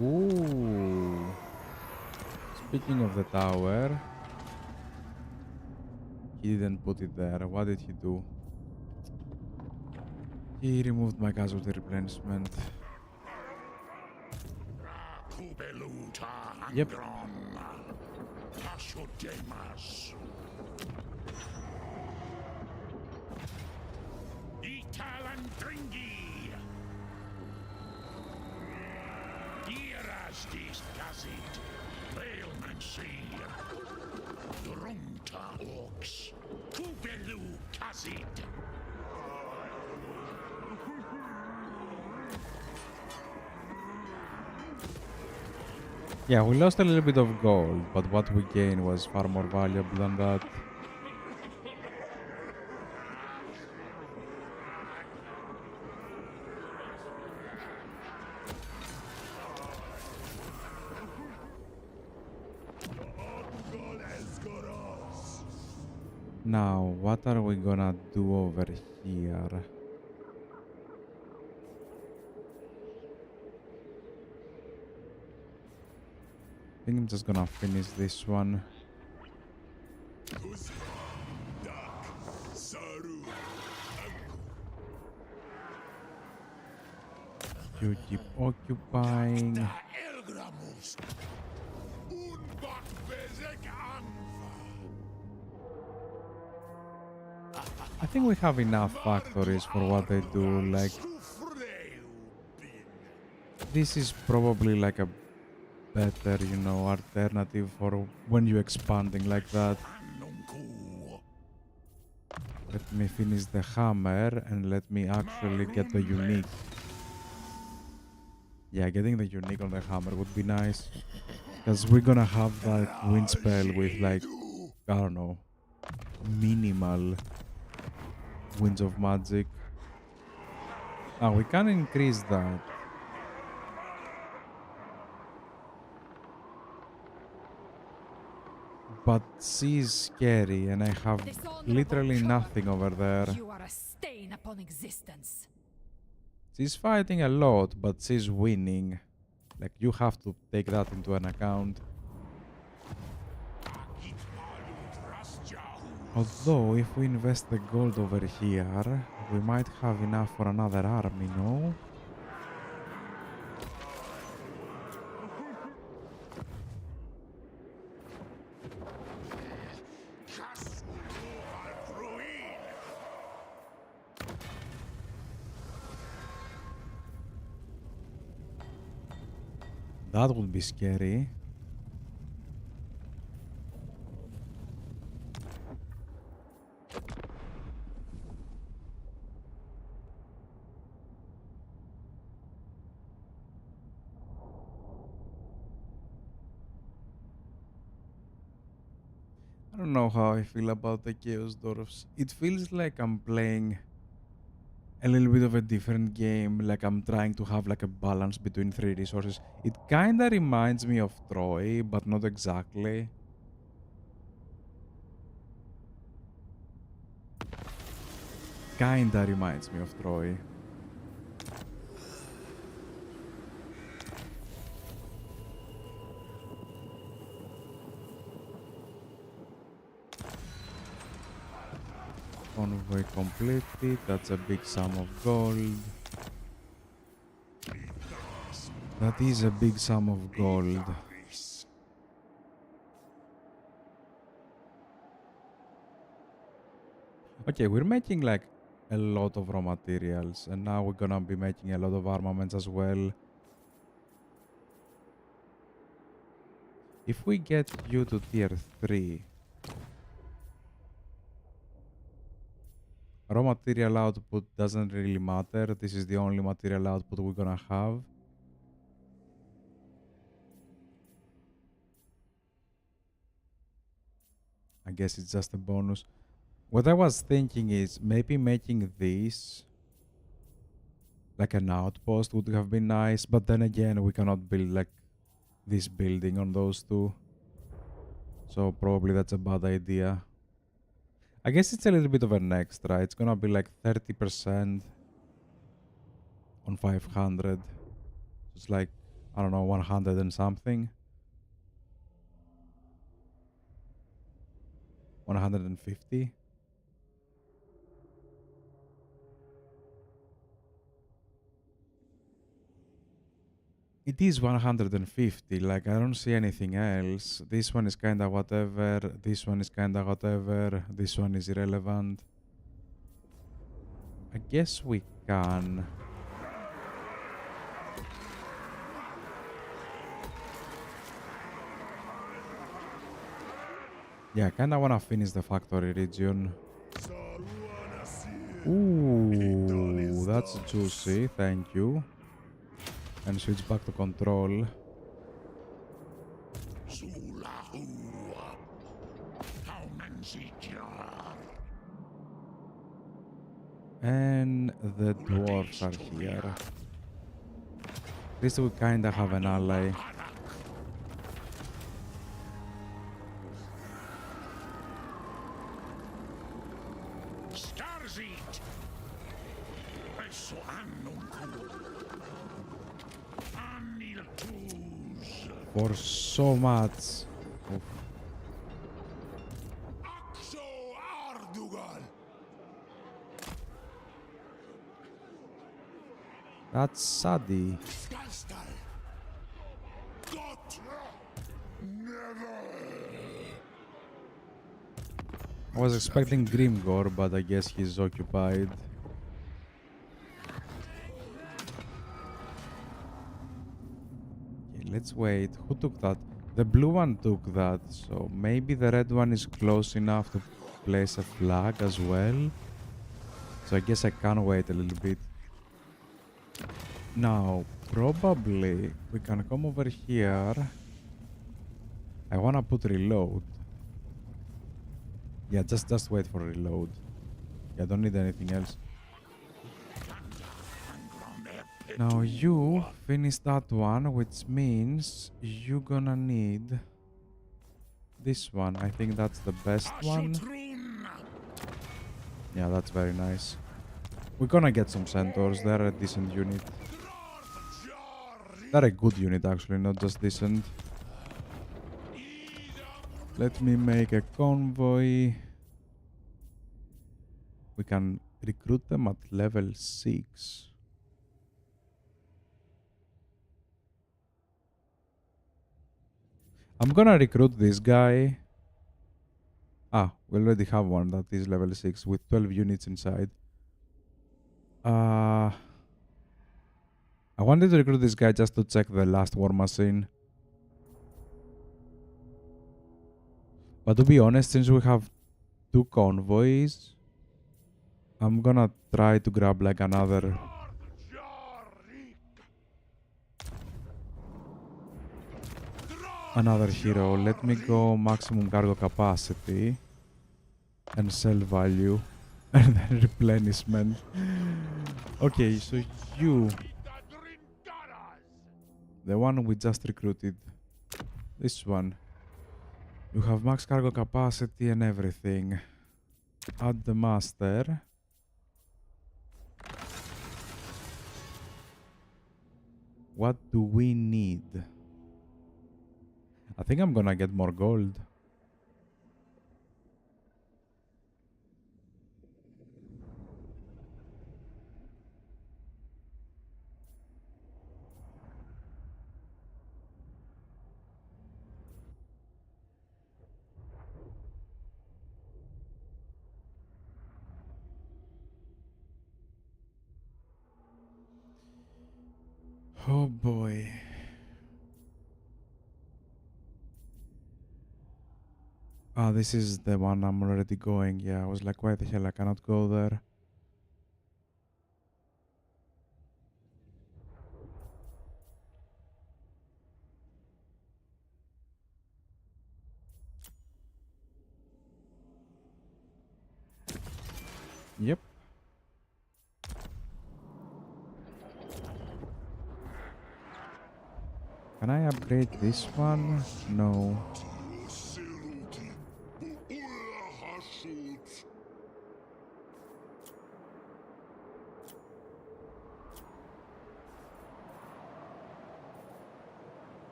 S1: Ooh. Speaking of the tower, he didn't put it there. What did he do? He removed my casualty replenishment.
S3: Kubeluta
S1: Yep.
S3: Angron. Ashodemas. Italandringi. Irastis Gazit. Bailmancy. Drumta Ox. Kubelu Kazit.
S1: Yeah, we lost a little bit of gold, but what we gained was far more valuable than that. Now, what are we gonna do over here? I think I'm just gonna finish this one. You keep occupying.
S3: Elgramus. Unbak Bezek Anfa.
S1: I think we have enough factories for what they do. Like, this is probably like a better, you know, alternative for when you're expanding like that. Let me finish the hammer and let me actually get the unique. Yeah, getting the unique on the hammer would be nice. Because we're gonna have that wind spell with like, I don't know, minimal winds of magic. Ah, we can increase that. But she's scary and I have literally nothing over there.
S4: You are a stain upon existence.
S1: She's fighting a lot, but she's winning. Like, you have to take that into an account. Although, if we invest the gold over here, we might have enough for another army, no? That would be scary. I don't know how I feel about the Chaos Dwarfs. It feels like I'm playing a little bit of a different game, like I'm trying to have like a balance between three resources. It kinda reminds me of Troy, but not exactly. Kinda reminds me of Troy. Convoy completed. That's a big sum of gold. That is a big sum of gold.
S3: This.
S1: Okay, we're making like a lot of raw materials, and now we're gonna be making a lot of armaments as well. If we get you to tier 3, raw material output doesn't really matter. This is the only material output we're gonna have. I guess it's just a bonus. What I was thinking is maybe making this like an outpost would have been nice, but then again, we cannot build like this building on those two. So probably that's a bad idea. I guess it's a little bit of an extra. It's gonna be like 30% on 500. It's like, I don't know, 100 and something. 150. It is 150, like I don't see anything else. This one is kinda whatever, this one is kinda whatever, this one is irrelevant. I guess we can. Yeah, I kinda wanna finish the factory region. Ooh, that's juicy, thank you. And switch back to control. And the dwarves are here. At least we kinda have an ally.
S3: Starzit. Eso annum Anil tus.
S1: For so much. Oof.
S3: Axo Ardugal.
S1: That's Sadie.
S3: Skalstal. Gott. Never.
S1: I was expecting Grimgor, but I guess he's occupied. Okay, let's wait. Who took that? The blue one took that, so maybe the red one is close enough to place a flag as well. So I guess I can wait a little bit. Now, probably we can come over here. I wanna put reload. Yeah, just wait for reload. Yeah, I don't need anything else. Now you finish that one, which means you're gonna need this one. I think that's the best one. Yeah, that's very nice. We're gonna get some centaurs. They're a decent unit. They're a good unit actually, not just decent. Let me make a convoy. We can recruit them at level 6. I'm gonna recruit this guy. Ah, we already have one that is level 6 with 12 units inside. I wanted to recruit this guy just to check the last war machine. But to be honest, since we have 2 convoys, I'm gonna try to grab like another hero. Let me go maximum cargo capacity and sell value and then replenishment. Okay, so you, the one we just recruited, this one, you have max cargo capacity and everything. Add the master. What do we need? I think I'm gonna get more gold. Oh boy. Ah, this is the one I'm already going. Yeah, I was like, why the hell I cannot go there? Yep. Can I upgrade this one? No.
S3: Seluti. Ulla hasut.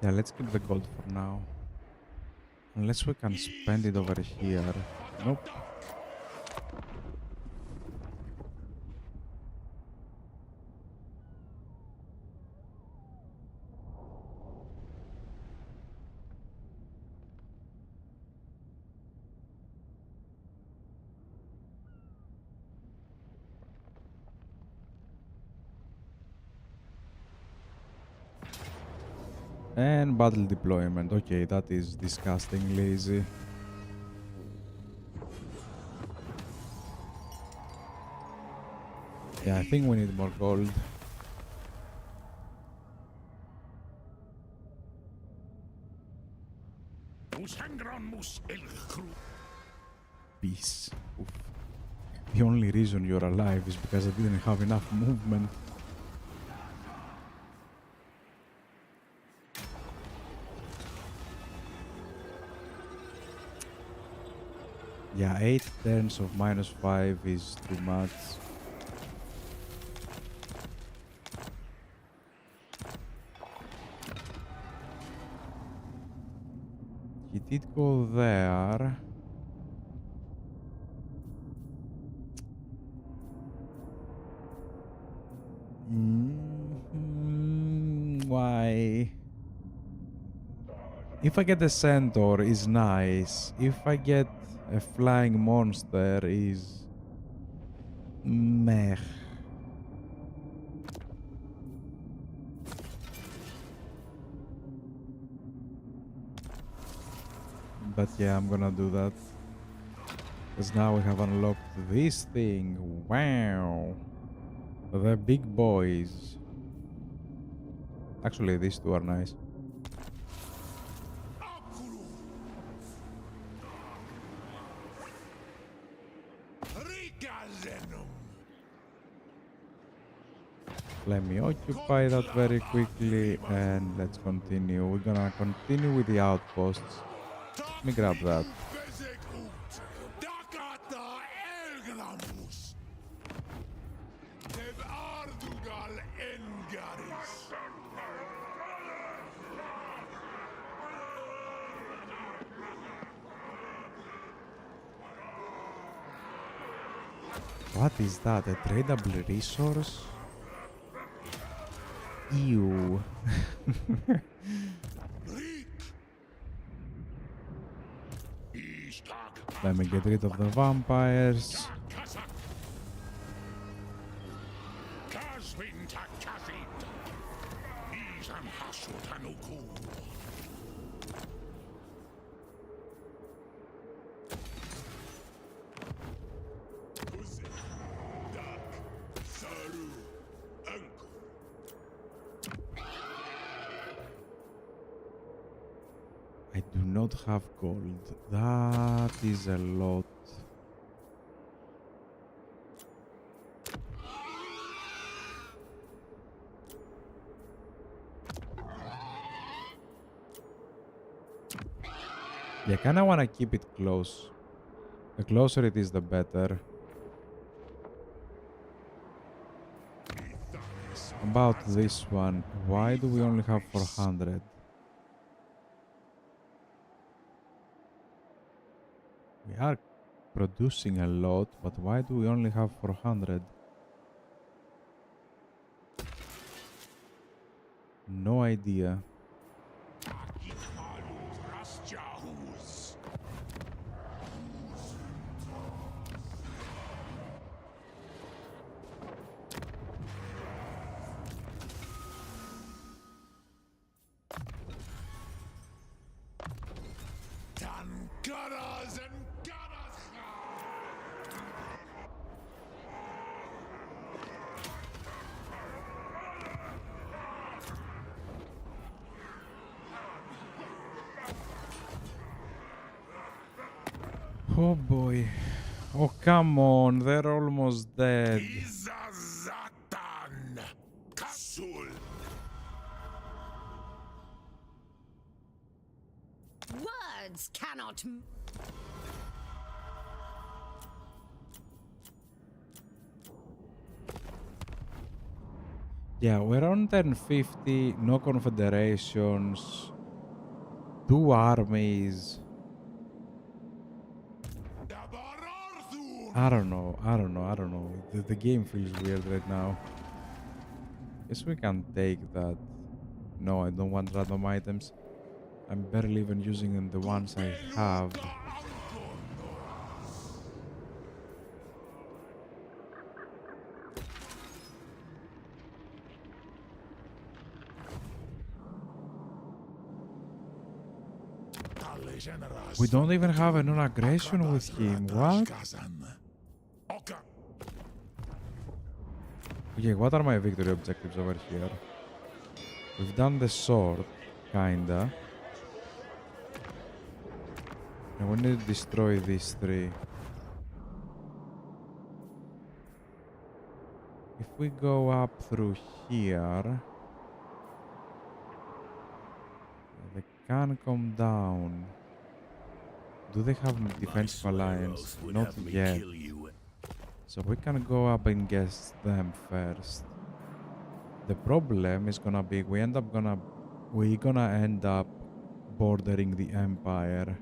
S1: Yeah, let's keep the gold for now. Unless we can spend it over here. Nope. And battle deployment. Okay, that is disgusting lazy. Yeah, I think we need more gold. Peace. Oof. The only reason you're alive is because I didn't have enough movement. Yeah, 8 turns of -5 is too much. He did go there. Why? If I get a centaur is nice. If I get a flying monster is meh. But yeah, I'm gonna do that. Because now we have unlocked this thing. Wow. The big boys. Actually, these two are nice. Let me occupy that very quickly and let's continue. We're gonna continue with the outposts. Let me grab that. What is that? A tradable resource? Ew. Let me get rid of the vampires. I do not have gold. That is a lot. Yeah, I kinda wanna keep it close. The closer it is, the better. About this one, why do we only have 400? We are producing a lot, but why do we only have 400? No idea.
S3: Jahus. Tan gunners and gunners.
S1: Oh boy. Oh, come on. They're almost dead.
S3: Izazatan. Kasul.
S4: Words cannot.
S1: Yeah, we're on 1050. No confederations. 2 armies. I don't know. The game feels weird right now. Guess we can take that. No, I don't want random items. I'm barely even using the ones I have. We don't even have a non-aggression with him. What? Okay, what are my victory objectives over here? We've done the sword, kinda. And we need to destroy these 3. If we go up through here, they can come down. Do they have defensive alliance? Not yet. So we can go up against them first. The problem is gonna be we're gonna end up bordering the Empire.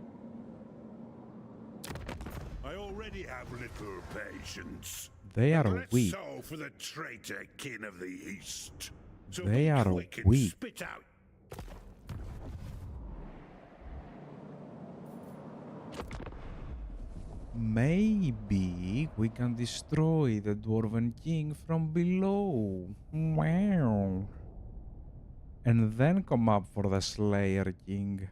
S3: I already have little patience.
S1: They are
S3: Let's
S1: weak.
S3: sow for the traitor kin of the East. So
S1: They
S3: be
S1: are
S3: quick and
S1: weak.
S3: spit out.
S1: Maybe we can destroy the Dwarven King from below. Wow. And then come up for the Slayer King.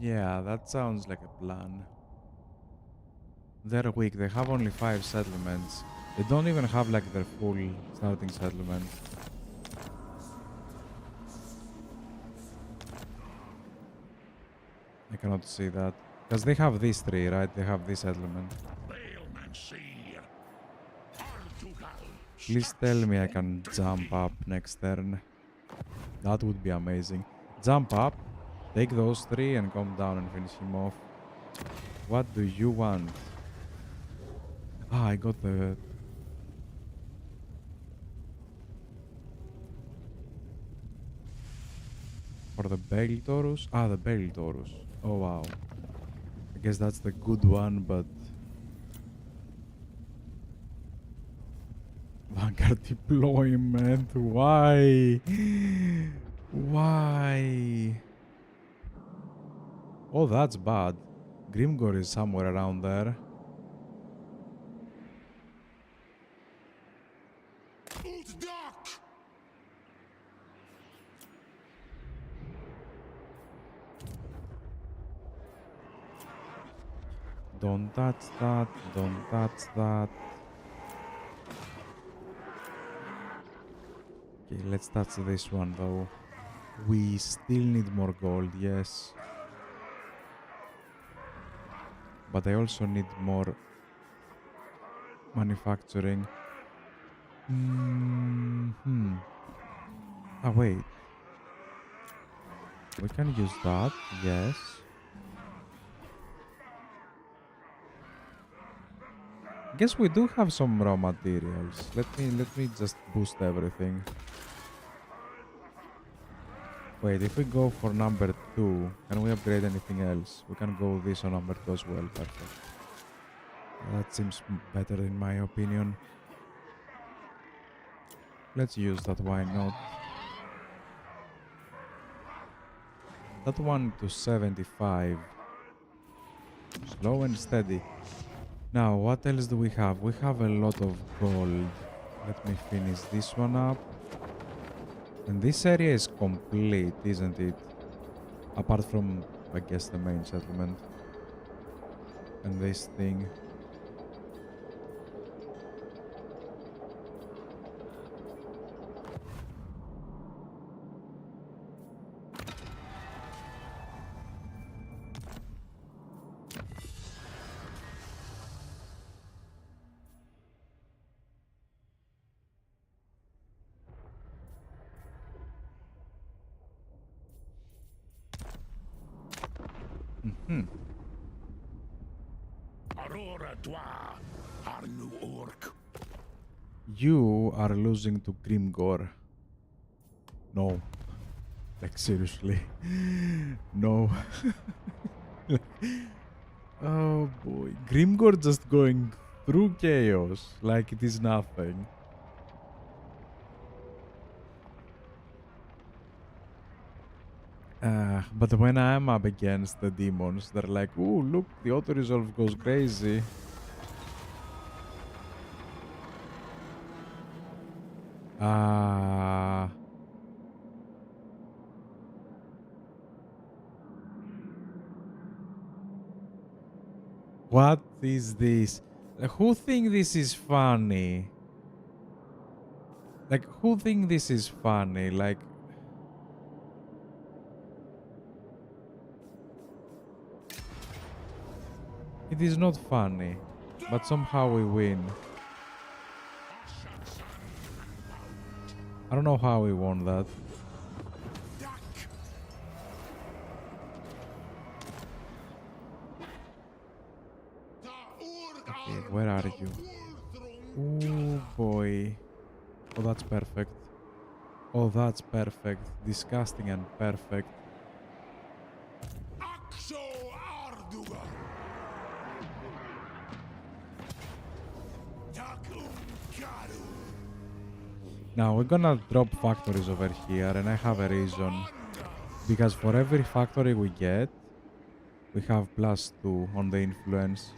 S1: Yeah, that sounds like a plan. They're weak. They have only 5 settlements. They don't even have like their full starting settlement. I cannot see that. Because they have these 3, right? They have this settlement. Please tell me I can jump up next turn. That would be amazing. Jump up, take those 3 and come down and finish him off. What do you want? Ah, I got the... For the Bale Taurus? Ah, the Bale Taurus. Oh, wow. I guess that's the good one, but... Vanguard deployment. Why? Why? Oh, that's bad. Grimgor is somewhere around there. Don't touch that. Don't touch that. Okay, let's touch this one though. We still need more gold, yes. But I also need more manufacturing. Ah, wait. We can use that, yes. Guess we do have some raw materials. Let me just boost everything. Wait, if we go for number 2, can we upgrade anything else? We can go this on number 2 as well, perfect. That seems better in my opinion. Let's use that, why not? That one to 75. Slow and steady. Now, what else do we have? We have a lot of gold. Let me finish this one up. And this area is complete, isn't it? Apart from, I guess, the main settlement. And this thing.
S3: Aurora Dwa, Arnu Orc.
S1: You are losing to Grimgor. No. Like, seriously. No. Oh boy. Grimgor just going through chaos like it is nothing. But when I'm up against the demons, they're like, ooh, look, the auto-resolve goes crazy. What is this? Like, who think this is funny? Like, who think this is funny? Like, it is not funny, but somehow we win. I don't know how we won that. Okay, where are you? Oh boy. Oh, that's perfect. Oh, that's perfect. Disgusting and perfect. Now we're gonna drop factories over here, and I have a reason. Because for every factory we get, we have +2 on the influence.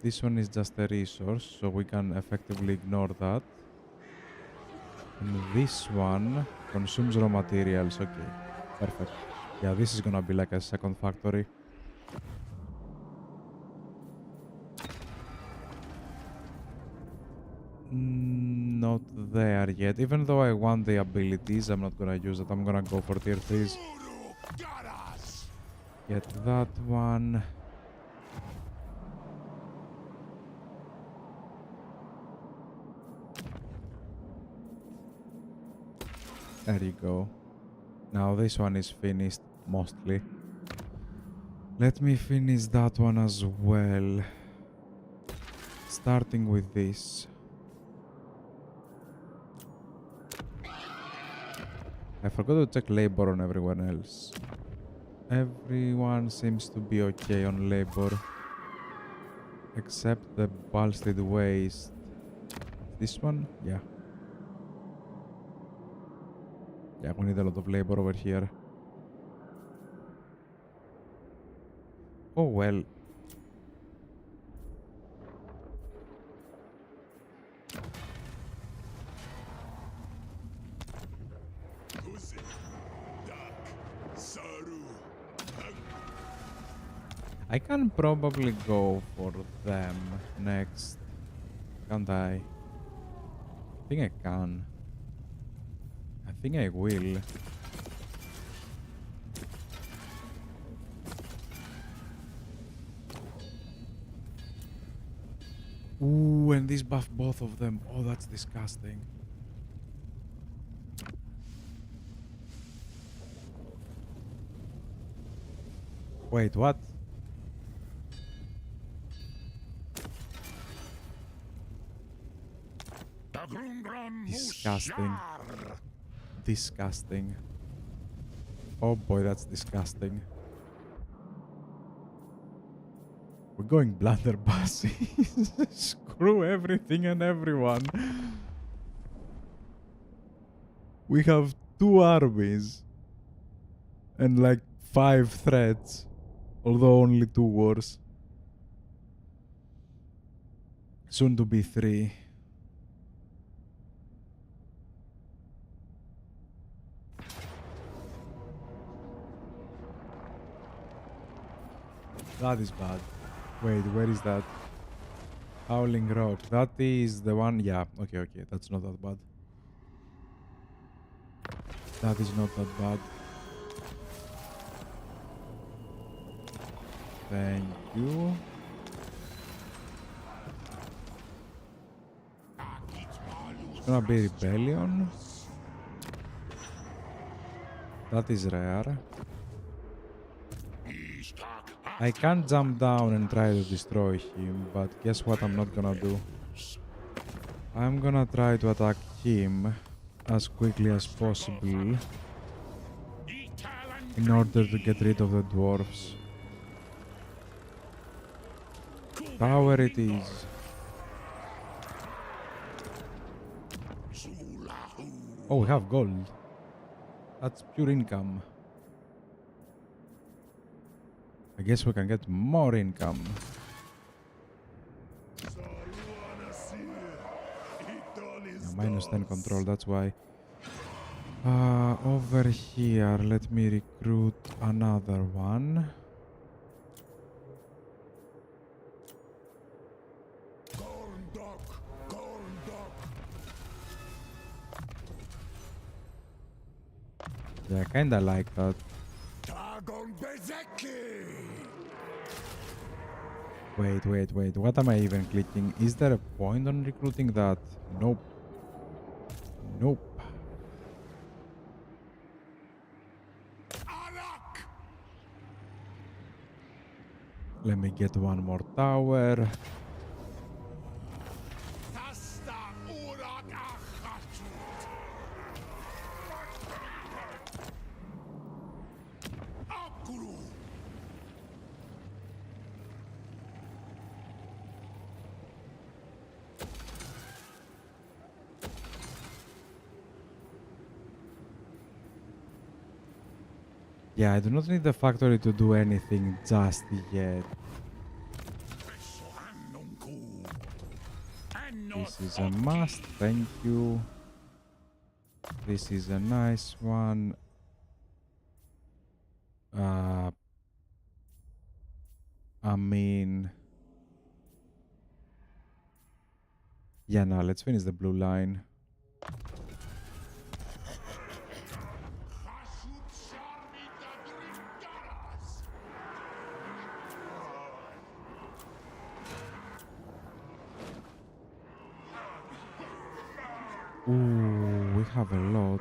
S1: This one is just a resource, so we can effectively ignore that. And this one consumes raw materials. Okay, perfect. Yeah, this is gonna be like a second factory. Not there yet. Even though I want the abilities, I'm not gonna use it. I'm gonna go for tier 3s. Get that one. There you go. Now this one is finished, mostly. Let me finish that one as well. Starting with this. I forgot to check labor on everyone else. Everyone seems to be okay on labor. Except the balsted waste. This one? Yeah. Yeah, we need a lot of labor over here. Oh well. I can probably go for them next. Can't I? I think I can. I think I will. Ooh, and this buff both of them. Oh, that's disgusting. Wait, what? Disgusting. Disgusting. Oh boy, that's disgusting. We're going blunderbuss. Screw everything and everyone. We have 2 armies and like 5 threats, although only 2 wars. Soon to be 3. That is bad. Wait, where is that? Howling Rock. That is the one. Yeah, okay. That's not that bad. That is not that bad. Thank you. It's gonna be rebellion. That is rare. I can't jump down and try to destroy him, but guess what I'm not gonna do? I'm gonna try to attack him as quickly as possible in order to get rid of the dwarves. Tower it is. Oh, we have gold. That's pure income. I guess we can get more income. Minus 10 control, that's why. Over here, let me recruit another one. Yeah, I kinda like that. Wait, what am I even clicking? Is there a point on recruiting that? Nope. Let me get one more tower. Yeah, I do not need the factory to do anything just yet. This is a must, thank you. This is a nice one. I mean... Yeah, no, let's finish the blue line. Ooh, we have a lot.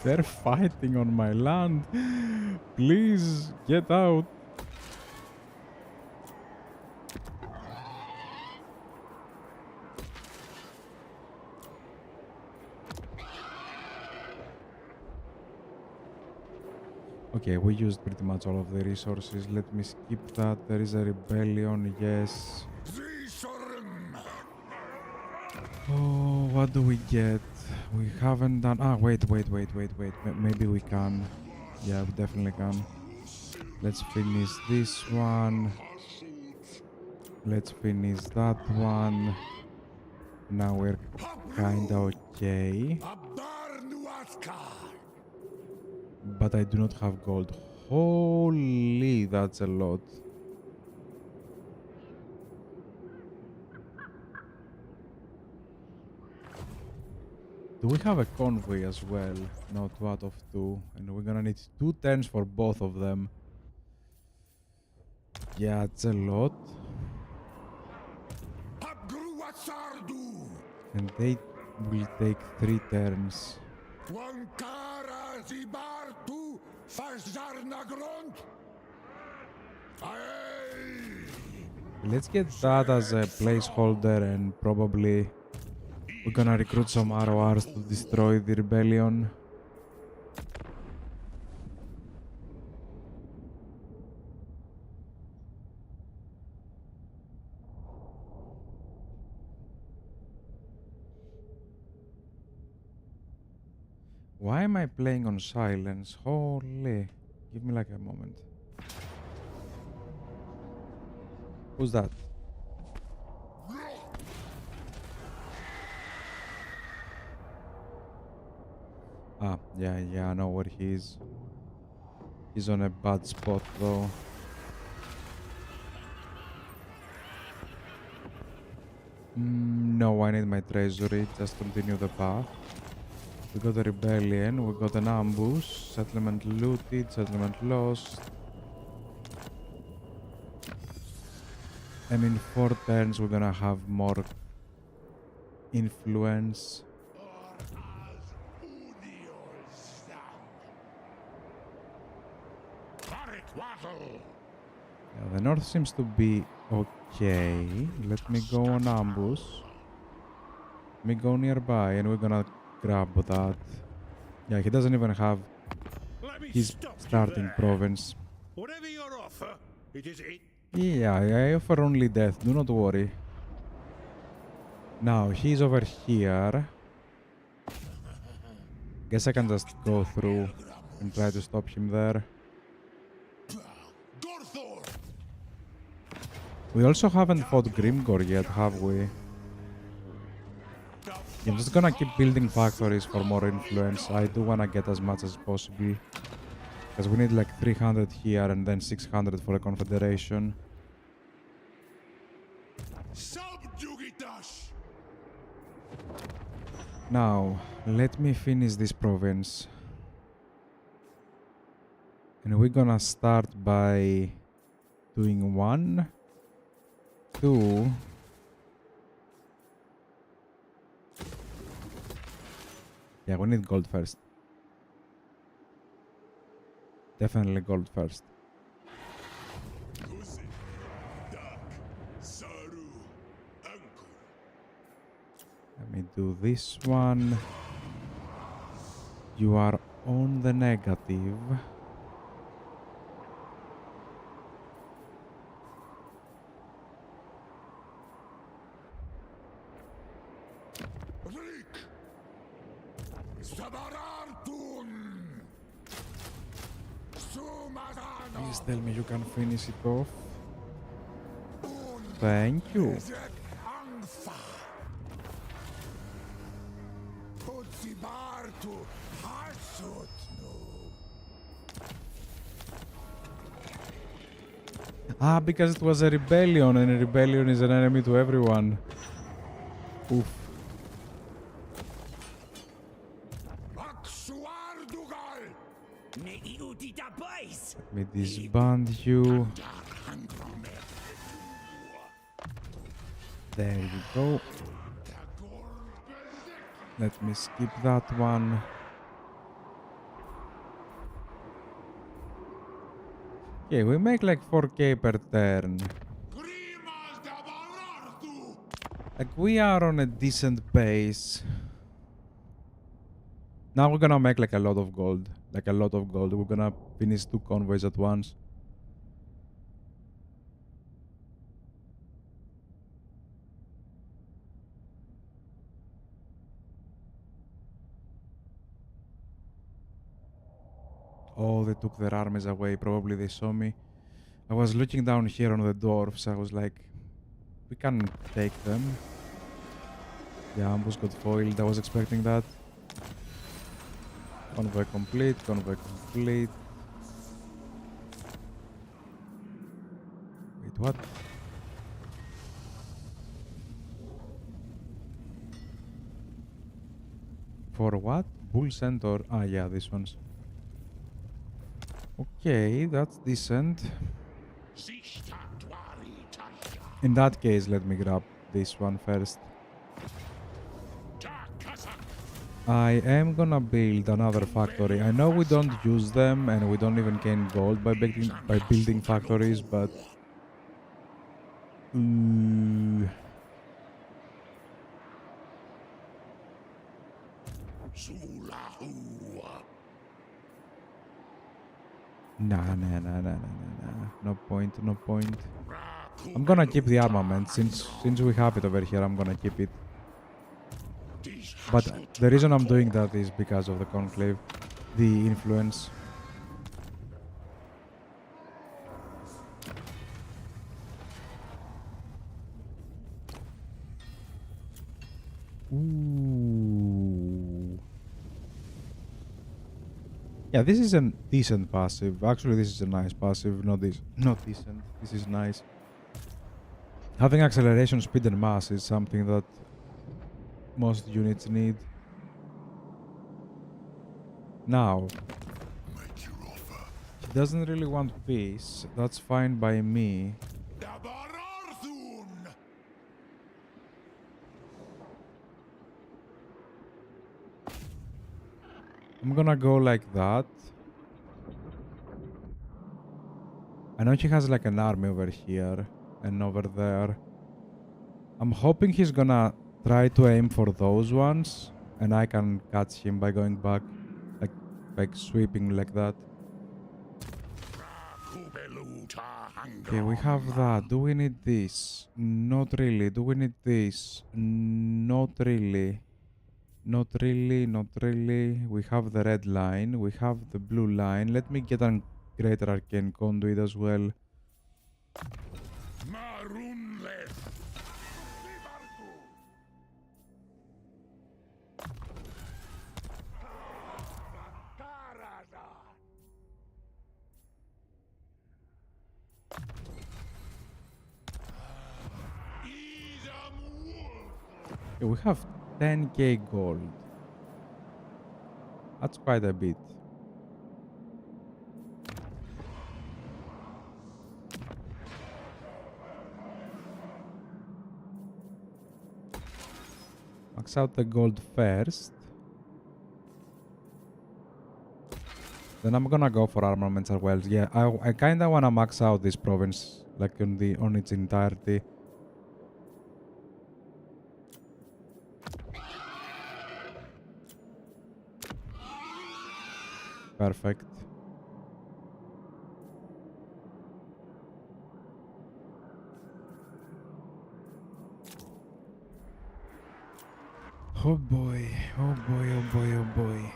S1: They're fighting on my land. Please, get out. Okay, we used pretty much all of the resources. Let me skip that. There is a rebellion, yes. Oh, what do we get? We haven't done... Ah, wait. Maybe we can. Yeah, we definitely can. Let's finish this one. Let's finish that one. Now we're kinda okay. But I do not have gold. Holy, that's a lot. Do we have a convoy as well? No, 2 out of 2. And we're gonna need 2 turns for both of them. Yeah, it's a lot. And they will take 3 turns. Let's get that as a placeholder, and probably we're gonna recruit some RORs to destroy the rebellion. Why am I playing on silence? Holy. Give me like a moment. Who's that? Ah, yeah, I know where he is. He's on a bad spot though. No, I need my treasury. Just continue the path. We got a rebellion, we got an ambush, settlement looted, settlement lost. And in 4 turns we're gonna have more influence. Yeah, the north seems to be okay. Let me go on ambush. Let me go nearby and we're gonna grab that. Yeah, he doesn't even have his starting province.
S3: Whatever your offer, it is it.
S1: Yeah, I offer only death, do not worry. Now, he's over here. Guess I can just go through and try to stop him there. We also haven't fought Grimgor yet, have we? I'm just gonna keep building factories for more influence. I do wanna get as much as possible. Because we need like 300 here and then 600 for a confederation. Now, let me finish this province. And we're gonna start by doing 1, 2. Yeah, we need gold first. Definitely gold first. Let me do this one. You are on the negative. Please tell me you can finish it off. Thank you. Ah, because it was a rebellion, and a rebellion is an enemy to everyone. Oof. Let me disband you. There you go. Let me skip that one. Okay, we make like 4k per turn. Like, we are on a decent pace. Now we're gonna make like a lot of gold. Like a lot of gold. We're gonna finish 2 convoys at once. Oh, they took their armies away. Probably they saw me. I was looking down here on the dwarfs. I was like, we can take them. Yeah, ambush got foiled. I was expecting that. Convoy complete, convoy complete. Wait, what? For what? Bull Centaur? Ah, yeah, this one's. Okay, that's decent. In that case, let me grab this one first. I am gonna build another factory. I know we don't use them and we don't even gain gold by building factories, but Ooh. Nah. No point, no point. I'm gonna keep the armament since we have it over here. I'm gonna keep it. But the reason I'm doing that is because of the conclave, the influence. Ooh. Yeah, this is a decent passive. Actually, this is a nice passive. Not decent. This is nice. Having acceleration, speed, and mass is something that most units need. Now, he doesn't really want peace. That's fine by me. I'm gonna go like that. I know he has like an army over here and over there. I'm hoping he's gonna try to aim for those ones and I can catch him by going back, like sweeping like that. Okay, we have that. Do we need this? Not really. Do we need this? Not really. Not really, not really. We have the red line. We have the blue line. Let me get a greater arcane conduit as well. Okay, we have 10k gold. That's quite a bit. Max out the gold first. Then I'm gonna go for armaments as well. Yeah, I kinda wanna max out this province, like on its entirety. Perfect. Oh boy, oh boy, oh boy, oh boy.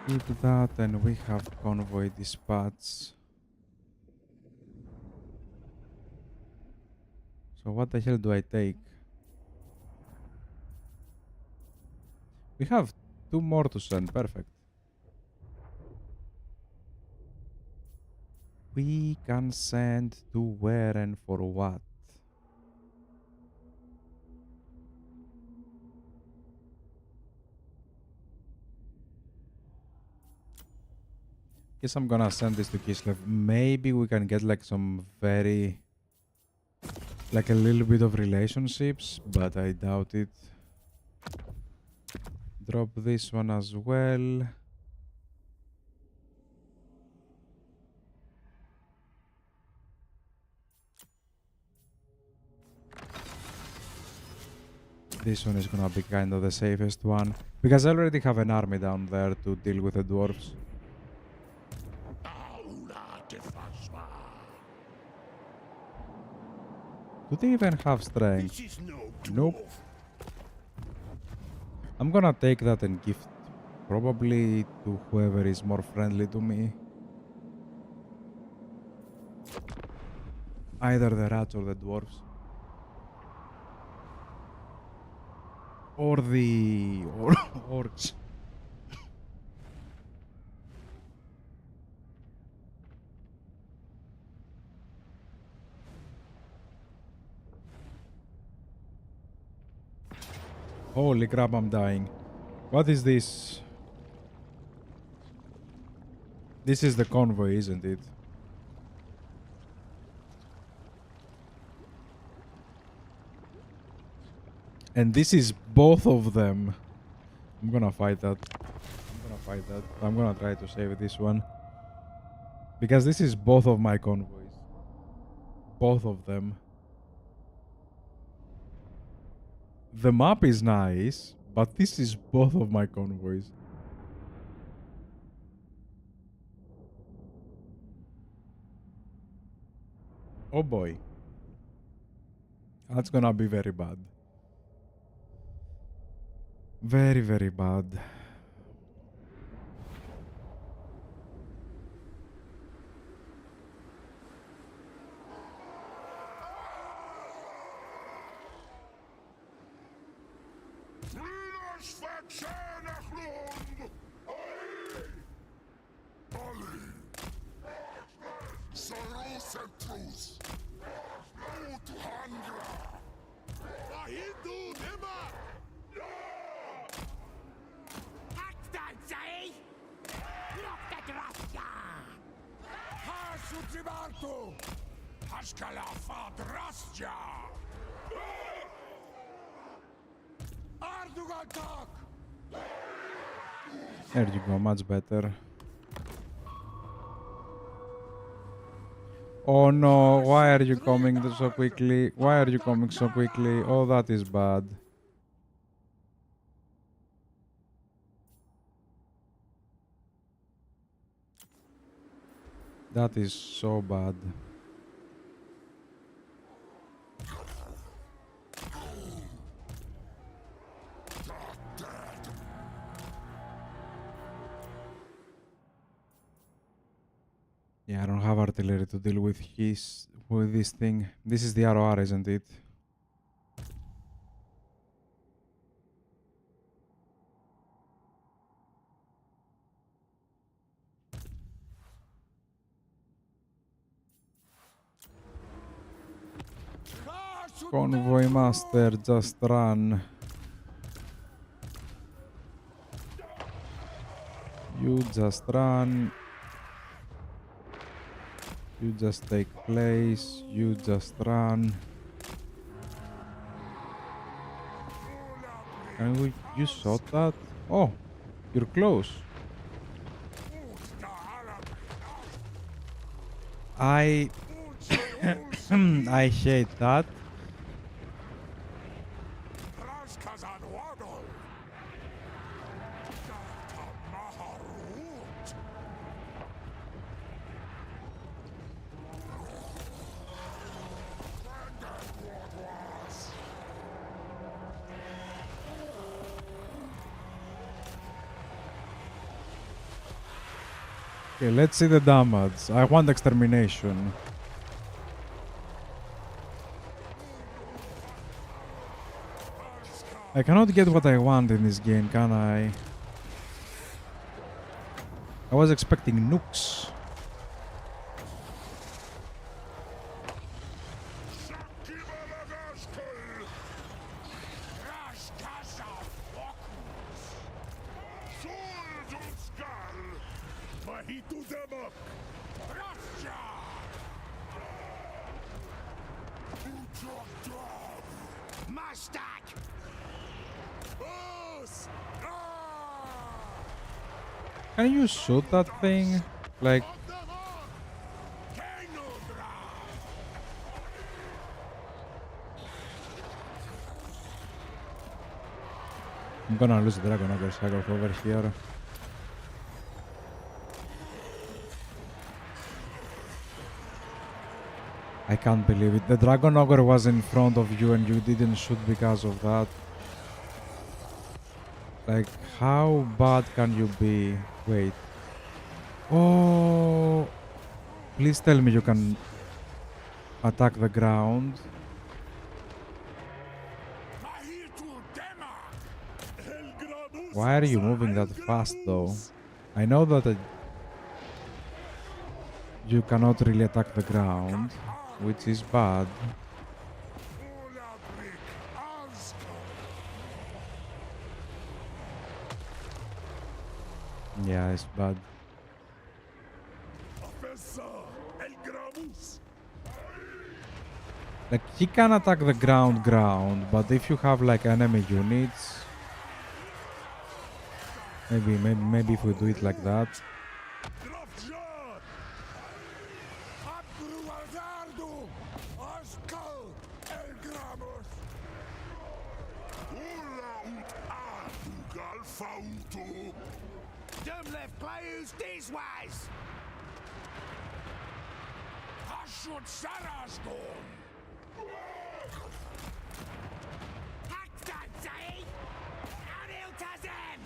S1: Skip that and we have convoy dispatch. So what the hell do I take? We have 2 more to send, perfect. We can send to where and for what? Guess I'm gonna send this to Kislev. Maybe we can get like some like a little bit of relationships, but I doubt it. Drop this one as well. This one is gonna be kind of the safest one, because I already have an army down there to deal with the dwarves. Do they even have strength? Nope. I'm gonna take that and gift probably to whoever is more friendly to me. Either the rats or the dwarves. Or the orcs. Holy crap, I'm dying. What is this? This is the convoy, isn't it? And this is both of them. I'm gonna fight that. I'm gonna try to save this one. Because this is both of my convoys. Both of them. The map is nice, but this is both of my convoys. Oh boy. That's gonna be very bad. Very, very bad. There you go, much better. Oh no, why are you coming so quickly? Why are you coming so quickly? Oh, that is bad. That is so bad. Yeah, I don't have artillery to deal with this thing. This is the ROR, isn't it? Convoy master, just run. You just run. You just take place. You just run. And you shot that? Oh, you're close. I hate that. Okay, let's see the damage. I want extermination. I cannot get what I want in this game, can I? I was expecting nukes. Can you shoot that thing? Like... I'm gonna lose the Dragon Astragoth over here. I can't believe it. The Dragon Ogre was in front of you and you didn't shoot because of that. Like, how bad can you be? Wait. Oh! Please tell me you can attack the ground. Why are you moving that fast though? I know that you cannot really attack the ground, which is bad. Yeah, it's bad. Like, he can attack the ground, but if you have like enemy units, maybe if we do it like that.
S2: Don't left players these ways. Hashut Sarasgorn. Hackstad, say! Adil Tazem!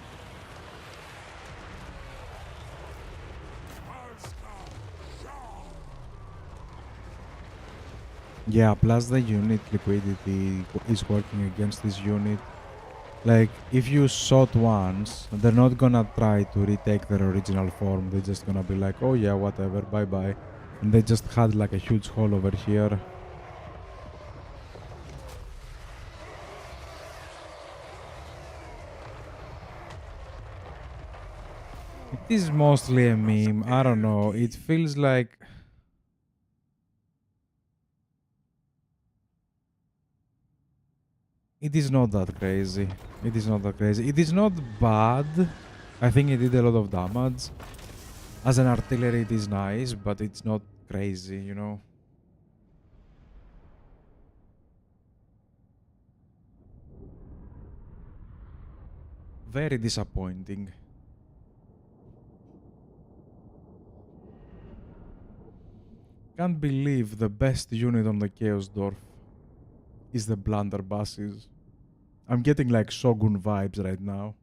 S1: Yeah, plus the unit liquidity is working against this unit. Like, if you shot once, they're not gonna try to retake their original form. They're just gonna be like, oh yeah, whatever, bye-bye. And they just had like a huge hole over here. It is mostly a meme. I don't know. It feels like... It is not that crazy. It is not that crazy. It is not bad. I think it did a lot of damage. As an artillery, it is nice, but it's not crazy, you know? Very disappointing. Can't believe the best unit on the Chaos Dwarf is the blunderbusses. I'm getting like Shogun vibes right now.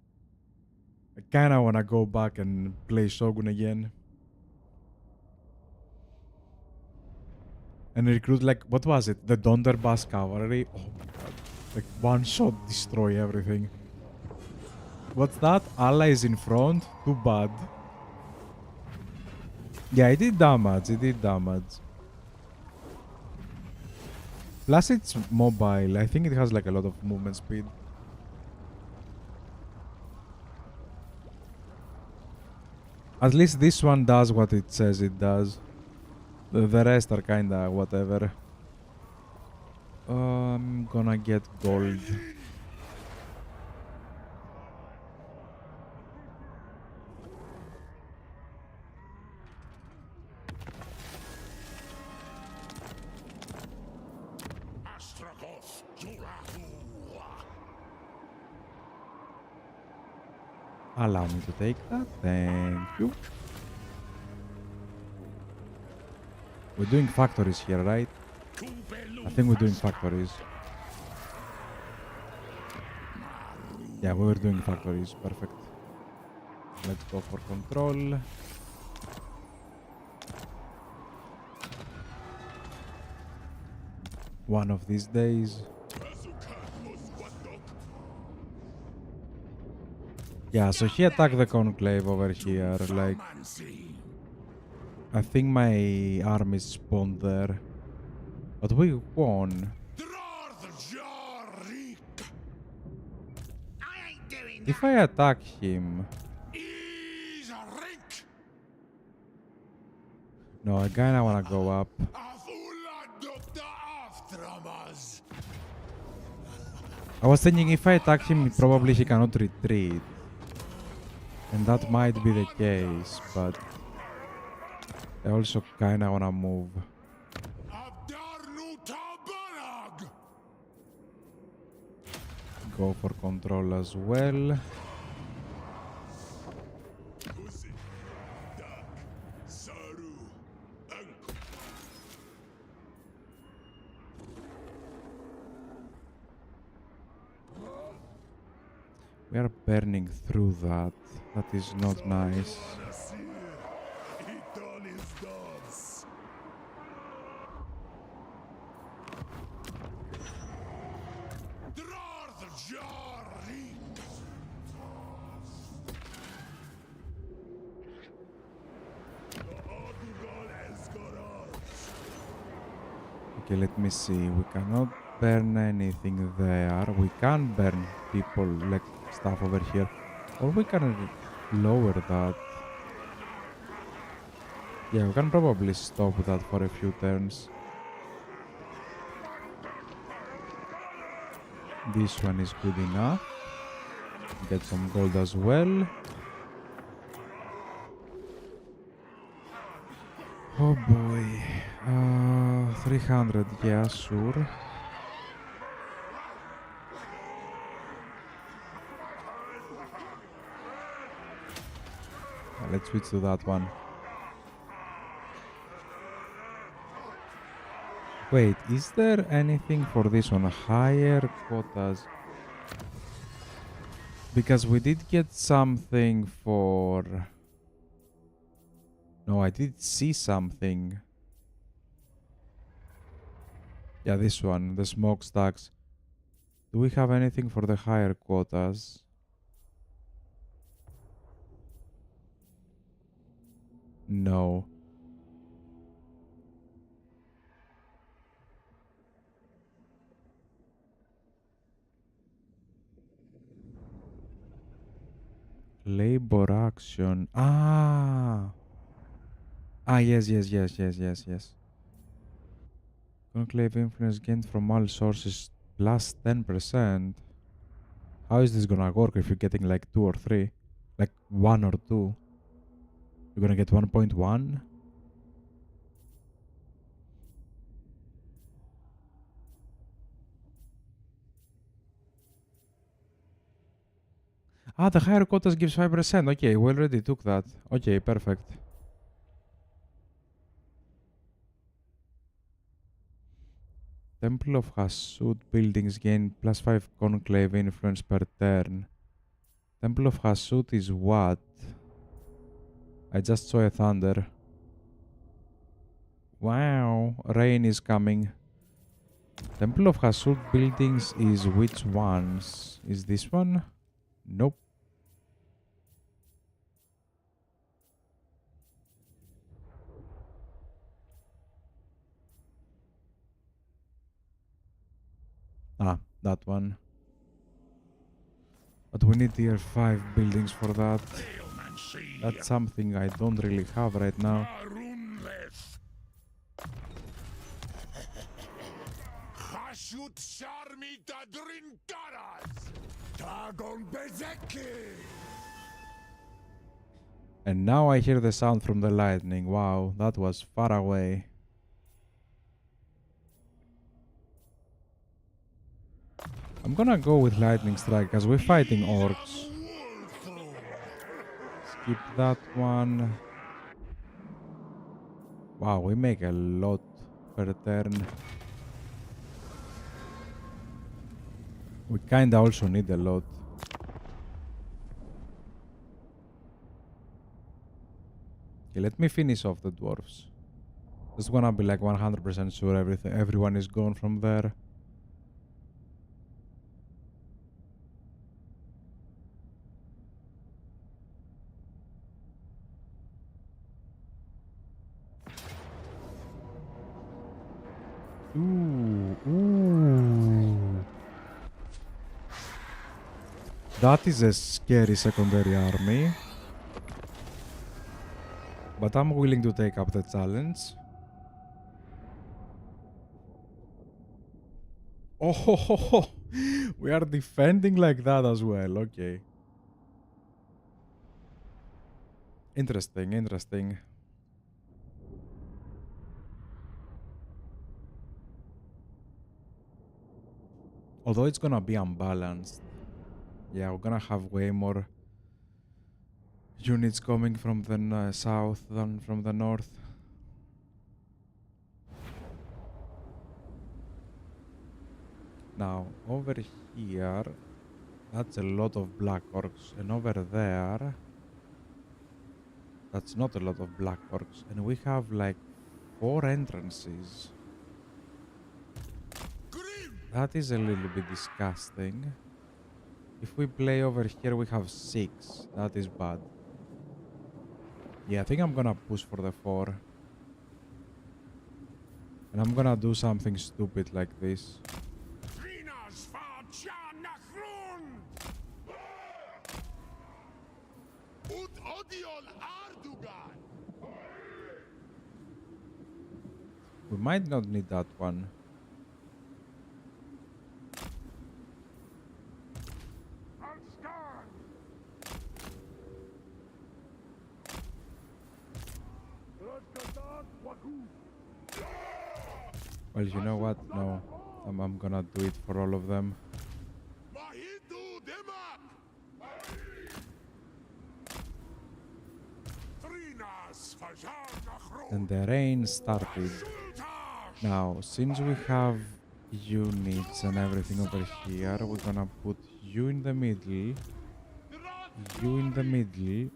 S1: I kinda wanna go back and play Shogun again. And recruit like, what was it? The Donderbus Cavalry? Oh my god. Like one shot destroy everything. What's that? Allies in front? Too bad. Yeah, it did damage. It did damage. Plus it's mobile. I think it has like a lot of movement speed. At least this one does what it says it does. The rest are kinda whatever. I'm gonna get gold.
S3: Astragoth Ironhand.
S1: Allow me to take that. Thank you. We're doing factories here, right? I think we're doing factories. Yeah, we were doing factories. Perfect. Let's go for control. One of these days. Yeah, so he attacked the conclave over here. Like, I think my army spawned there. But we won. If I attack him... No, I kinda wanna go up. I was thinking if I attack him, probably he cannot retreat. And that might be the case, but... I also kinda wanna move. Go for control as well. We are burning through that. That is not nice. Okay, let me see. We cannot burn anything there. We can burn people, like stuff over here. Or we can lower that. Yeah, we can probably stop that for a few turns. This one is good enough. Get some gold as well. Oh boy. 300, yeah, sure. Let's switch to that one. Wait, is there anything for this one? Higher quotas? Because we did get something for... No, I did see something. Yeah, this one, the smokestacks. Do we have anything for the higher quotas? No. Labor action. Ah! Ah, yes. Conclave influence gained from all sources plus 10%. How is this gonna work if you're getting like 2 or 3? Like 1 or 2? You're gonna get 1.1? Ah, the higher quotas gives 5%. Okay, we already took that. Okay, perfect. Temple of Hasud buildings gain plus 5 conclave influence per turn. Temple of Hasud is what? I just saw a thunder. Wow, rain is coming. Temple of Hasud buildings is which ones? Is this one? Nope. Ah, that one. But we need tier 5 buildings for that. That's something I don't really have right now. And now I hear the sound from the lightning. Wow, that was far away. I'm gonna go with lightning strike because we're fighting orcs. Skip that one. Wow, we make a lot per turn. We kinda also need a lot. Okay, let me finish off the dwarves. Just wanna be like 100% sure everyone is gone from there. Ooh. That is a scary secondary army. But I'm willing to take up the challenge. Oh, ho, ho, ho. We are defending like that as well. Okay. Interesting. Although it's gonna be unbalanced. Yeah, we're gonna have way more units coming from the south than from the north. Now, over here, that's a lot of black orcs. And over there, that's not a lot of black orcs. And we have like 4 entrances. That is a little bit disgusting. If we play over here, we have 6. That is bad. Yeah, I think I'm gonna push for the 4. And I'm gonna do something stupid like this.
S3: Ut odiol Ardugan!
S1: We might not need that one. Well, you know what? No. I'm gonna do it for all of them.
S3: Mahitu Demak! Trinas Fajar Nachro!
S1: And the rain started. Now, since we have units and everything over here, we're gonna put you in the middle, you in the middle,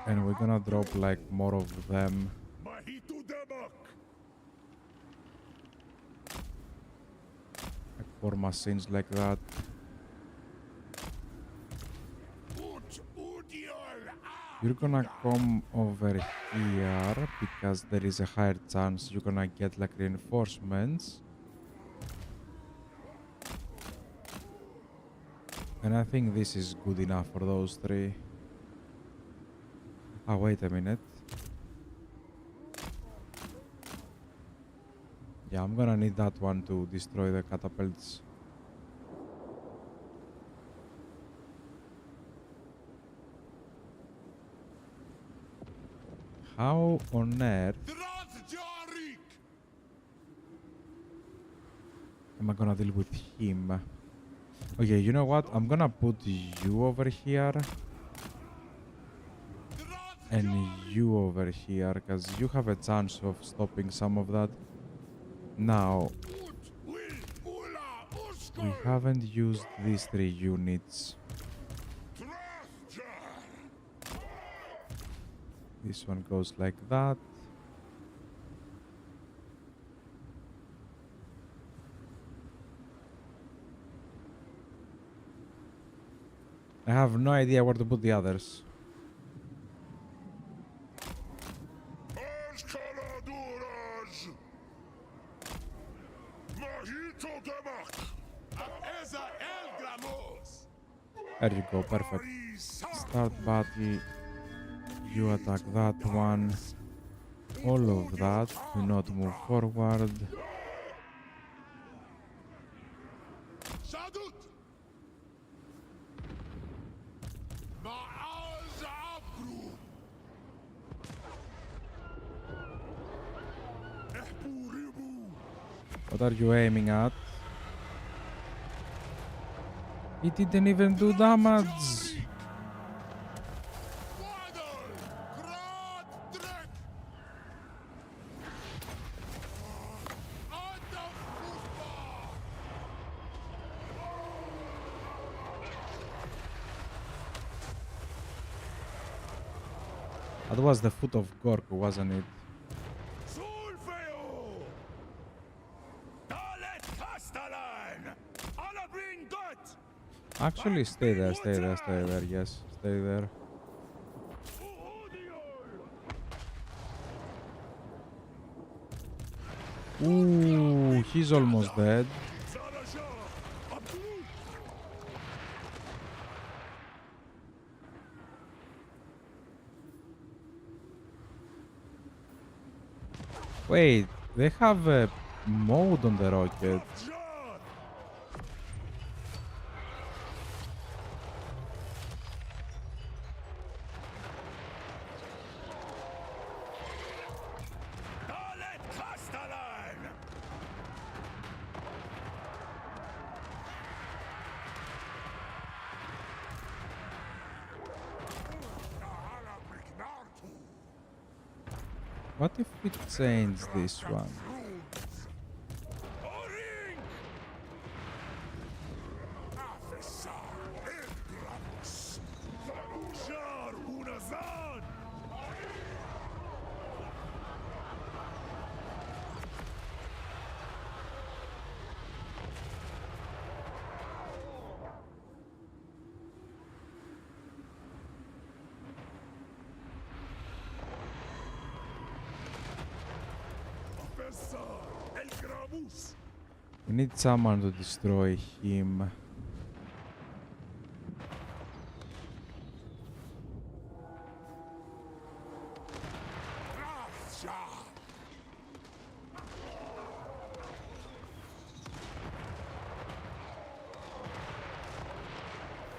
S1: and we're gonna drop like more of them.
S3: Mahitu Demak!
S1: Like 4 machines like that.
S3: Ut Udiol
S1: You're gonna come over here because there is a higher chance you're gonna get like reinforcements. And I think this is good enough for those 3. Ah, wait a minute. Yeah, I'm gonna need that one to destroy the catapults. How on earth am I gonna deal with him? Okay, you know what? I'm gonna put you over here and you over here because you have a chance of stopping some of that. Now, we haven't used these 3 units. This one goes like that. I have no idea where to put the others. There you go, perfect. Start battle. You attack that one. All of that. Do not move forward. What are you aiming at? It didn't even do damage. That was the foot of Gork, wasn't it? Actually, stay there, stay there, stay there. Yes, stay there. Ooh, he's almost dead. Wait, they have a mode on the rocket. What if we change this one? We need someone to destroy him.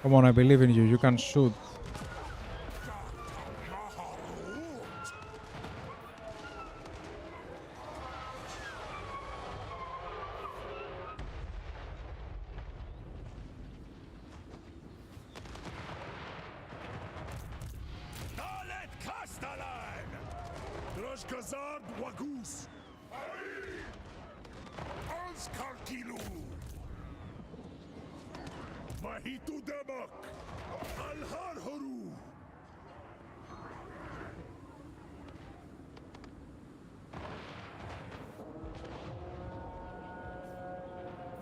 S1: Come on, I believe in you. You can shoot.
S3: Dalet Castellan! Drashkazard Wagus! Alskarkilu! Mahitu Demak! Alharharu!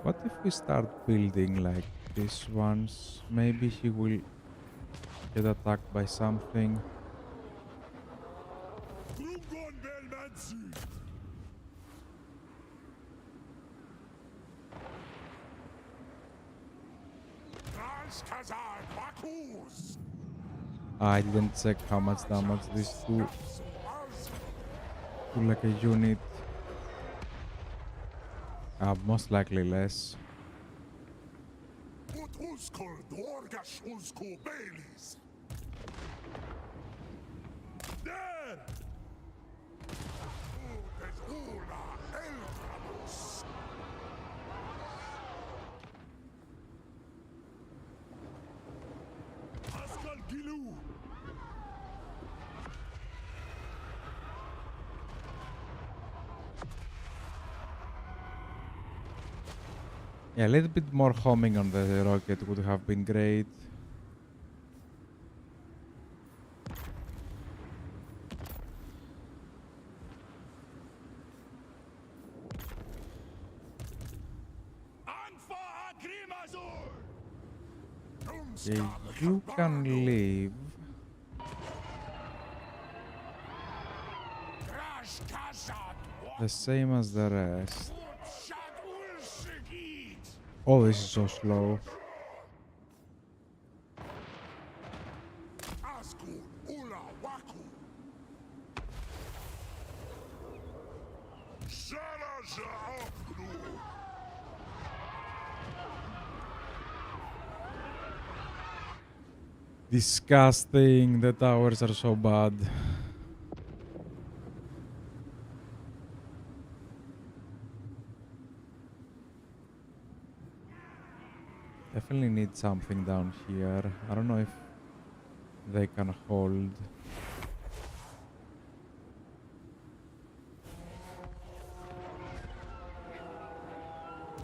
S1: What if we start building like this once? Maybe he will get attacked by something.
S3: Grungon Belmansi! Drashkazard Wakus!
S1: I didn't check how much damage this do to like a unit. Most likely less.
S3: Ut Uskul Dorgash Uskul Baileys! There! Utes Ula Elgramus! Pascal Gilou!
S1: Yeah, a little bit more homing on the rocket would have been great.
S3: Anfa Agrimazur!
S1: Yeah, you can leave. The same as the rest. Oh, this is so slow.
S3: Asku Ula Waku! Sharaja Apnu!
S1: Disgusting. The towers are so bad. Definitely need something down here. I don't know if they can hold.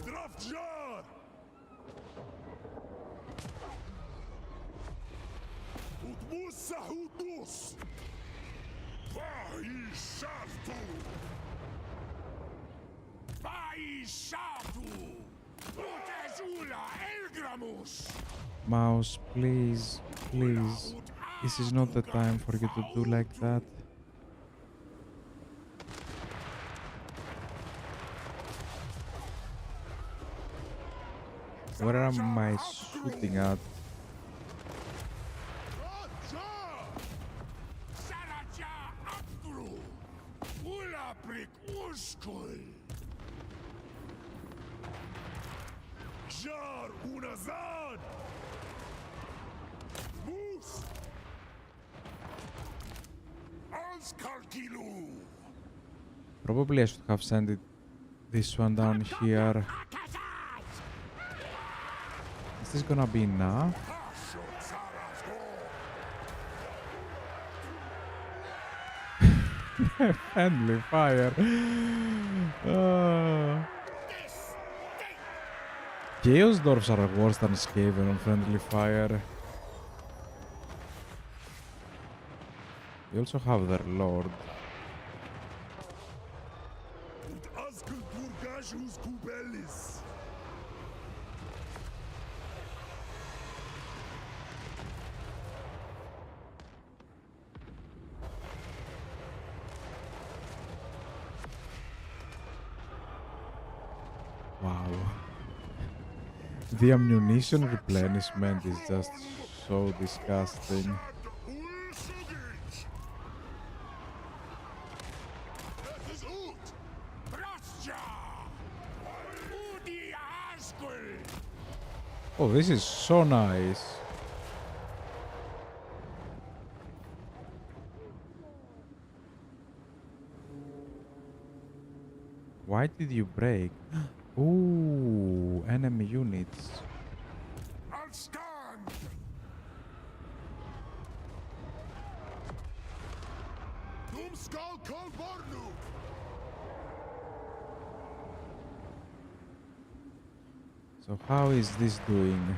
S3: Drafjar! Utmusa Hutus! Vai Shaftu! Vai Shaftu! Utezula Elgramus!
S1: Mouse, please, please. This is not the time for you to do like that. Where am I shooting at?
S3: Saraja Abdru! Ulaprik Uskul! Jar Unazad! Moose! Alskarkilu!
S1: Probably I should have sent this one down here. Is this gonna be enough? Friendly fire. Chaos dwarfs are worse than Skaven on friendly fire. They also have their lord.
S3: Ut Askel Durgashus Kubelis!
S1: Wow. The ammunition replenishment is just so disgusting. Oh, this is so nice. Why did you break? Ooh, enemy units.
S3: I'll stand! Doomskal Kolbornu!
S1: So how is this doing?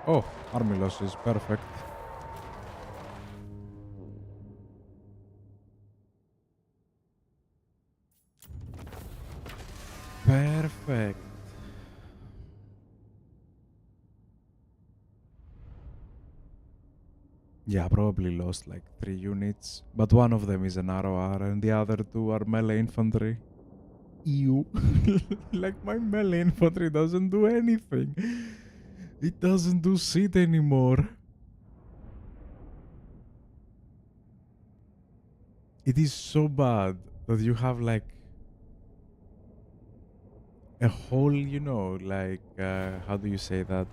S1: Oh, army losses, perfect. Perfect. Yeah, probably lost like 3 units, but one of them is an ROR and the other 2 are melee infantry. Ew. Like my melee infantry doesn't do anything. It doesn't do shit anymore. It is so bad that you have like a whole, you know, like, how do you say that?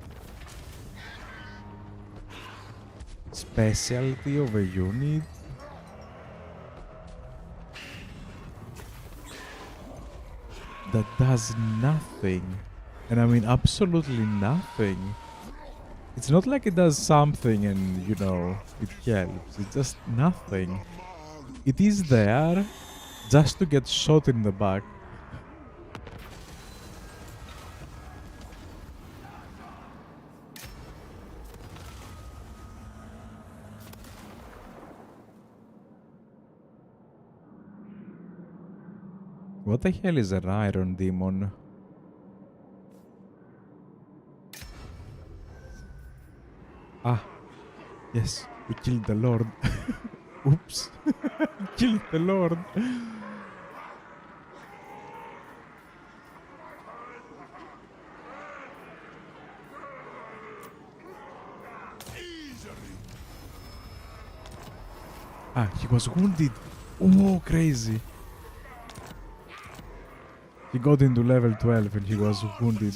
S1: Specialty of a unit? That does nothing. And I mean, absolutely nothing. It's not like it does something and, you know, it helps. It's just nothing. It is there just to get shot in the back. What the hell is an iron demon? Ah, yes, we killed the Lord. Oops. Killed the Lord. Ah, he was wounded. Oh, crazy. He got into level 12 and he was wounded.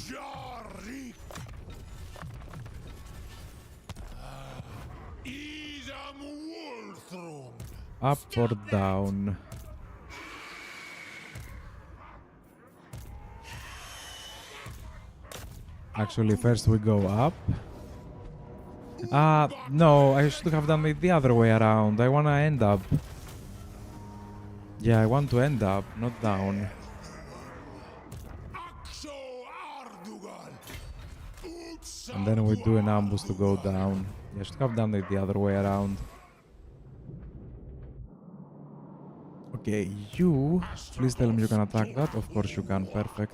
S1: Up or down? Actually, first we go up. No, I should have done it the other way around. I wanna end up. Yeah, I want to end up, not down. And then we do an ambush to go down. Yeah, I should have done it the other way around. Okay, you. Please tell me you can attack that. Of course you can. Perfect.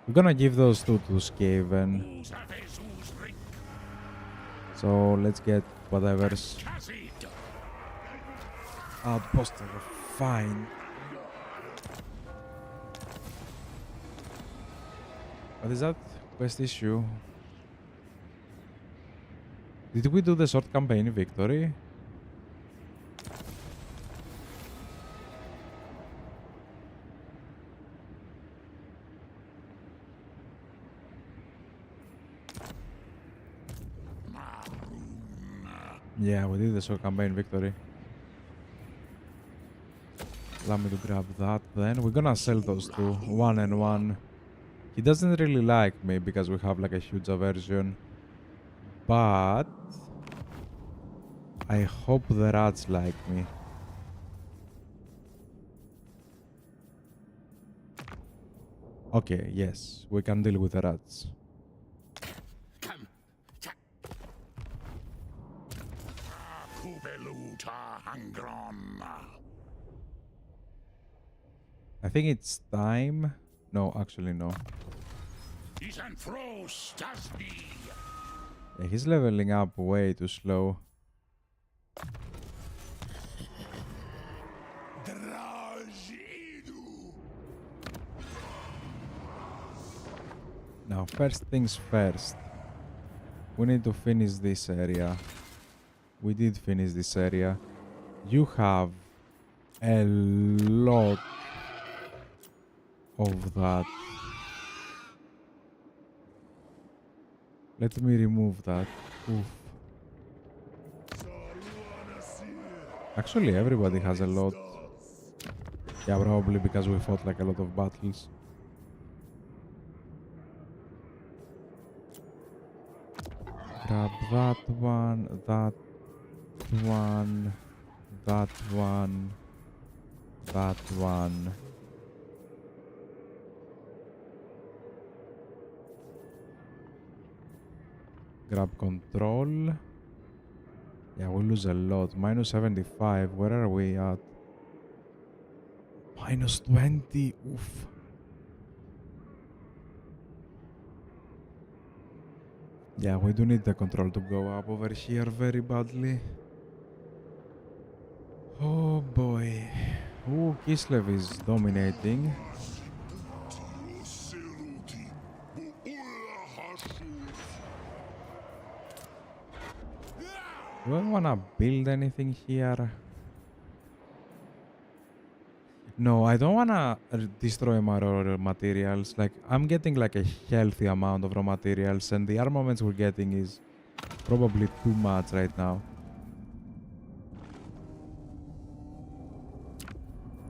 S1: We're gonna give those two to Skaven. So let's get whatever's outpost. Fine. What is that? Quest issue. Did we do the short campaign victory? Yeah, we did the short campaign victory. Allow me to grab that then. We're gonna sell those two. 1 and 1. He doesn't really like me because we have like a huge aversion. But I hope the rats like me. Okay, yes, we can deal with the rats. I think it's time. No, actually no. Yeah, he's leveling up way too slow. Now, first things first. We need to finish this area. We did finish this area. You have a lot of that. Let me remove that. Oof. Actually, everybody has a lot. Yeah, probably because we fought like a lot of battles. Grab that one, that one, that one, that one. Grab control. Yeah, we lose a lot. Minus 75. Where are we at? Minus 20. Oof. Yeah, we do need the control to go up over here very badly. Oh boy. Ooh, Kislev is dominating. Do I wanna build anything here? No, I don't wanna destroy my raw materials. Like, I'm getting like a healthy amount of raw materials, and the armaments we're getting is probably too much right now.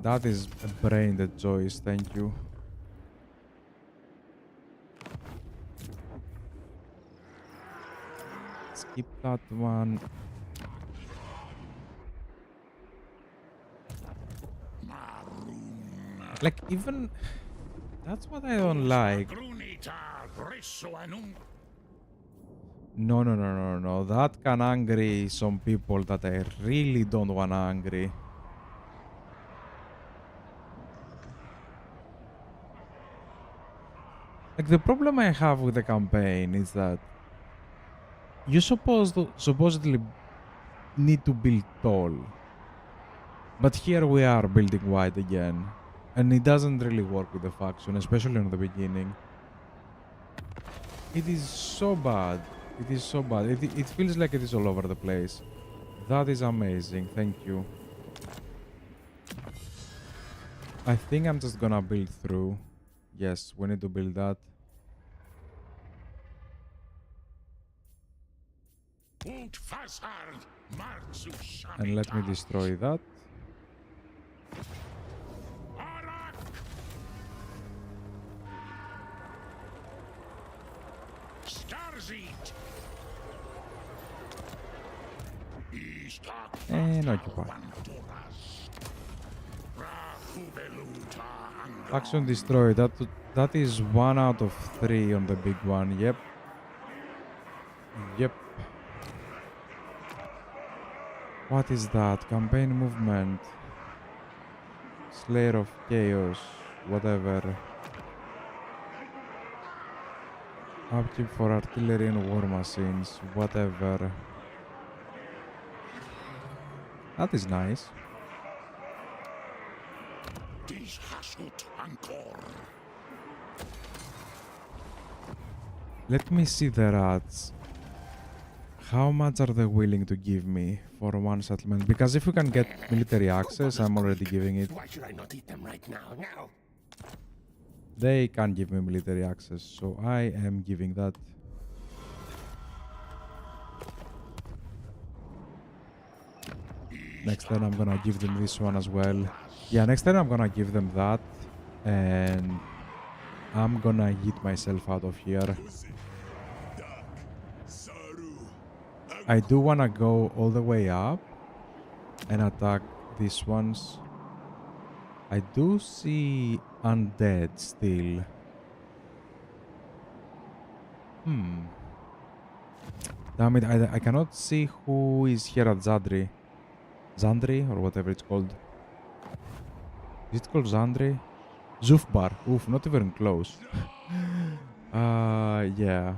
S1: That is a brain choice, thank you. Skip that one. Like, even... That's what I don't like. No, no, no, no, no. That can angry some people that I really don't wanna angry. Like, the problem I have with the campaign is that you supposedly need to build tall. But here we are building wide again. And it doesn't really work with the faction, especially in the beginning. It is so bad. It is so bad. It feels like it is all over the place. That is amazing. Thank you. I think I'm just gonna build through. Yes, we need to build that. And let me destroy that. And occupy. Faction destroyed. That is 1 out of 3 on the big one. Yep. Yep. What is that? Campaign movement. Slayer of Chaos. Whatever. Upkeep for artillery and war machines. Whatever. That is nice. Let me see the rats. How much are they willing to give me for one settlement? Because if we can get military access, I'm already giving it.
S2: Why should I not eat them right now? Now.
S1: They can give me military access, so I am giving that. Next turn I'm gonna give them this one as well. Yeah, next turn I'm gonna give them that. And I'm gonna yeet myself out of here. I do wanna go all the way up and attack these ones. I do see undead still. Damn it, I cannot see who is here at Zadri. Zandri, or whatever it's called. Is it called Zandri? Zufbar. Oof, not even close. Yeah.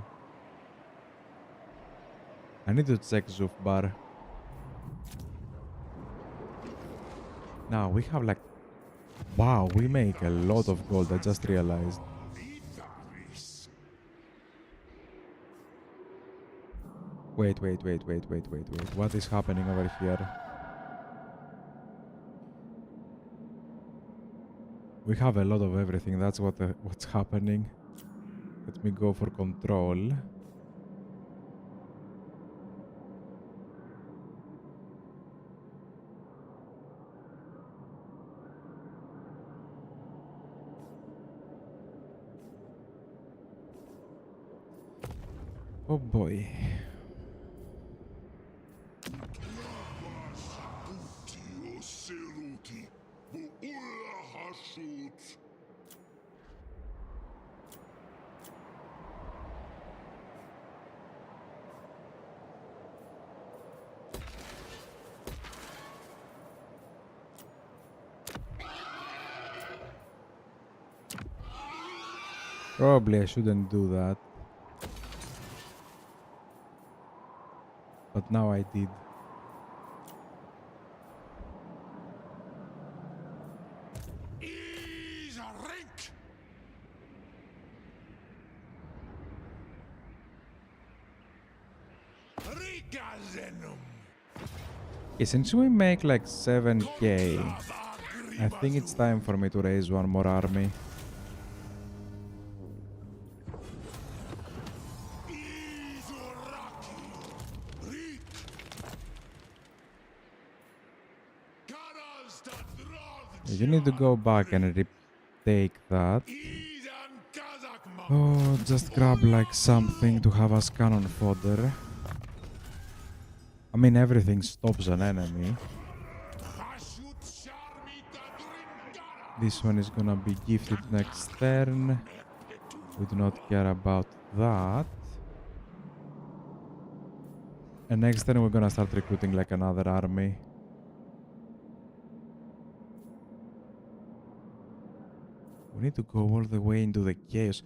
S1: I need to check Zufbar. Now, we have like... Wow, we make a lot of gold, I just realized. Wait. What is happening over here? We have a lot of everything, that's what's happening. Let me go for control. Oh boy. Probably I shouldn't do that. But now I did. Okay, since we make like 7k, I think it's time for me to raise one more army. You need to go back and retake that. Oh, just grab like something to have as cannon fodder. I mean, everything stops an enemy. This one is gonna be gifted next turn. We do not care about that. And next turn we're gonna start recruiting like another army. We need to go all the way into the chaos.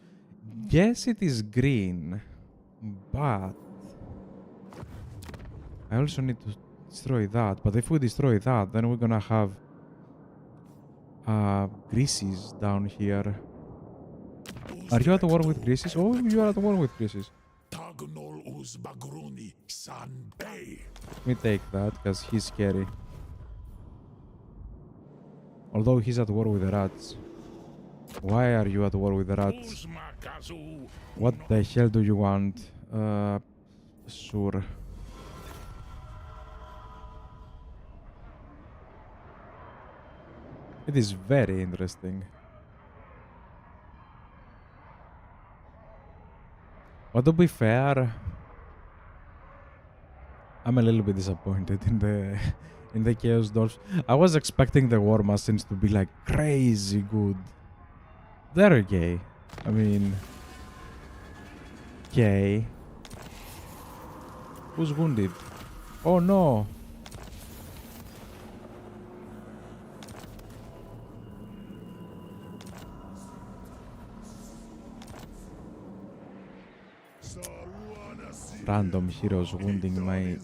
S1: Yes, it is green, but I also need to destroy that. But if we destroy that, then we're gonna have Greases down here. Are you at war with Greases? Oh, you are at war with Greases. Let me take that, because he's scary. Although he's at war with the rats. Why are you at war with the rats? What the hell do you want? Sure. It is very interesting. But to be fair, I'm a little bit disappointed in the Chaos Dwarfs. I was expecting the War Machines to be like crazy good. They're gay. I mean, gay. Who's wounded? Oh no! Random heroes wounding my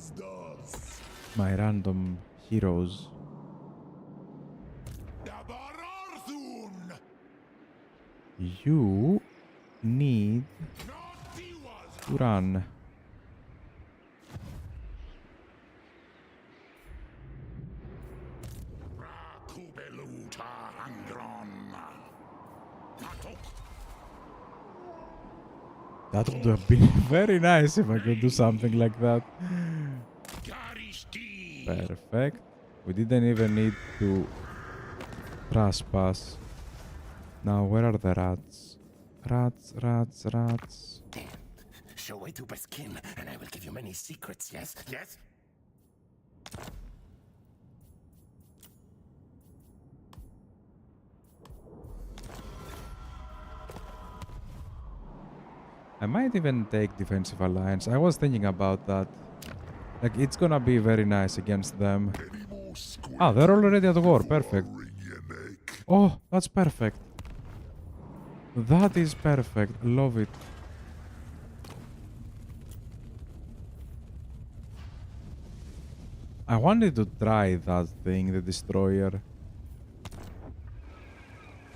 S1: random heroes. You need to run. That would have been very nice if I could do something like that. Perfect. We didn't even need to trespass. Now, where are the rats? Rats.
S2: Show way to skin, and I will give you many secrets, yes? Yes?
S1: I might even take defensive alliance. I was thinking about that. Like, it's gonna be very nice against them. Ah, they're already at war. Perfect. Oh, that's perfect. That is perfect. Love it. I wanted to try that thing, the destroyer.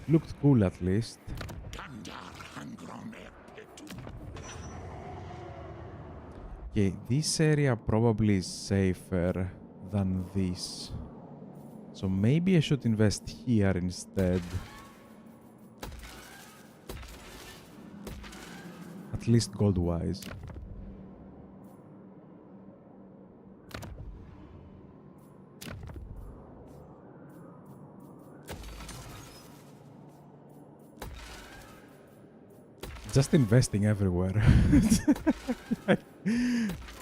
S1: Looked cool at least. Okay, this area probably is safer than this. So maybe I should invest here instead. At least gold-wise. Just investing everywhere.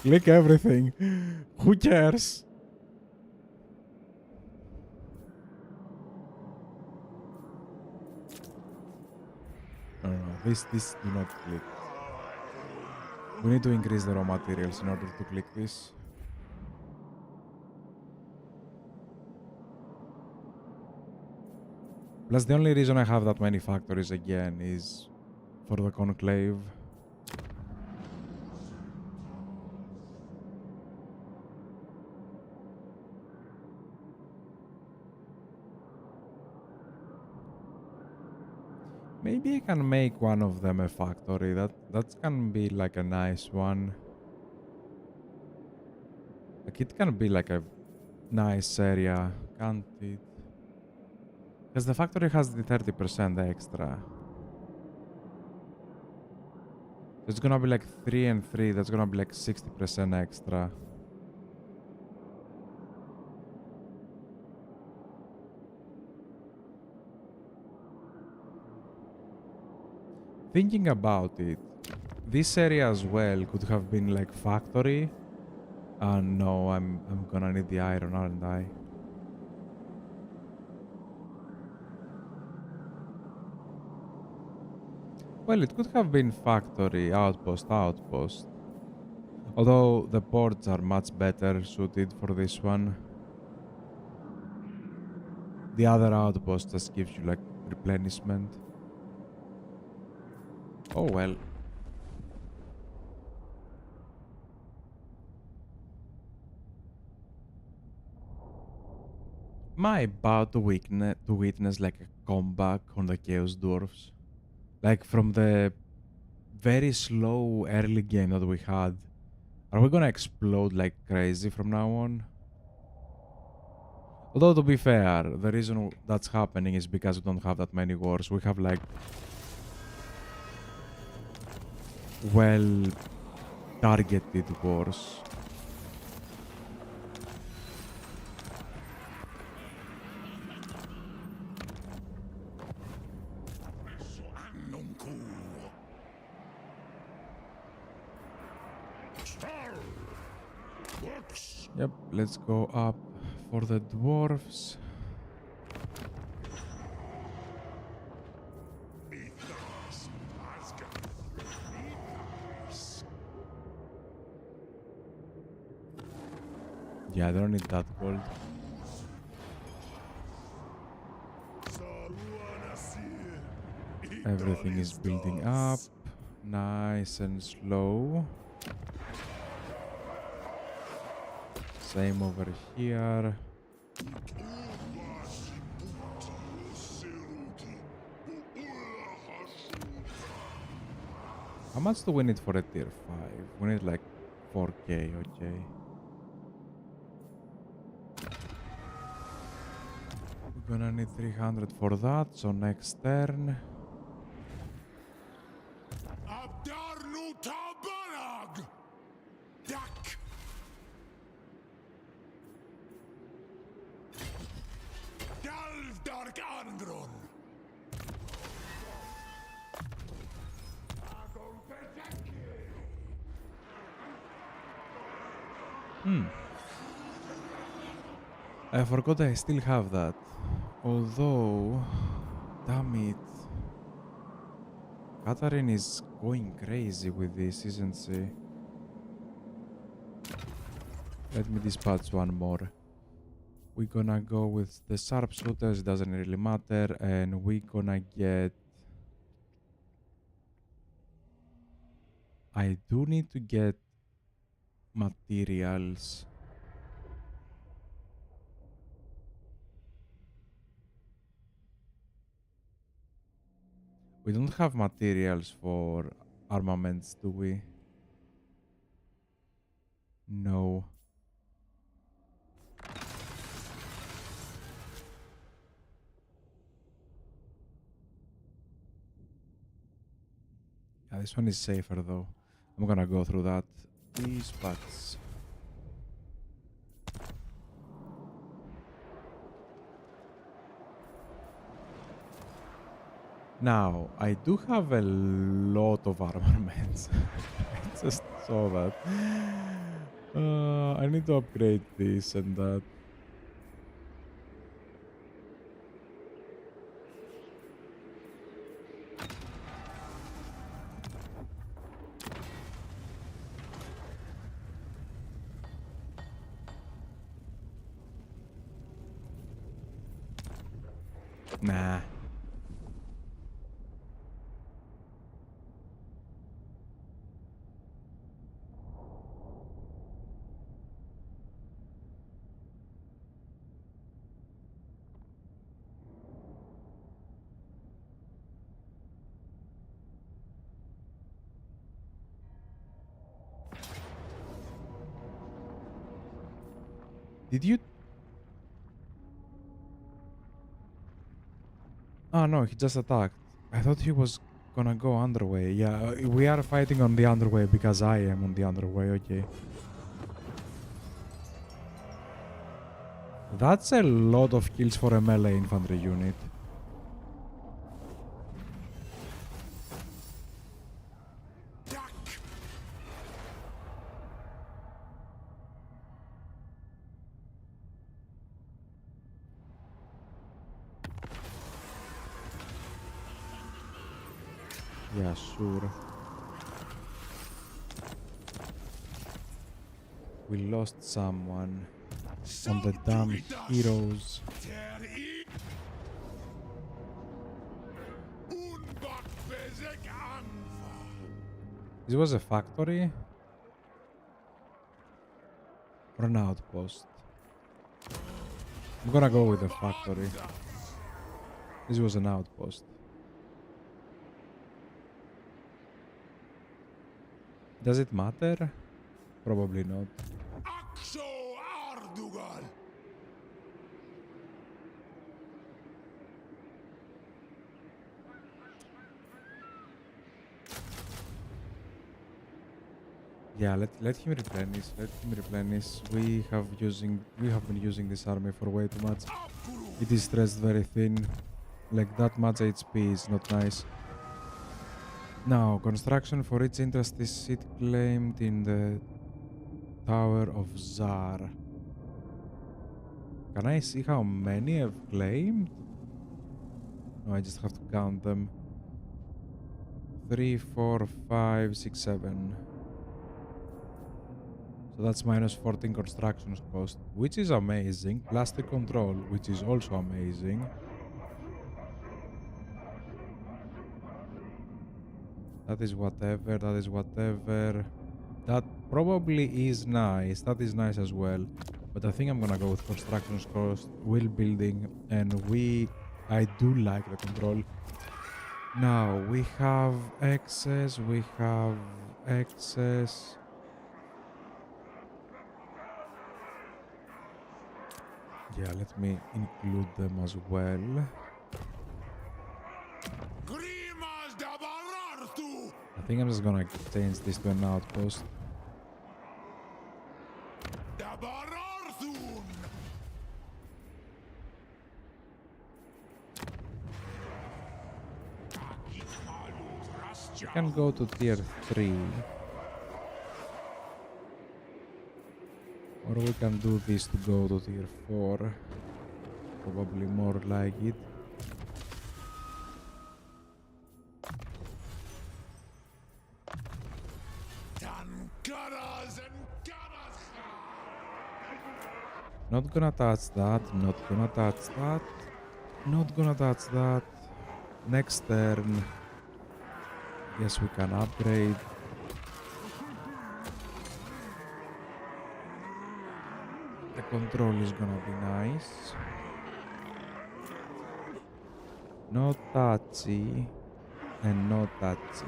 S1: Click everything. Who cares? No, this do not click. We need to increase the raw materials in order to click this. Plus, the only reason I have that many factories again is for the conclave. Maybe I can make one of them a factory. That can be like a nice one. Like it can be like a nice area, can't it? Because the factory has the 30% extra. It's gonna be like 3 and 3. That's gonna be like 60% extra. Thinking about it, this area as well could have been like factory. And no, I'm gonna need the iron, aren't I? Well, it could have been factory, outpost. Although the ports are much better suited for this one. The other outpost just gives you like replenishment. Oh well. Am I about to witness like a comeback on the Chaos Dwarfs? Like from the very slow early game that we had. Are we gonna explode like crazy from now on? Although to be fair, the reason that's happening is because we don't have that many wars. We have like well targeted wars. Yep, let's go up for the dwarves. Yeah, I don't need that gold. Everything is building up. Nice and slow. Same over here. How much do we need for a tier 5? We need like 4k, okay. We're gonna need 300 for that, so next turn. I forgot I still have that. Although, damn it. Catherine is going crazy with this, isn't she? Let me dispatch one more. We're gonna go with the sharpshooters, doesn't really matter, and we're gonna get... I do need to get materials. We don't have materials for armaments, do we? No. Yeah, this one is safer though. I'm gonna go through that. These packs. Now, I do have a lot of armaments. I just saw that. I need to upgrade this and that. Nah. Did you? Oh no, he just attacked. I thought he was gonna go underway. Yeah, we are fighting on the underway because I am on the underway, okay. That's a lot of kills for a melee infantry unit. Yeah, sure. We lost someone on the damn heroes. This was a factory or an outpost? I'm gonna go with the factory. This was an outpost. Does it matter? Probably not. Yeah, let him replenish. Let him replenish. We have been using this army for way too much. It is stressed very thin. Like that much HP is not nice. Now, construction for its interest is it claimed in the Tower of Zar. Can I see how many I've claimed? No, I just have to count them. 3, 4, 5, 6, 7. So that's minus 14 construction cost, which is amazing. Plus the control, which is also amazing. That is whatever, that is whatever. That probably is nice. That is nice as well. But I think I'm gonna go with construction cost, wheel building, and I do like the control. Now, we have excess, we have excess. Yeah, let me include them as well. I think I'm just gonna change this to an outpost. We can go to tier 3. Or we can do this to go to tier 4. Probably more like it. Not gonna touch that, not gonna touch that, not gonna touch that. Next turn. Guess we can upgrade. The control is gonna be nice. No touchy and no touchy.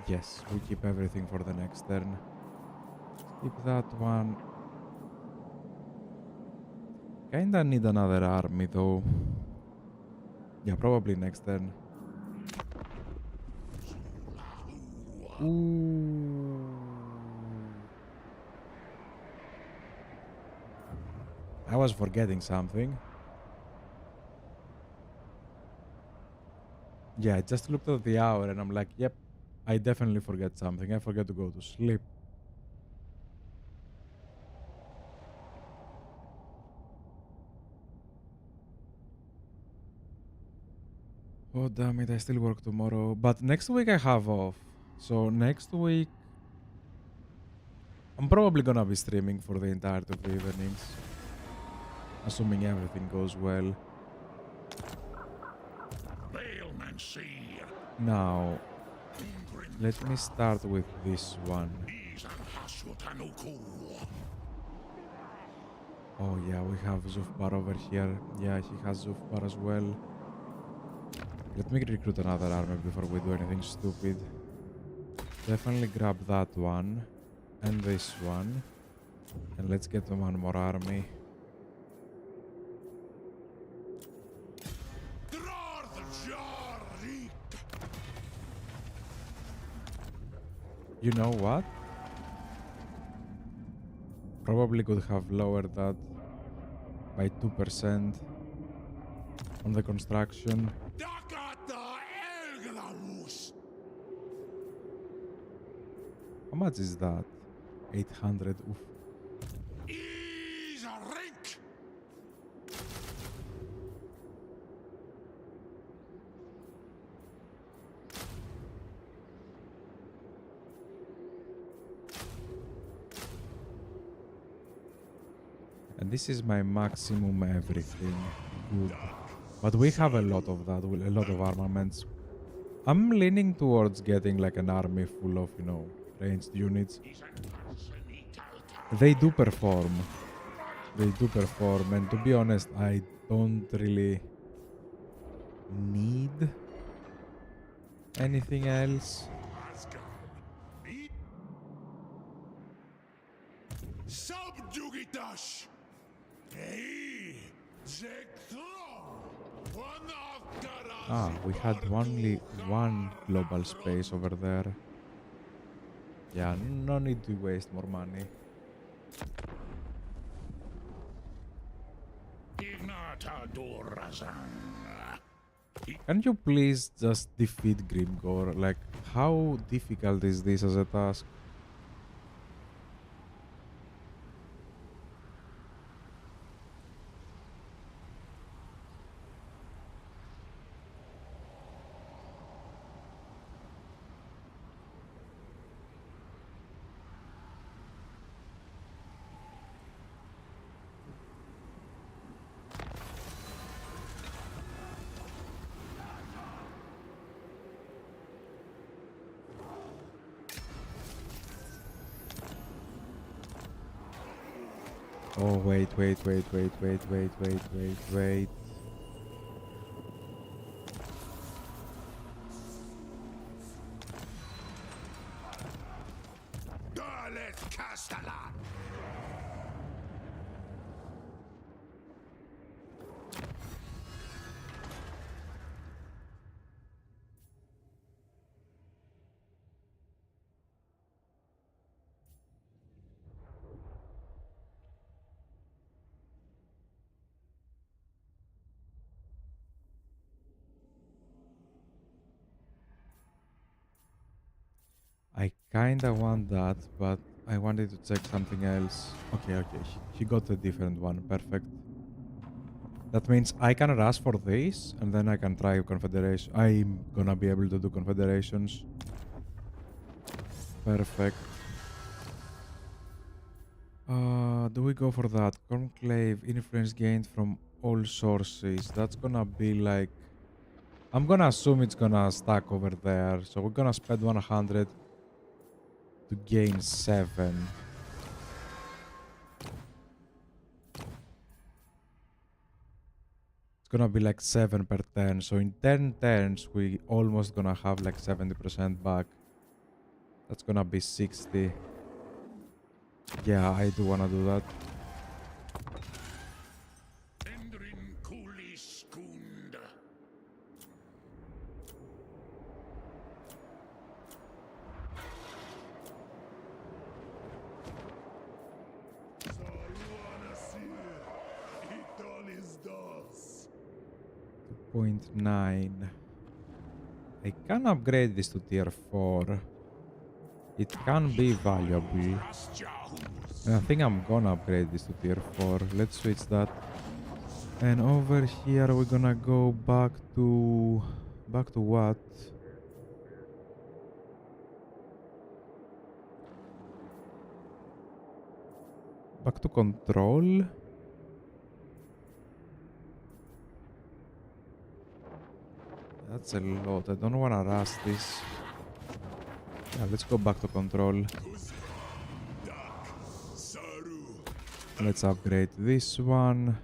S1: Yes, we keep everything for the next turn. Keep that one. Kinda need another army though. Yeah, probably next turn. Ooh. I was forgetting something. Yeah, I just looked at the hour and I'm like, yep, I definitely forget something. I forget to go to sleep. Oh, damn it, I still work tomorrow. But next week I have off. So next week, I'm probably gonna be streaming for the entirety of the evenings. Assuming everything goes well. Now, let me start with this one. Oh yeah, we have Zufbar over here. Yeah, he has Zufbar as well. Let me recruit another army before we do anything stupid. Definitely grab that one. And this one. And let's get one more army. You know what? Probably could have lowered that by 2% on the construction. How much is that? 800. Oof. And this is my maximum everything. Good. But we have a lot of that, a lot of armaments. I'm leaning towards getting like an army full of, you know, ranged units. They do perform. They do perform. And to be honest, I don't really need anything else. Ah, we had only one global space over there. Yeah, no need to waste more money. Can you please just defeat Grimgor? Like, how difficult is this as a task? Oh, wait. I kinda want that, but I wanted to check something else. Okay, he got a different one. Perfect. That means I can rush for this, and then I can try Confederation. I'm gonna be able to do Confederations. Perfect. Do we go for that? Conclave, influence gained from all sources. That's gonna be like... I'm gonna assume it's gonna stack over there. So we're gonna spend 100 to gain 7. It's gonna be like 7 per turn. So in 10 turns, we almost gonna have like 70% back. That's gonna be 60. Yeah, I do wanna do that. 0.9. I can upgrade this to tier 4. It can be valuable. And I think I'm gonna upgrade this to tier 4. Let's switch that. And over here we're gonna go back to... Back to what? Back to control? That's a lot. I don't wanna rush this. Yeah, let's go back to control. Let's upgrade this one.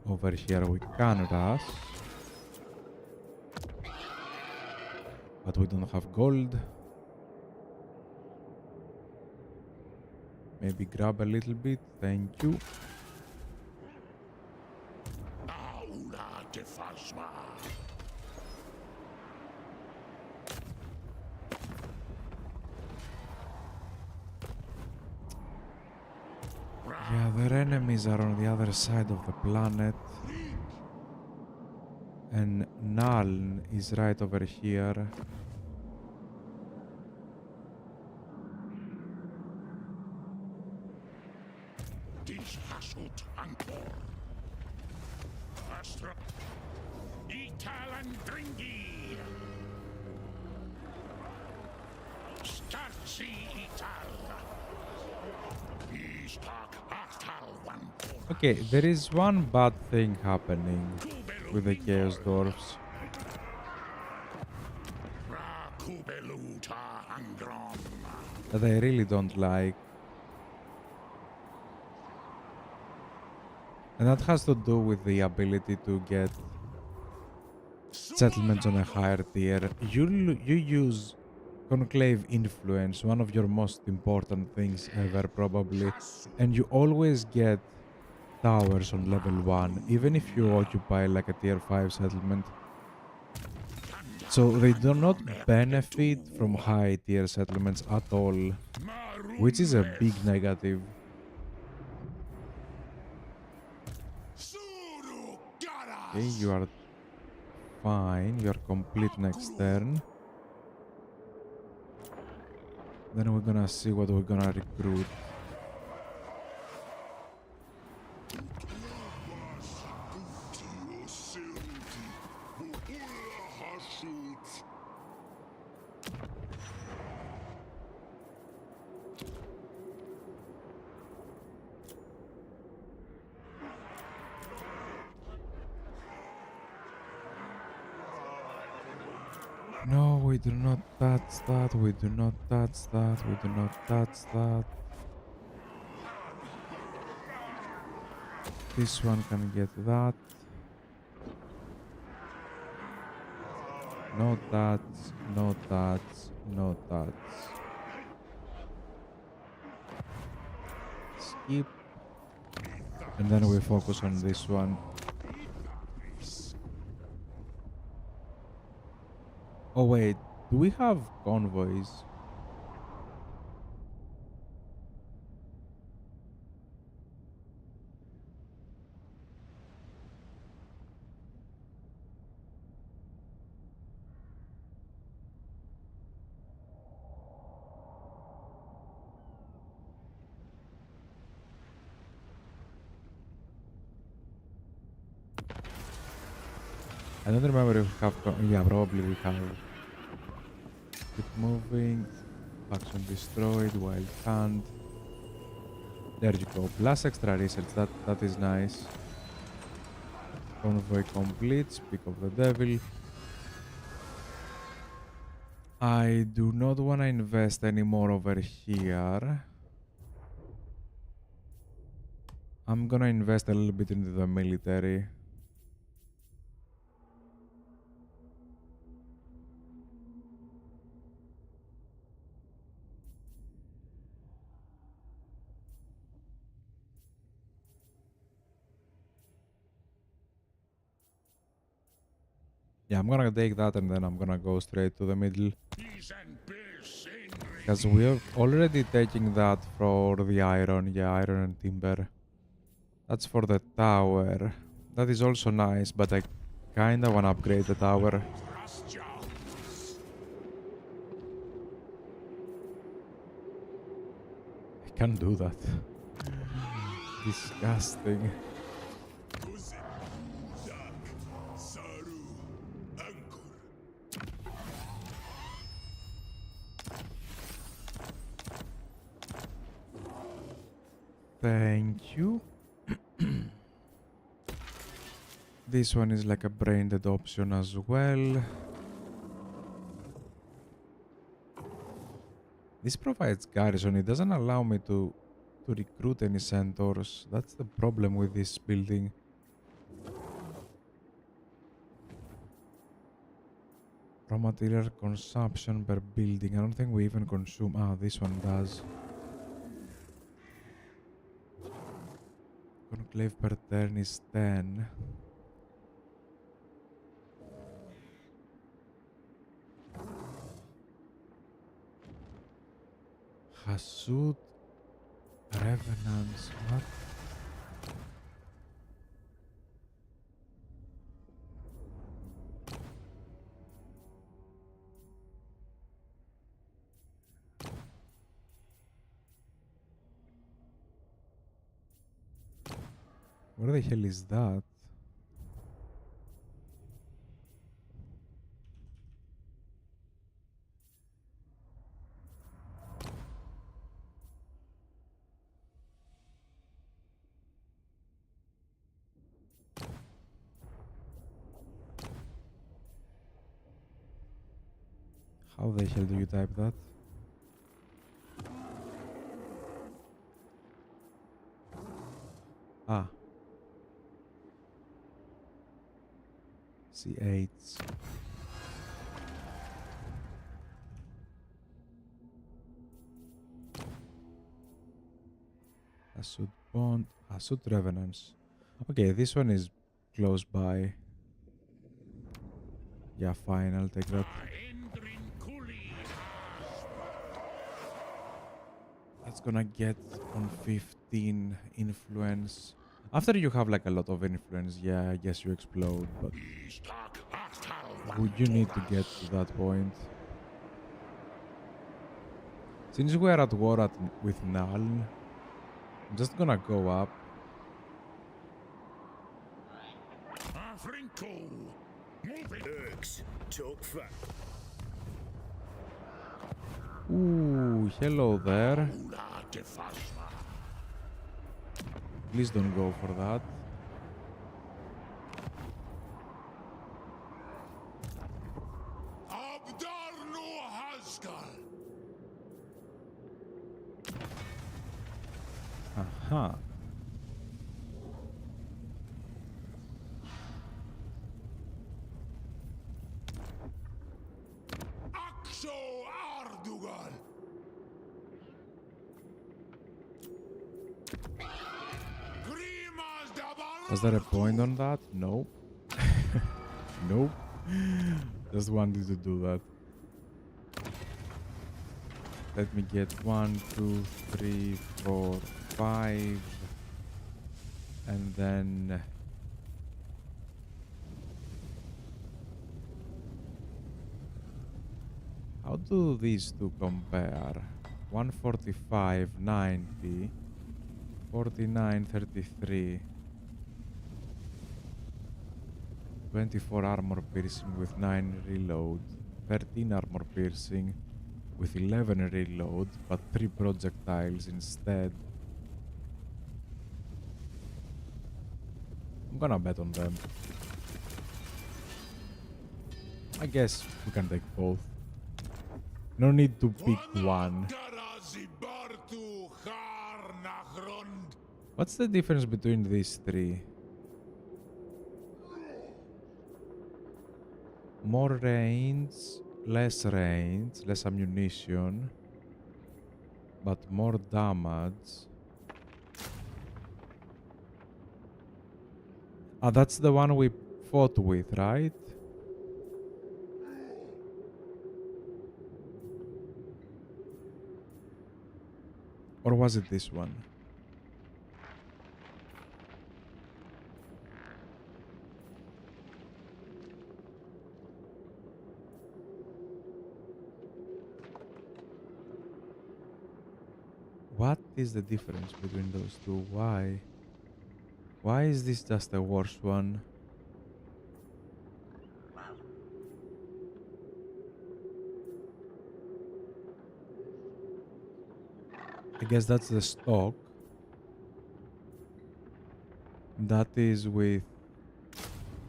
S1: Over here we can rush. But we don't have gold. Maybe grab a little bit. Thank you. Yeah, their enemies are on the other side of the planet. And Naln is right over here. Okay, there is one bad thing happening with the Chaos Dwarfs. That I really don't like. And that has to do with the ability to get settlements on a higher tier. You use Conclave Influence, one of your most important things ever probably, and you always get towers on level 1, even if you occupy like a tier 5 settlement. So they do not benefit from high tier settlements at all, which is a big negative. Okay, you are fine, you are complete next turn. Then we're gonna see what we're gonna recruit. No, we do not touch that, we do not touch that, we do not touch that. This one can get that. No touch, no touch, no touch. Skip. And then we focus on this one. Oh wait, do we have convoys? I don't remember if we have... yeah, probably we have. Keep moving. Faction destroyed. Wild hand. There you go. Plus extra research. That is nice. Convoy complete. Speak of the devil. I do not want to invest any more over here. I'm gonna invest a little bit into the military. Yeah, I'm gonna take that and then I'm gonna go straight to the middle. Because we're already taking that for the iron. Yeah, iron and timber. That's for the tower. That is also nice, but I kinda wanna upgrade the tower. I can't do that. Disgusting. Thank you. This one is like a brain-dead option as well. This provides garrison. It doesn't allow me to recruit any centaurs. That's the problem with this building. Raw material consumption per building. I don't think we even consume. Ah, this one does. Conclave per turn is 10. Hasud Revenants. What? Where the hell is that? How the hell do you type that? Ah. C8. Hasud Bond. Hasud Revenants. Okay, this one is close by. Yeah, fine, I'll take that. That's gonna get on 15 influence. After you have like a lot of influence, yeah, I guess you explode, but would you need to get to that point? Since we are at war with Nuln, I'm just gonna go up. Ooh, hello there. Please don't go for that. Aha. Was there a point on that? Nope. Nope. Just wanted to do that. Let me get 1, 2, 3, 4, 5. And then... How do these two compare? 145, 90, 49, 33. 24 armor piercing with 9 reload, 13 armor piercing with 11 reload, but 3 projectiles instead. I'm gonna bet on them. I guess we can take both. No need to pick one. What's the difference between these three? More range, less ammunition, but more damage. Ah, that's the one we fought with, right? Or was it this one? What is the difference between those two? Why? Why is this just a worse one? I guess that's the stock. That is with...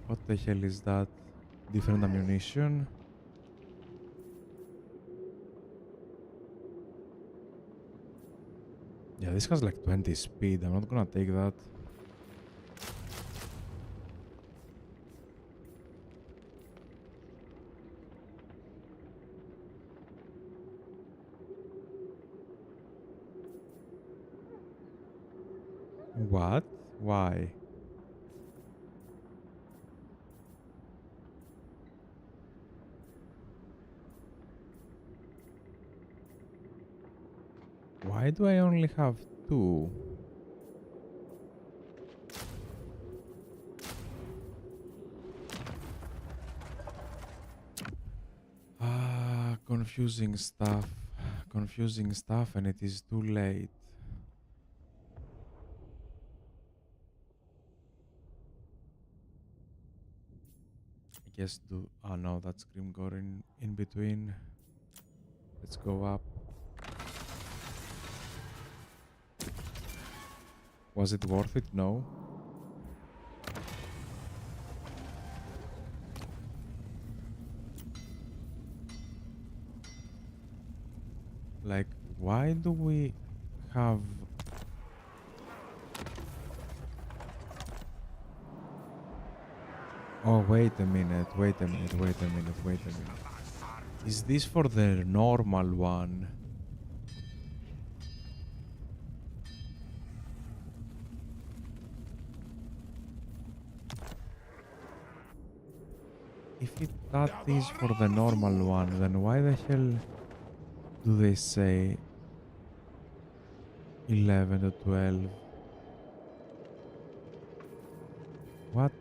S1: What the hell is that? Different ammunition? Yeah, this has like 20 speed. I'm not gonna take that. What? Why? Why do I only have two? Confusing stuff. Confusing stuff, and it is too late. I guess do... Oh no, that's Grimgore in between. Let's go up. Was it worth it? No. Like, why do we have... Oh, wait a minute, wait a minute, wait a minute, wait a minute. Is this for the normal one? That is for the normal one, then why the hell do they say 11 to 12? What?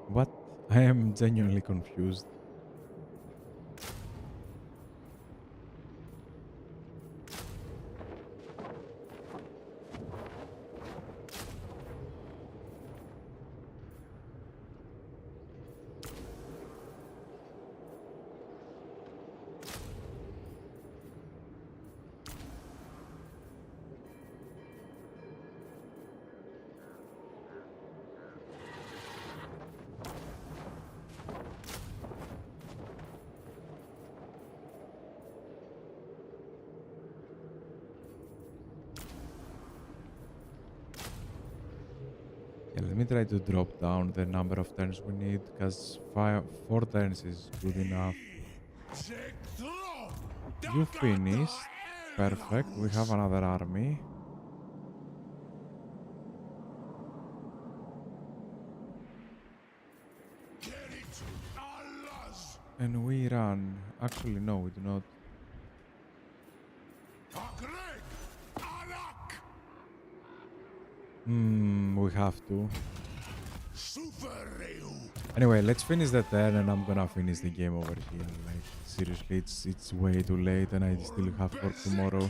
S1: What? I am genuinely confused. Yeah, let me try to drop down the number of turns we need, because 4 turns is good enough. You finished. Perfect. We have another army. And we run. Actually, no, we do not. We have to. Anyway, let's finish the turn and I'm gonna finish the game over here. Like, seriously, it's way too late and I still have work tomorrow.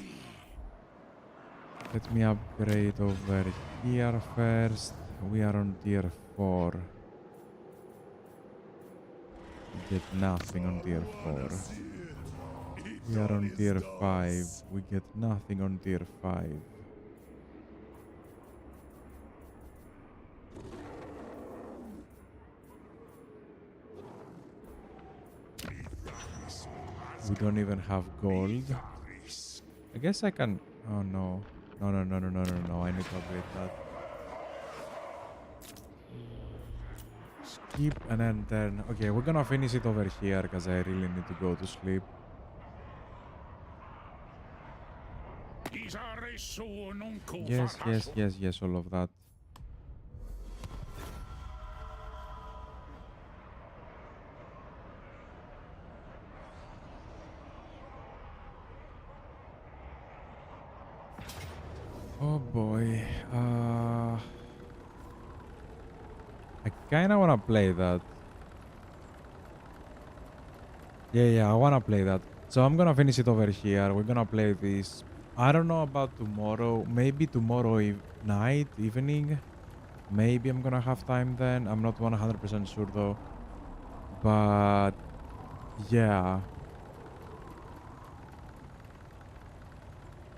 S1: Let me upgrade over here first. We are on tier 4. We get nothing on tier 4. We are on tier 5. We get nothing on tier 5. We don't even have gold. I guess I can... Oh no. No, no, no, no, no, no, no. I need to upgrade that. Skip and then turn. Okay, we're gonna finish it over here because I really need to go to sleep. Yes, yes, yes, yes, all of that. boy. I kinda wanna play that. Yeah, I wanna play that. So I'm gonna finish it over here. We're gonna play this. I don't know about tomorrow. Maybe tomorrow night, evening. Maybe I'm gonna have time then. I'm not 100% sure though. But yeah.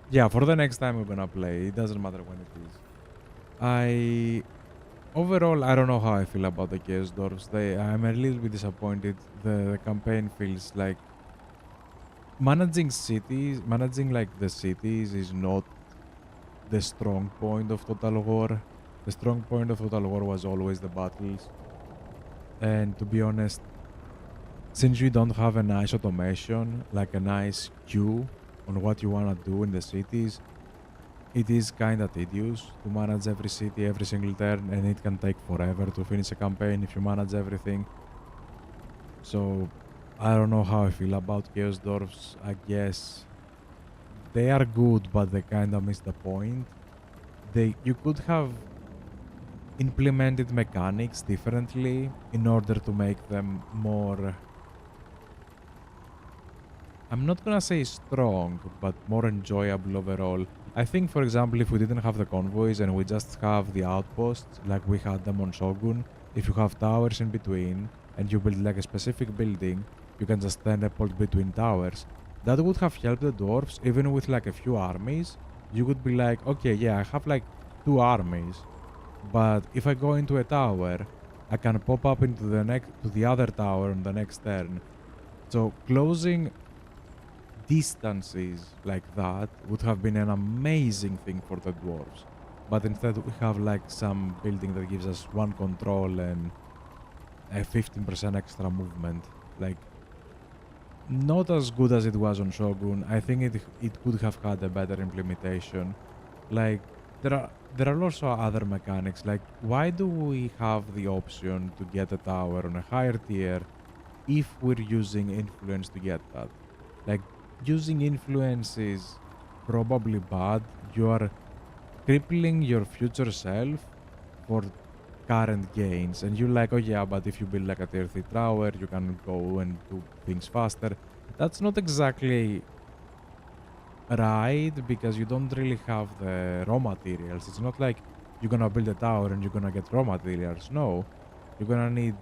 S1: Yeah, for the next time we're gonna play. It doesn't matter when it is. Overall, I don't know how I feel about the Chaos Dwarfs. I'm a little bit disappointed. The campaign feels like managing like the cities is not the strong point of Total War. The strong point of Total War was always the battles. And to be honest, since you don't have a nice automation, like a nice queue on what you wanna do in the cities, it is kinda tedious to manage every city every single turn, and it can take forever to finish a campaign if you manage everything. So I don't know how I feel about Chaos Dwarfs. I guess they are good, but they kinda miss the point. You could have implemented mechanics differently in order to make them more, I'm not gonna say strong, but more enjoyable overall. I think, for example, if we didn't have the convoys and we just have the outposts like we had them on Shogun, if you have towers in between and you build like a specific building, you can just teleport between towers. That would have helped the dwarves even with like a few armies. You would be like, okay, yeah, I have like 2 armies, but if I go into a tower, I can pop up into the other tower on the next turn. So closing distances like that would have been an amazing thing for the dwarves. But instead we have like some building that gives us 1 control and a 15% extra movement. Like, not as good as it was on Shogun. I think it could have had a better implementation. Like, there are also other mechanics. Like, why do we have the option to get a tower on a higher tier if we're using influence to get that? Like, using influence is probably bad. You are crippling your future self for current gains, and you're like, oh yeah, but if you build like a tier 3 tower, you can go and do things faster. That's not exactly right, because you don't really have the raw materials. It's not like you're gonna build a tower and you're gonna get raw materials. No, you're gonna need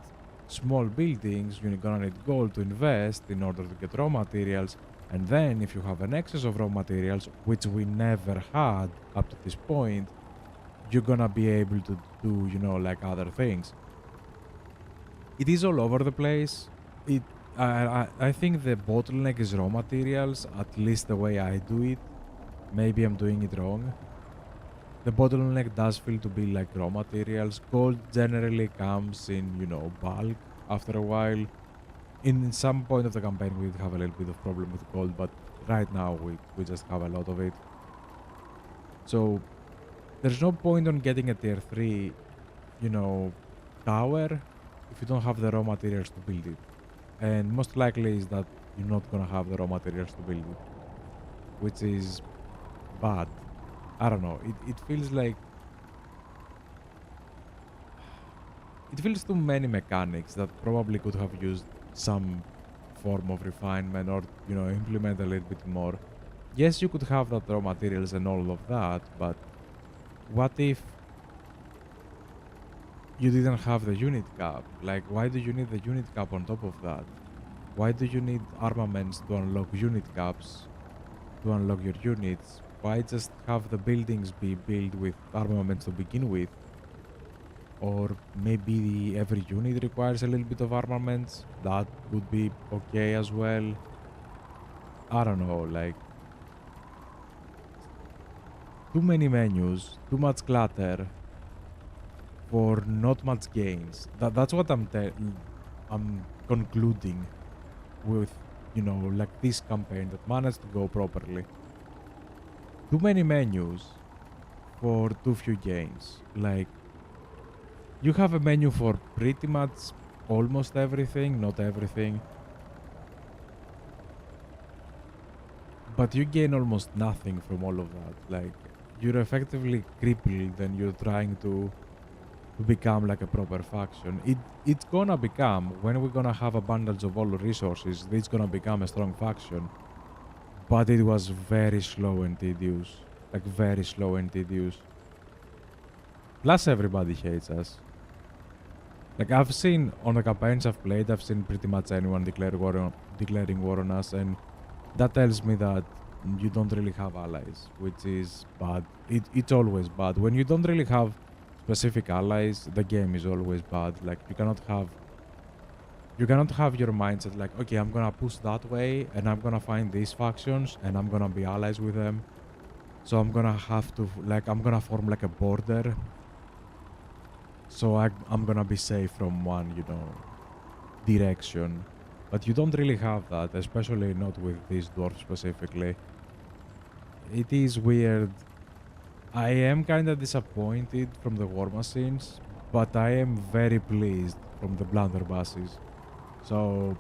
S1: small buildings, you're gonna need gold to invest in order to get raw materials, and then if you have an excess of raw materials, which we never had up to this point, you're gonna be able to do, like other things. It is all over the place. It I think the bottleneck is raw materials, at least the way I do it. Maybe I'm doing it wrong. The bottleneck does feel to be like raw materials. Gold generally comes in, bulk after a while. In some point of the campaign, we have a little bit of problem with gold, but right now we just have a lot of it. So there's no point on getting a tier 3, tower if you don't have the raw materials to build it. And most likely is that you're not gonna have the raw materials to build it, which is bad. I don't know. It feels like it feels too many mechanics that probably could have used some form of refinement or implement a little bit more. Yes, you could have that raw materials and all of that, but what if you didn't have the unit cap? Like, why do you need the unit cap on top of that? Why do you need armaments to unlock unit caps, to unlock your units? Why just have the buildings be built with armaments to begin with? Or maybe every unit requires a little bit of armaments? That would be okay as well. I don't know, like, too many menus, too much clutter for not much gains. That's what I'm concluding with, like this campaign that managed to go properly. Too many menus for too few gains. Like, you have a menu for pretty much almost everything, not everything, but you gain almost nothing from all of that. Like, you're effectively crippled and you're trying to become like a proper faction. It's gonna become, when we're gonna have abundance of all resources, it's gonna become a strong faction. But it was very slow and tedious. Like very slow and tedious. Plus everybody hates us. Like I've seen on the campaigns I've played, I've seen pretty much anyone declaring war on us, and that tells me that you don't really have allies, which is bad. It's always bad. When you don't really have specific allies, the game is always bad. Like you cannot have your mindset like, okay, I'm gonna push that way and I'm gonna find these factions and I'm gonna be allies with them. So I'm gonna have to, like, I'm gonna form like a border. So I'm gonna be safe from one, direction. But you don't really have that, especially not with this dwarf specifically. It is weird. I am kinda disappointed from the war machines, but I am very pleased from the blunderbusses. So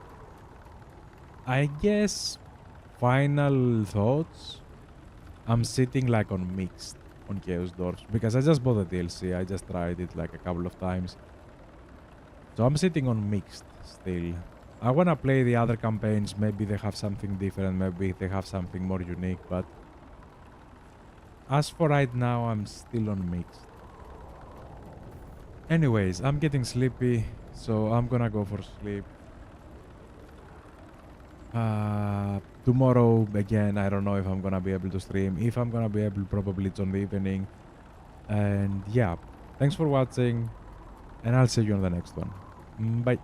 S1: I guess final thoughts. I'm sitting like on mixed on Chaos Dwarfs because I just bought the DLC. I just tried it like a couple of times. So I'm sitting on mixed still. I wanna play the other campaigns. Maybe they have something different. Maybe they have something more unique. But as for right now, I'm still on mixed. Anyways, I'm getting sleepy, so I'm gonna go for sleep. Tomorrow, again, I don't know if I'm gonna be able to stream. If I'm gonna be able, probably it's on the evening. And yeah, thanks for watching, and I'll see you on the next one. Bye.